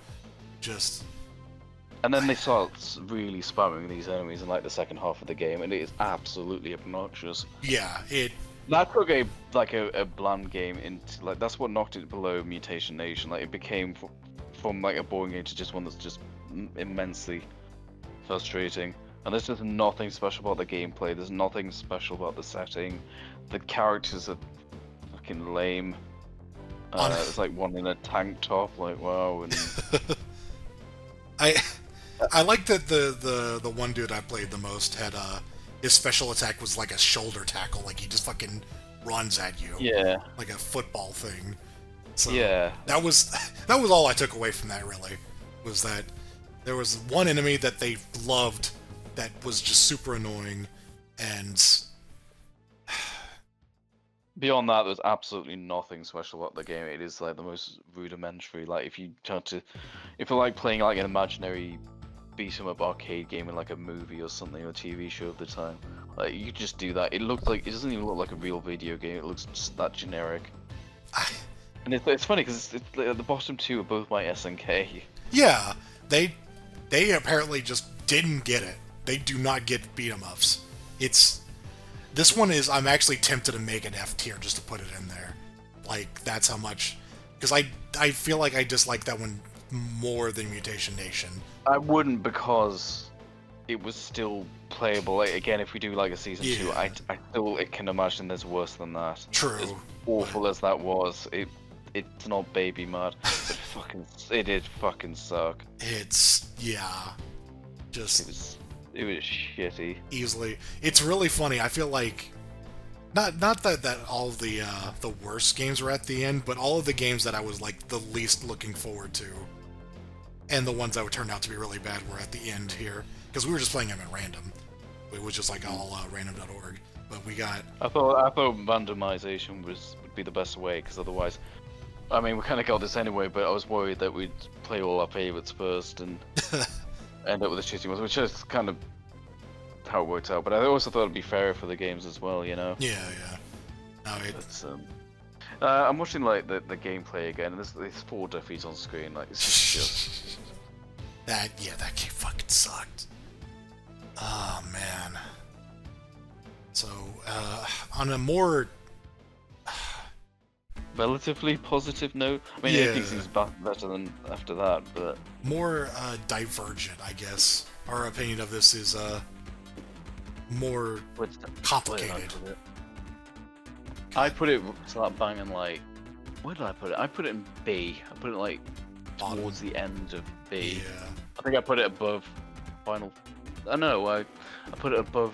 And then they start really spamming these enemies in, like, the second half of the game, and it is absolutely obnoxious. Yeah, That took a bland game into, like, that's what knocked it below Mutation Nation. Like, it became from like a boring game to just one that's just immensely frustrating. And there's just nothing special about the gameplay. There's nothing special about the setting. The characters are fucking lame. It's like one in a tank top. Like, wow. And I like that the one dude I played the most had his special attack was like a shoulder tackle, like he just fucking runs at you. Yeah. Like a football thing. So yeah. That was all I took away from that, really. Was that there was one enemy that they loved that was just super annoying, and beyond that, there's absolutely nothing special about the game. It is like the most rudimentary. Like, if you're like playing like an imaginary beat 'em up arcade game in like a movie or something, or a TV show of the time, like, you could just do that. It doesn't even look like a real video game. It looks just that generic. And it's funny because the bottom two are both by SNK. Yeah, they apparently just didn't get it. They do not get beat 'em ups. This one is, I'm actually tempted to make an F tier just to put it in there. Like, that's how much, because I feel like I dislike that one more than Mutation Nation. I wouldn't, because it was still playable. Like, again, if we do like a season 2, I still can imagine there's worse than that. True. As awful as that was, it's not baby mad. It did fucking suck. It was shitty. Easily. It's really funny. I feel like not that all of the worst games were at the end, but all of the games that I was like the least looking forward to, and the ones that would turn out to be really bad, were at the end here, because we were just playing them at random. It was just like all random.org. But we got. I thought randomization would be the best way, because otherwise, I mean, we kind of got this anyway. But I was worried that we'd play all our favorites first and end up with the shitty ones, which is kind of how it worked out. But I also thought it'd be fairer for the games as well, you know? Yeah. No, I'm watching like the gameplay again, and there's 4 Duffys on screen. Like, it's just that game fucking sucked. Oh man. So on a more relatively positive note, I mean, everything seems better than after that, but more divergent, I guess. Our opinion of this is more complicated. I put it like banging, like, where did I put it? I put it in B. I put it like towards the end of B. Yeah. I think I put it above Final. I know. I put it above.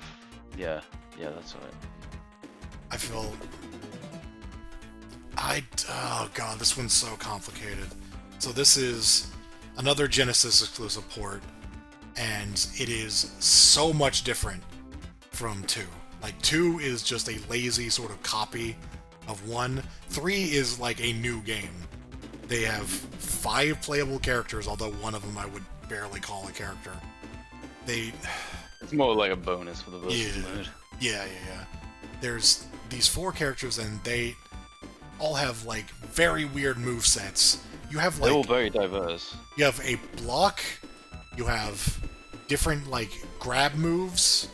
Yeah, that's right. I feel. Oh god, this one's so complicated. So this is another Genesis exclusive port, and it is so much different from 2. Like, 2 is just a lazy sort of copy of 1. 3 is like a new game. They have 5 playable characters, although one of them I would barely call a character. It's more like a bonus for the versus mode. Yeah. There's these 4 characters, and they all have like very weird movesets. You have like they're all very diverse. You have a block. You have different like grab moves.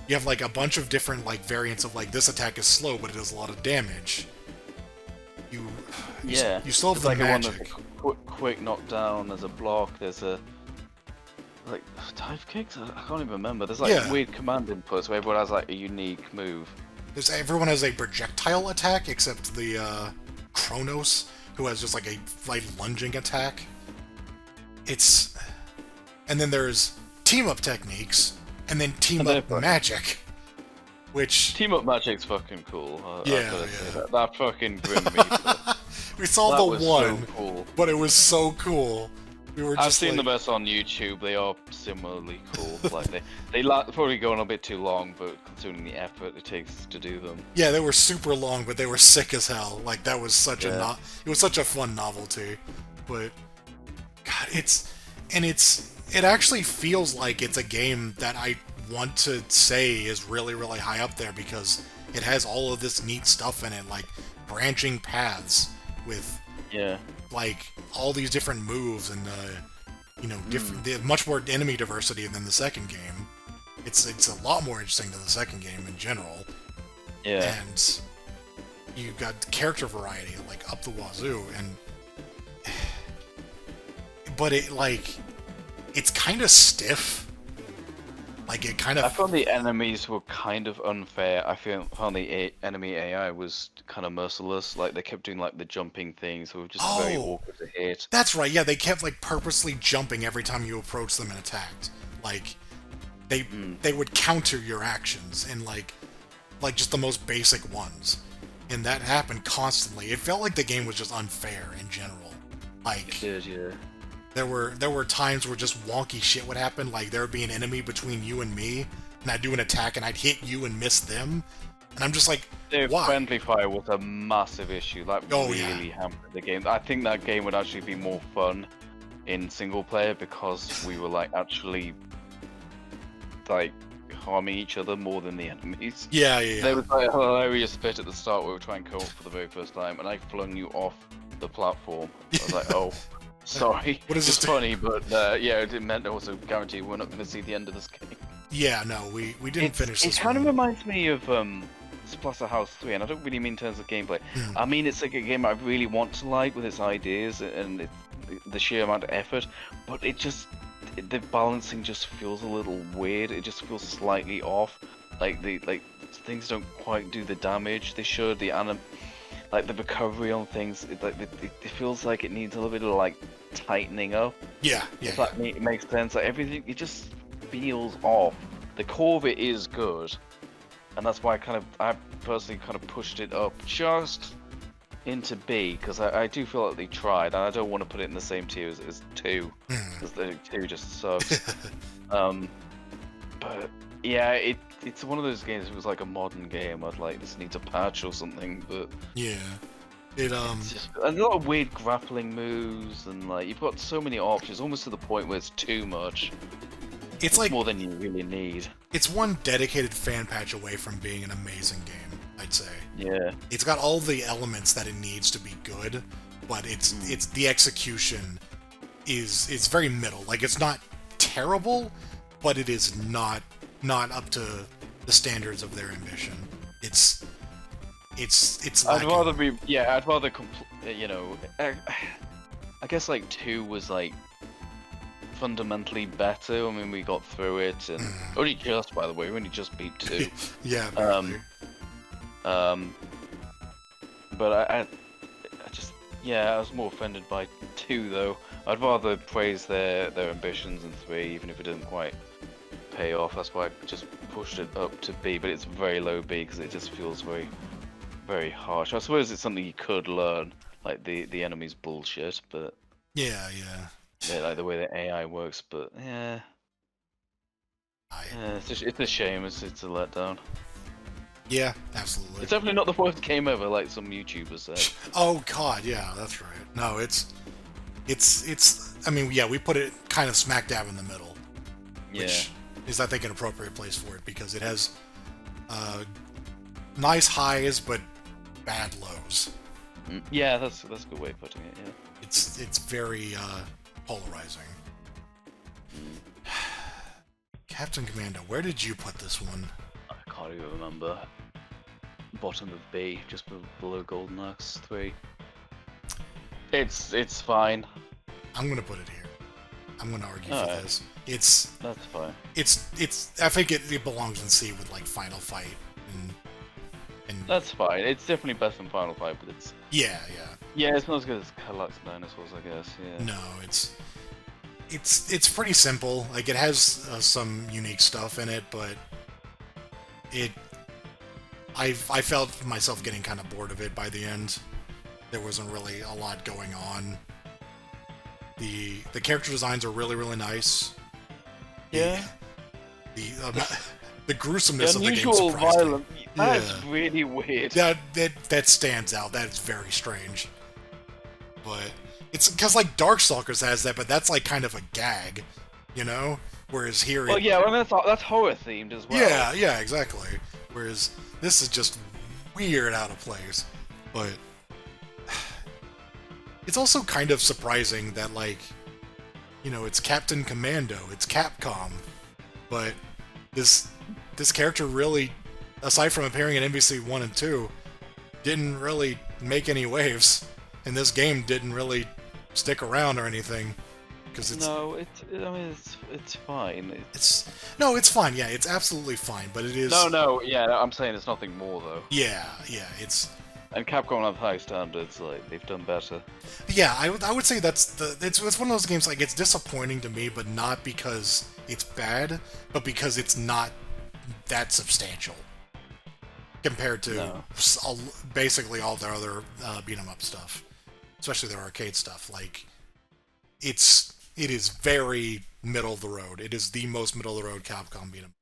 You have like a bunch of different like variants of like this attack is slow, but it does a lot of damage. You still have the magic. One quick knockdown. There's a block. There's a like dive kicks. I can't even remember. There's like weird command inputs where everyone has like a unique move. Everyone has a projectile attack except the Kronos, who has just like a lunging attack. And then there's team-up techniques, and then team-up magic, which... Team-up magic's fucking cool. Yeah. That fucking grinned me. We saw the one, so cool. But it was so cool. I've seen the best on YouTube. They are similarly cool. Like they probably going a bit too long, but considering the effort it takes to do them. Yeah, they were super long, but they were sick as hell. Like that was such it was such a fun novelty. But God, it actually feels like it's a game that I want to say is really, really high up there because it has all of this neat stuff in it, like branching paths with like all these different moves and different, much more enemy diversity than the second game. It's a lot more interesting than the second game in general. Yeah. And you've got character variety like up the wazoo, but it's kind of stiff. Like it kind of. I found the enemies were kind of unfair. I found the enemy AI was kind of merciless. Like they kept doing like the jumping things, so it was just very awkward to hit. That's right. Yeah, they kept like purposely jumping every time you approached them and attacked. Like they would counter your actions and like just the most basic ones, and that happened constantly. It felt like the game was just unfair in general. Like it did, yeah. There were times where just wonky shit would happen, like there would be an enemy between you and me, and I'd do an attack and I'd hit you and miss them, and I'm just like, why? Friendly fire was a massive issue. That really hampered the game. I think that game would actually be more fun in single player because we were like actually like harming each other more than the enemies. Yeah. There was like a hilarious bit at the start where we were trying co-op for the very first time, and I flung you off the platform. I was like, oh. Sorry, what is this? It's funny, but it meant also guarantee we're not going to see the end of this game. Yeah, no, we didn't finish this. It kind of reminds me of Splatterhouse 3, and I don't really mean in terms of gameplay. I mean it's like a game I really want to like with its ideas and the sheer amount of effort, but the balancing just feels a little weird. It just feels slightly off. Like things don't quite do the damage they should. Like the recovery on things, it feels like it needs a little bit of like tightening up. Yeah. If that makes sense. Like everything, it just feels off. The core of it is good, and that's why I personally kind of pushed it up just into B because I do feel like they tried, and I don't want to put it in the same tier as 2 because the 2 just sucks. But yeah, it's one of those games. If it was like a modern game, I'd like this needs a patch or something. But yeah, it's just a lot of weird grappling moves, and like you've got so many options, almost to the point where it's too much. It's like more than you really need. It's one dedicated fan patch away from being an amazing game, I'd say. Yeah, it's got all the elements that it needs to be good, but it's the execution is very middle. Like it's not terrible, but it is not up to the standards of their ambition. It's I'd rather I guess like 2 was like fundamentally better. I mean, we got through it, and only just, by the way, we only just beat 2. Yeah. But I just I was more offended by 2 though. I'd rather praise their ambitions in 3, even if it didn't quite pay off. That's why I just pushed it up to B, but it's very low B because it just feels very, very harsh. I suppose it's something you could learn, like the enemy's bullshit, but yeah, like the way the AI works. But it's a shame. It's a letdown. Yeah, absolutely. It's definitely not the worst game ever, like some YouTubers said. Oh God, yeah, that's right. No, it's. I mean, yeah, we put it kind of smack dab in the middle. Which is I think an appropriate place for it because it has nice highs but bad lows. Yeah, that's a good way of putting it. Yeah. It's very polarizing. Captain Commando, where did you put this one? I can't even remember. Bottom of B, just below Golden Axe 3. It's fine. I'm gonna put it here. I'm gonna argue for this. That's fine. I think it belongs in C with like Final Fight and that's fine. It's definitely better than Final Fight, but it's yeah. It's not as good as Cadillacs and Dinosaurs, I guess. Yeah. No, it's pretty simple. Like it has some unique stuff in it, but I felt myself getting kind of bored of it by the end. There wasn't really a lot going on. The character designs are really nice. Yeah. The gruesomeness of the game unusual surprised violence. me. That's really weird. That stands out. That is very strange. But it's because like Darkstalkers has that, but that's like kind of a gag, you know. Whereas here, that's horror themed as well. Yeah, exactly. Whereas this is just weird out of place. But it's also kind of surprising that, like, you know, it's Captain Commando, it's Capcom, but this character really, aside from appearing in MVC 1 and 2, didn't really make any waves, and this game didn't really stick around or anything. Because it's it's fine. It's fine. Yeah, it's absolutely fine. But it is. Yeah, I'm saying it's nothing more though. Yeah, it's. And Capcom have high standards. Like they've done better. Yeah, I would say it's one of those games like it's disappointing to me, but not because it's bad, but because it's not that substantial compared to basically all their other beat 'em up stuff, especially their arcade stuff. Like it is very middle of the road. It is the most middle of the road Capcom beat 'em.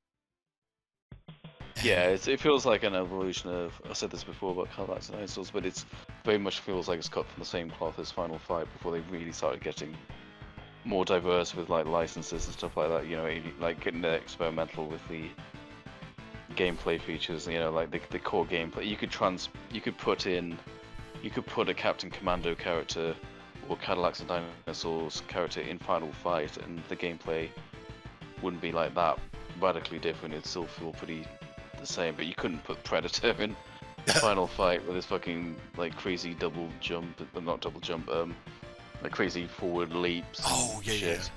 Yeah, it feels like an evolution of. I said this before about Cadillacs and Dinosaurs, but it's very much feels like it's cut from the same cloth as Final Fight before they really started getting more diverse with like licenses and stuff like that. You know, like getting experimental with the gameplay features. You know, like the core gameplay. You could put a Captain Commando character or Cadillacs and Dinosaurs character in Final Fight, and the gameplay wouldn't be like that radically different. It'd still feel pretty the same, but you couldn't put Predator in Final Fight with his fucking like crazy double jump, but not double jump, like crazy forward leaps. Oh yeah, shit.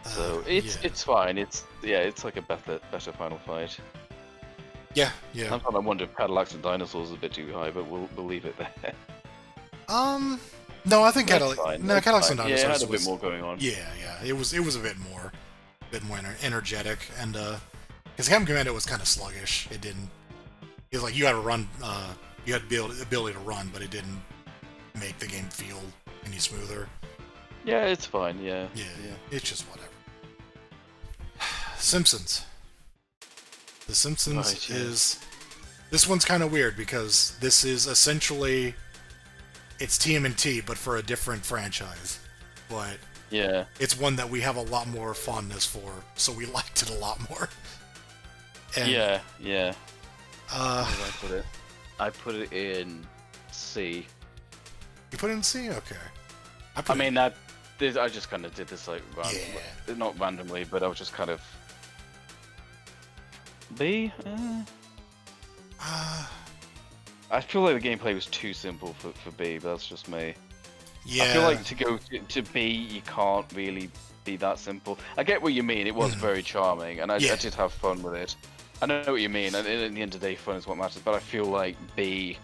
Yeah. So it's fine. It's like a better Final Fight. Yeah. Sometimes I wonder if Cadillacs and Dinosaurs is a bit too high, but we'll leave it there. No, I think Cadillacs and Dinosaurs yeah, it had a bit more going on. Yeah, it was a bit more energetic, and because Captain Commando was kind of sluggish. It was like you had to run, you had the ability to run, but it didn't make the game feel any smoother. Yeah, it's fine. Yeah, it's just whatever. Simpsons. The Simpsons is. This one's kind of weird because this is essentially. It's TMNT, but for a different franchise. But yeah, it's one that we have a lot more fondness for, so we liked it a lot more. And, yeah. Where did I put it in C. You put it in C? Okay. I just kind of did this like not randomly, but I was just kind of B. I feel like the gameplay was too simple for B, but that's just me. Yeah. I feel like to go to B, you can't really be that simple. I get what you mean. It was very charming, and I did have fun with it. I know what you mean, and at the end of the day, fun is what matters. But I feel like if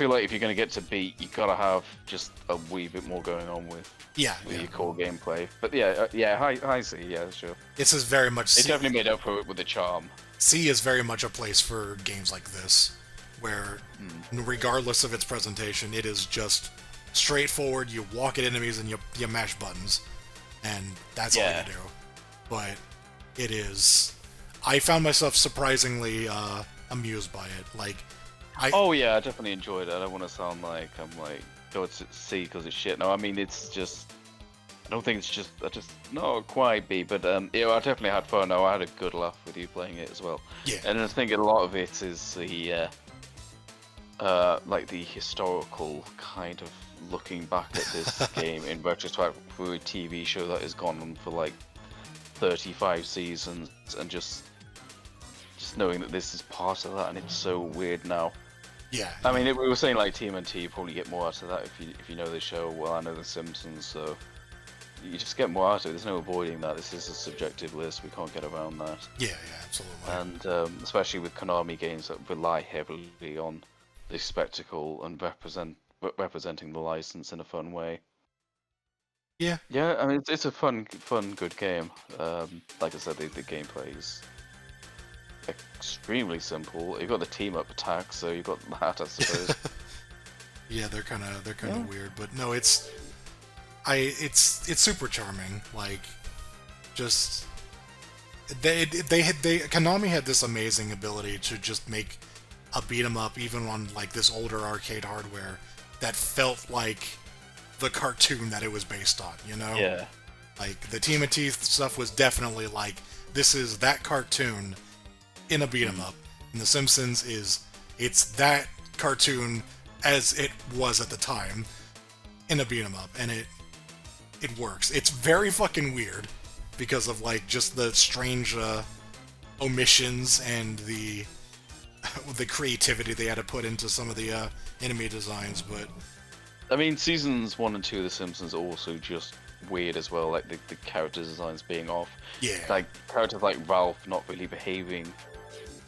you're going to get to B, you gotta have just a wee bit more going on with your core gameplay. But high C, yeah, sure. This is very much. It definitely made up for it with the charm. C is very much a place for games like this, where regardless of its presentation, it is just straightforward. You walk at enemies and you mash buttons, and that's all you do. But it is. I found myself surprisingly amused by it. Like, I definitely enjoyed it. I don't want to sound like I'm like go to C because it's shit. No, I mean it's just I don't think it's just not quite be, but yeah, I definitely had fun. I had a good laugh with you playing it as well. Yeah. And I think a lot of it is the like the historical kind of looking back at this game in retrospect for a TV show that has gone on for like 35 seasons, and just knowing that this is part of that, and it's so weird now. Yeah. I mean, we were saying like TMNT, you probably get more out of that if you know the show. Well, I know the Simpsons, so you just get more out of it. There's no avoiding that. This is a subjective list. We can't get around that. Yeah, absolutely. And especially with Konami games that rely heavily on the spectacle and representing the license in a fun way. Yeah. Yeah, I mean, it's a fun, good game. Like I said, the gameplay is extremely simple. You've got the team up attack, so you've got that, I suppose. Yeah, they're kind of weird, but no, it's super charming. Like, just Konami had this amazing ability to just make a beat 'em up, even on like this older arcade hardware, that felt like the cartoon that it was based on. You know? Yeah. Like the TMNT stuff was definitely like, this is that cartoon in a beat 'em up, and the Simpsons it's that cartoon as it was at the time in a beat 'em up, and it works. It's very fucking weird because of like just the strange omissions and the creativity they had to put into some of the enemy designs, but I mean, seasons 1 and 2 of The Simpsons are also just weird as well, like the character designs being off. Yeah. Like characters like Ralph not really behaving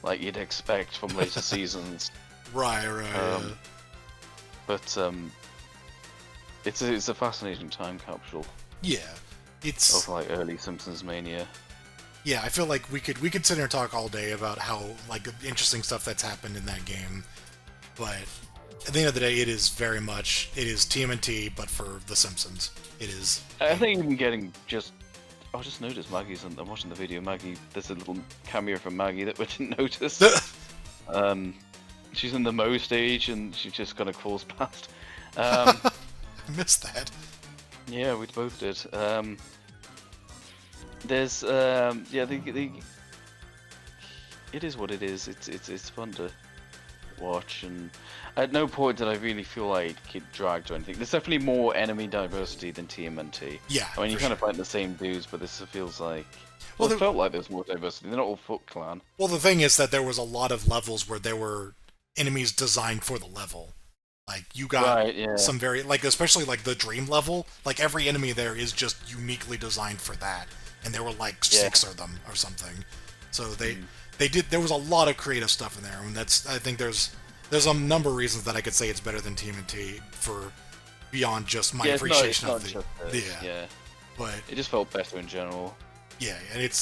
like you'd expect from later seasons. Right. But it's a fascinating time capsule. Yeah, it's of like early Simpsons mania. Yeah, I feel like we could sit here and talk all day about how like interesting stuff that's happened in that game, but at the end of the day, it is TMNT, but for the Simpsons. It is. I think even getting just. I just noticed Maggie's. I'm watching the video. Maggie, there's a little cameo from Maggie that we didn't notice. She's in the Mo stage and she just kind of crawls past. I missed that. Yeah, we both did. There's it is what it is. It's fun to watch, and at no point did I really feel like it dragged or anything. There's definitely more enemy diversity than TMNT. Yeah, I mean, you kind of fight the same dudes, but this feels like it felt like there's more diversity. They're not all Foot Clan. Well, the thing is that there was a lot of levels where there were enemies designed for the level. Like, you got some very, like, especially like the dream level, like every enemy there is just uniquely designed for that, and there were like 6 of them or something. So there was a lot of creative stuff in there, and I think there's a number of reasons that I could say it's better than TMNT for beyond just my appreciation of the but it just felt better in general. Yeah, and it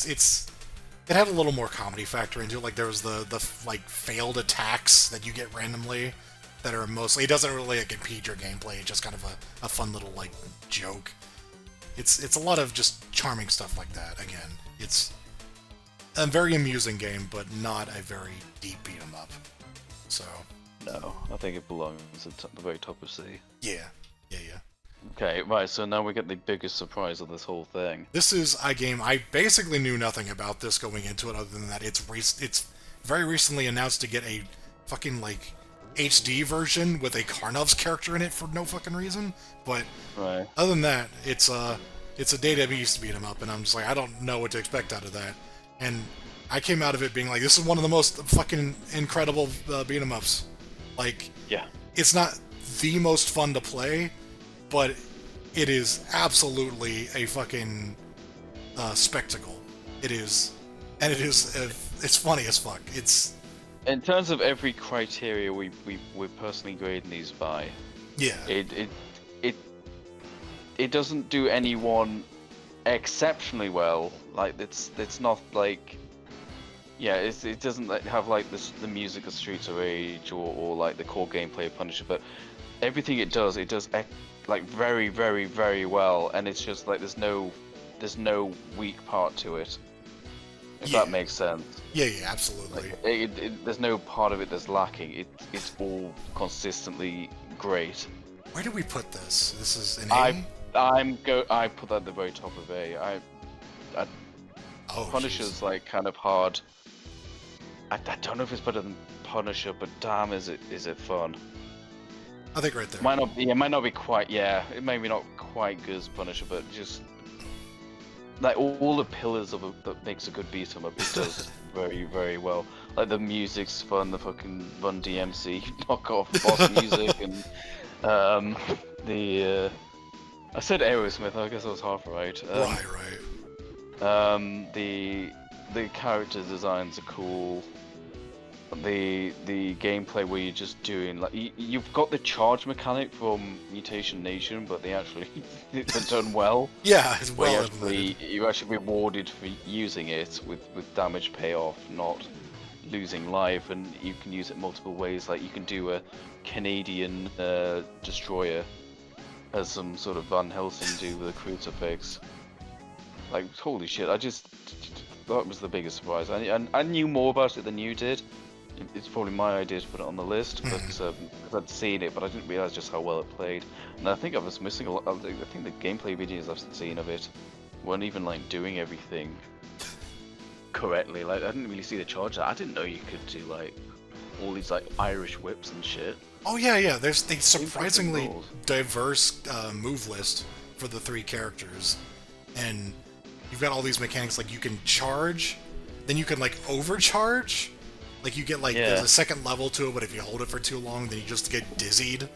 had a little more comedy factor into it. Like, there was the like failed attacks that you get randomly that are mostly, it doesn't really like impede your gameplay. It's just kind of a fun little like joke. It's a lot of just charming stuff like that. Again, it's a very amusing game, but not a very deep beat 'em up. So no, I think it belongs at the very top of C. Yeah. Okay, right, so now we get the biggest surprise of this whole thing. This is a game, I basically knew nothing about this going into it, other than that it's very recently announced to get a fucking, like, HD version with a Karnov's character in it for no fucking reason, but other than that, it's a database beat 'em up, and I'm just like, I don't know what to expect out of that. And I came out of it being like, this is one of the most fucking incredible beat 'em ups. Like, it's not the most fun to play, but it is absolutely a fucking spectacle. It is, and it's funny as fuck. It's in terms of every criteria we're personally grading these by. Yeah. It doesn't do anyone exceptionally well. Like it's not like. Yeah, it doesn't have like the music of Streets of Rage or like the core gameplay of Punisher, but everything it does like very, very, very well, and it's just like there's no weak part to it. If that makes sense. Yeah, absolutely. Like, there's no part of it that's lacking. It's all consistently great. Where do we put this? This is an A? I put that at the very top of A. Punisher's geez. like kind of hard. I don't know if it's better than Punisher, but damn, is it fun? I think right there. It might not be quite. Yeah, it may be not quite good as Punisher, but just like all the pillars of that makes a good beat 'em up. It does very, very well. Like the music's fun, the fucking Run DMC knockoff boss music, and I said Aerosmith. I guess I was half right. Right. The character designs are cool. The gameplay where you're just doing like you've got the charge mechanic from Mutation Nation, but they actually they're done well. Yeah, it's well you're actually rewarded for using it with damage payoff, not losing life, and you can use it multiple ways. Like you can do a Canadian destroyer as some sort of Van Helsing do with a crucifix. Like holy shit! That was the biggest surprise. I knew more about it than you did. It's probably my idea to put it on the list, but because I'd seen it, but I didn't realize just how well it played. And I think I was missing a lot. I think the gameplay videos I've seen of it weren't even like doing everything correctly. Like I didn't really see the charge. I didn't know you could do like all these like Irish whips and shit. Oh yeah. There's a surprisingly diverse move list for the 3 characters, and you've got all these mechanics. Like you can charge, then you can like overcharge. Like you get like there's a second level to it, but if you hold it for too long, then you just get dizzied.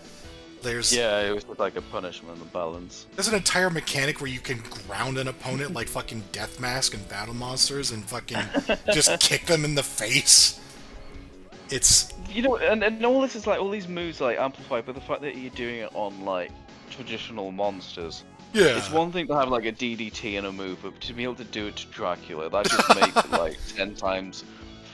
It was like a punishment of balance. There's an entire mechanic where you can ground an opponent like fucking Death Mask and Battle Monsters and fucking just kick them in the face. It's and all this is like all these moves like amplified, but the fact that you're doing it on like traditional monsters. Yeah. It's one thing to have like a DDT and a move, but to be able to do it to Dracula, that just makes it like 10 times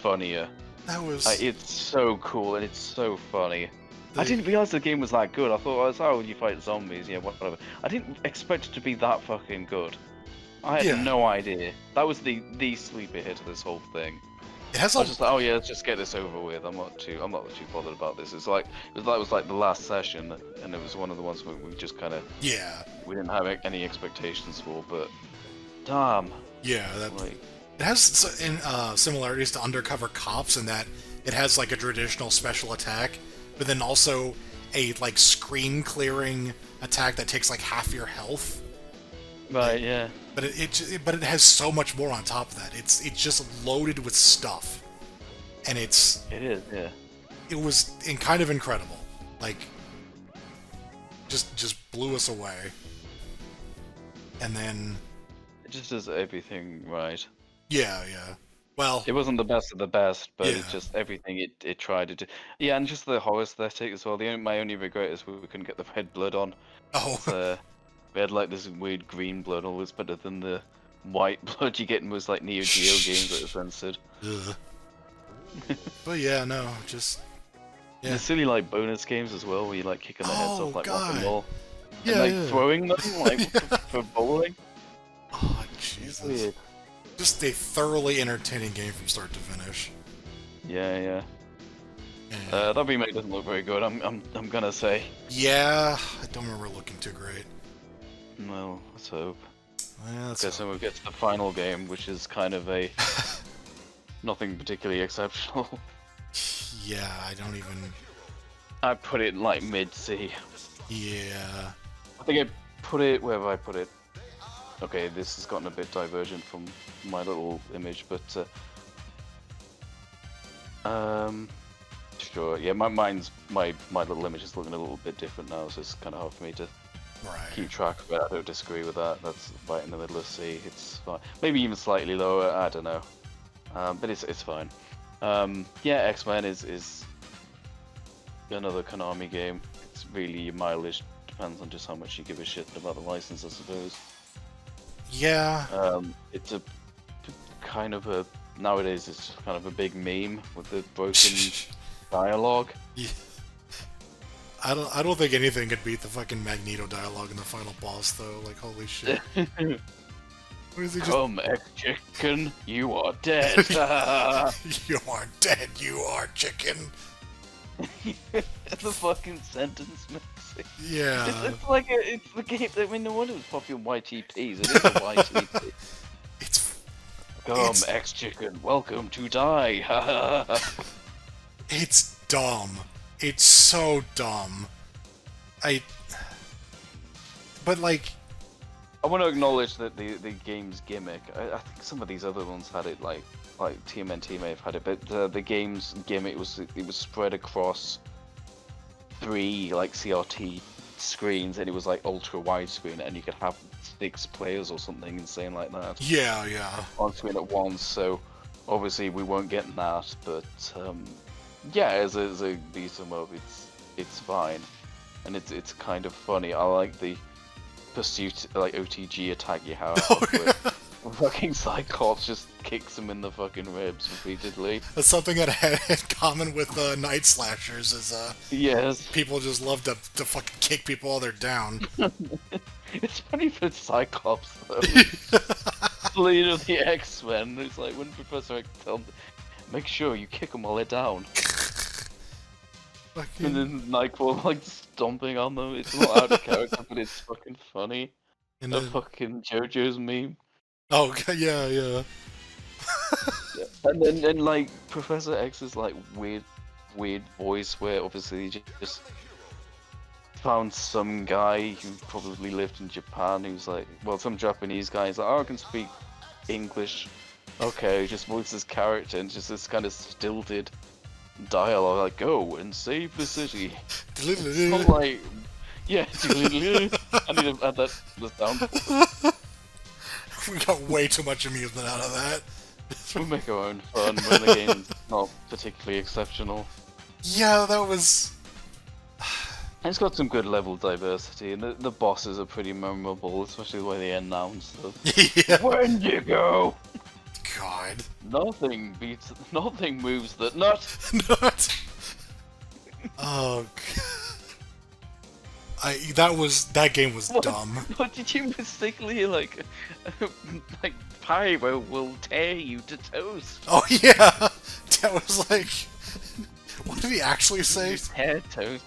funnier. That was... it's so cool and it's so funny. I didn't realize the game was that good. I thought, oh, you fight zombies, yeah, whatever. I didn't expect it to be that fucking good. I had no idea. That was the sleeper hit of this whole thing. It has I was just like, oh yeah, let's just get this over with. I'm not too bothered about this. That was like the last session, and it was one of the ones where we just kind of we didn't have any expectations for, but damn. Yeah, it has similarities to Undercover Cops in that it has like a traditional special attack, but then also a like screen clearing attack that takes like half your health. Right. Yeah. But it has so much more on top of that. It's just loaded with stuff, and it is. Yeah. It was kind of incredible. Like, just blew us away. And then it just does everything right. Yeah. Well, it wasn't the best of the best, but it's just everything it tried to do. Yeah, and just the horror aesthetic as well. My only regret is we couldn't get the red blood on. Oh. We had like this weird green blood, always better than the white blood you get in most like Neo Geo games that are censored. But yeah, no, just the silly like bonus games as well, where you like kicking their heads off like rock and roll, and like throwing them like for bowling. Oh Jesus! Weird. Just a thoroughly entertaining game from start to finish. Yeah. That remake doesn't look very good. I'm gonna say. Yeah, I don't remember it looking too great. Well, let's hope. Okay, so we'll get to the final game, which is kind of a nothing particularly exceptional. Yeah, I don't even. I put it in like mid-C. Yeah. I think I put it where have I put it? Okay, this has gotten a bit divergent from my little image, but sure. Yeah, my little image is looking a little bit different now, so it's kind of hard for me to keep track of it. I don't disagree with that. That's right in the middle of C. It's fine. Maybe even slightly lower. I don't know. But it's fine. Yeah, X-Men is another Konami game. It's really your mileage depends on just how much you give a shit about the license, I suppose. Yeah. It's a kind of a nowadays it's kind of a big meme with the broken dialogue. Yeah. I don't think anything could beat the fucking Magneto dialogue in the final boss though. Like holy shit. Come, chicken, you are dead. You are dead. You are chicken. the fucking sentence mixing. Yeah. It's like it's the game. I mean, no wonder it was popular in YTPs. It is a YTP. Come, X-Chicken, welcome to die. It's dumb. It's so dumb. But like, I want to acknowledge that the game's gimmick. I think some of these other ones had it, like TMNT may have had it, but the game's gimmick was spread across 3 like CRT screens, and it was like ultra widescreen, and you could have 6 players or something insane like that. Yeah, yeah. On screen at once. So obviously we won't get that, but yeah, as a beat 'em up, it's fine, and it's kind of funny. I like the pursuit, like OTG attack you have. Fucking Cyclops just kicks him in the fucking ribs repeatedly. That's something that I had in common with Night Slashers is yes, people just love to fucking kick people while they're down. It's funny for Cyclops though. Leader of the X-Men. It's like when Professor X tells him, make sure you kick them while they're down. And then Nightfall like stomping on them. It's not out of character, but it's fucking funny. And the fucking JoJo's meme. Oh yeah, yeah. And then like Professor X's like weird voice, where obviously he just found some guy who probably lived in Japan who's like, well, some Japanese guy is like, oh, I can speak English. Okay, just voice his character and just this kind of stilted dialogue, like, go and save the city. It's not like, yeah, I need to add that down. We got way too much amusement out of that. We'll make our own fun when the game's not particularly exceptional. Yeah, that was... It's got some good level diversity, and the bosses are pretty memorable, especially the way they announce them. Yeah. Wendigo! God. Nothing moves that nut! Nut! Oh, that game was dumb. What did you mistakenly like Pyro will tear you to toast? Oh yeah! That was like... What did he actually say? Tear toast.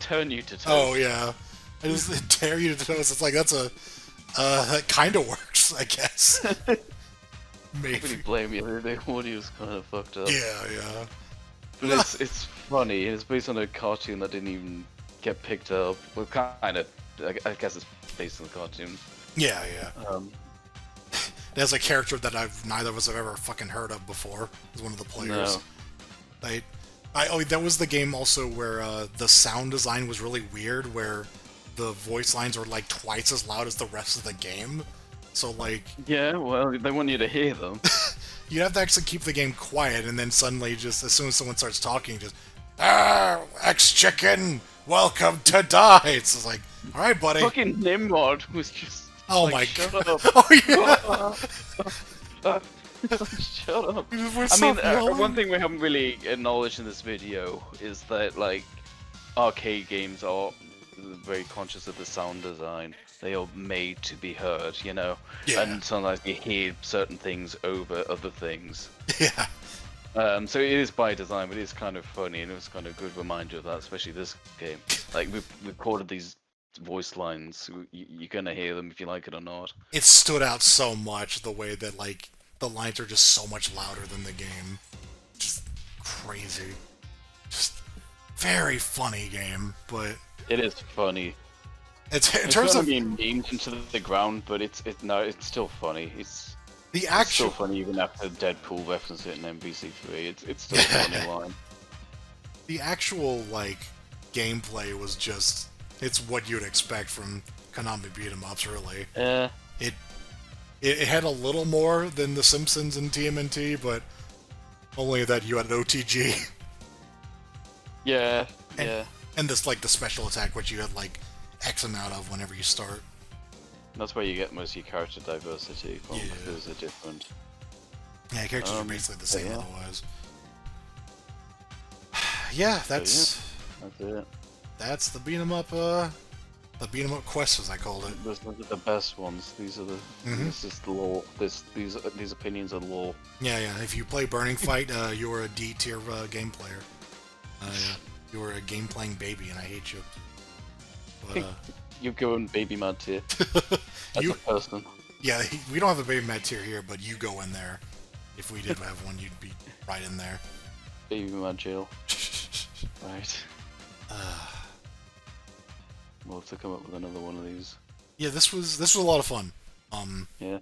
Turn you to toast. Oh yeah. I just tear you to toast. It's like, that's that kind of works, I guess. Maybe. I really blame you, the audio's kind of fucked up. Yeah, yeah. But it's funny, it's based on a cartoon that didn't even get picked up. Well, kind of, I guess it's based on the cartoon. Yeah, yeah. There's a character that neither of us have ever fucking heard of before. As one of the players. No. That was the game also where the sound design was really weird, where the voice lines were like twice as loud as the rest of the game. So like... Yeah, well, they want you to hear them. You have to actually keep the game quiet, and then suddenly, just as soon as someone starts talking, just... X-Chicken! Welcome to die! It's just like, alright, buddy. Fucking Nimrod was just... Oh like, my shut god. Up. Oh yeah! Shut up. I mean, one thing we haven't really acknowledged in this video is that, like, arcade games are very conscious of the sound design. They are made to be heard, you know? Yeah. And sometimes you hear certain things over other things. Yeah. So it is by design, but it is kind of funny, and it was kind of a good reminder of that, especially this game. Like, we've recorded these voice lines, you're gonna hear them if you like it or not. It stood out so much, the way that, like, the lines are just so much louder than the game. Just crazy. Just very funny game, but... It is funny. In terms of being memed into the ground, but it's still funny. It's still funny even after Deadpool referenced it in MBC3. It's still a funny line. The actual like gameplay was just it's what you'd expect from Konami beat 'em ups, really. Yeah. It had a little more than the Simpsons and TMNT, but only that you had an OTG. Yeah. And this like the special attack, which you had like X amount of whenever you start. That's where you get most of your character diversity from, because they're different. Yeah, characters are basically the same otherwise. Yeah, that's it. That's the beat 'em up, the beat 'em up quest, as I called it. Those are the best ones. These are the. This is the lore. These opinions are lore. Yeah. If you play Burning Fight, you're a D tier game player. Yeah. You were a game-playing baby, and I hate you. But, You're going baby mad tier. As a person. Yeah, we don't have a baby mad tier here, but you go in there. If we did have one, you'd be right in there. Baby mad jail. Right. We'll have to come up with another one of these. Yeah, this was a lot of fun. Yeah.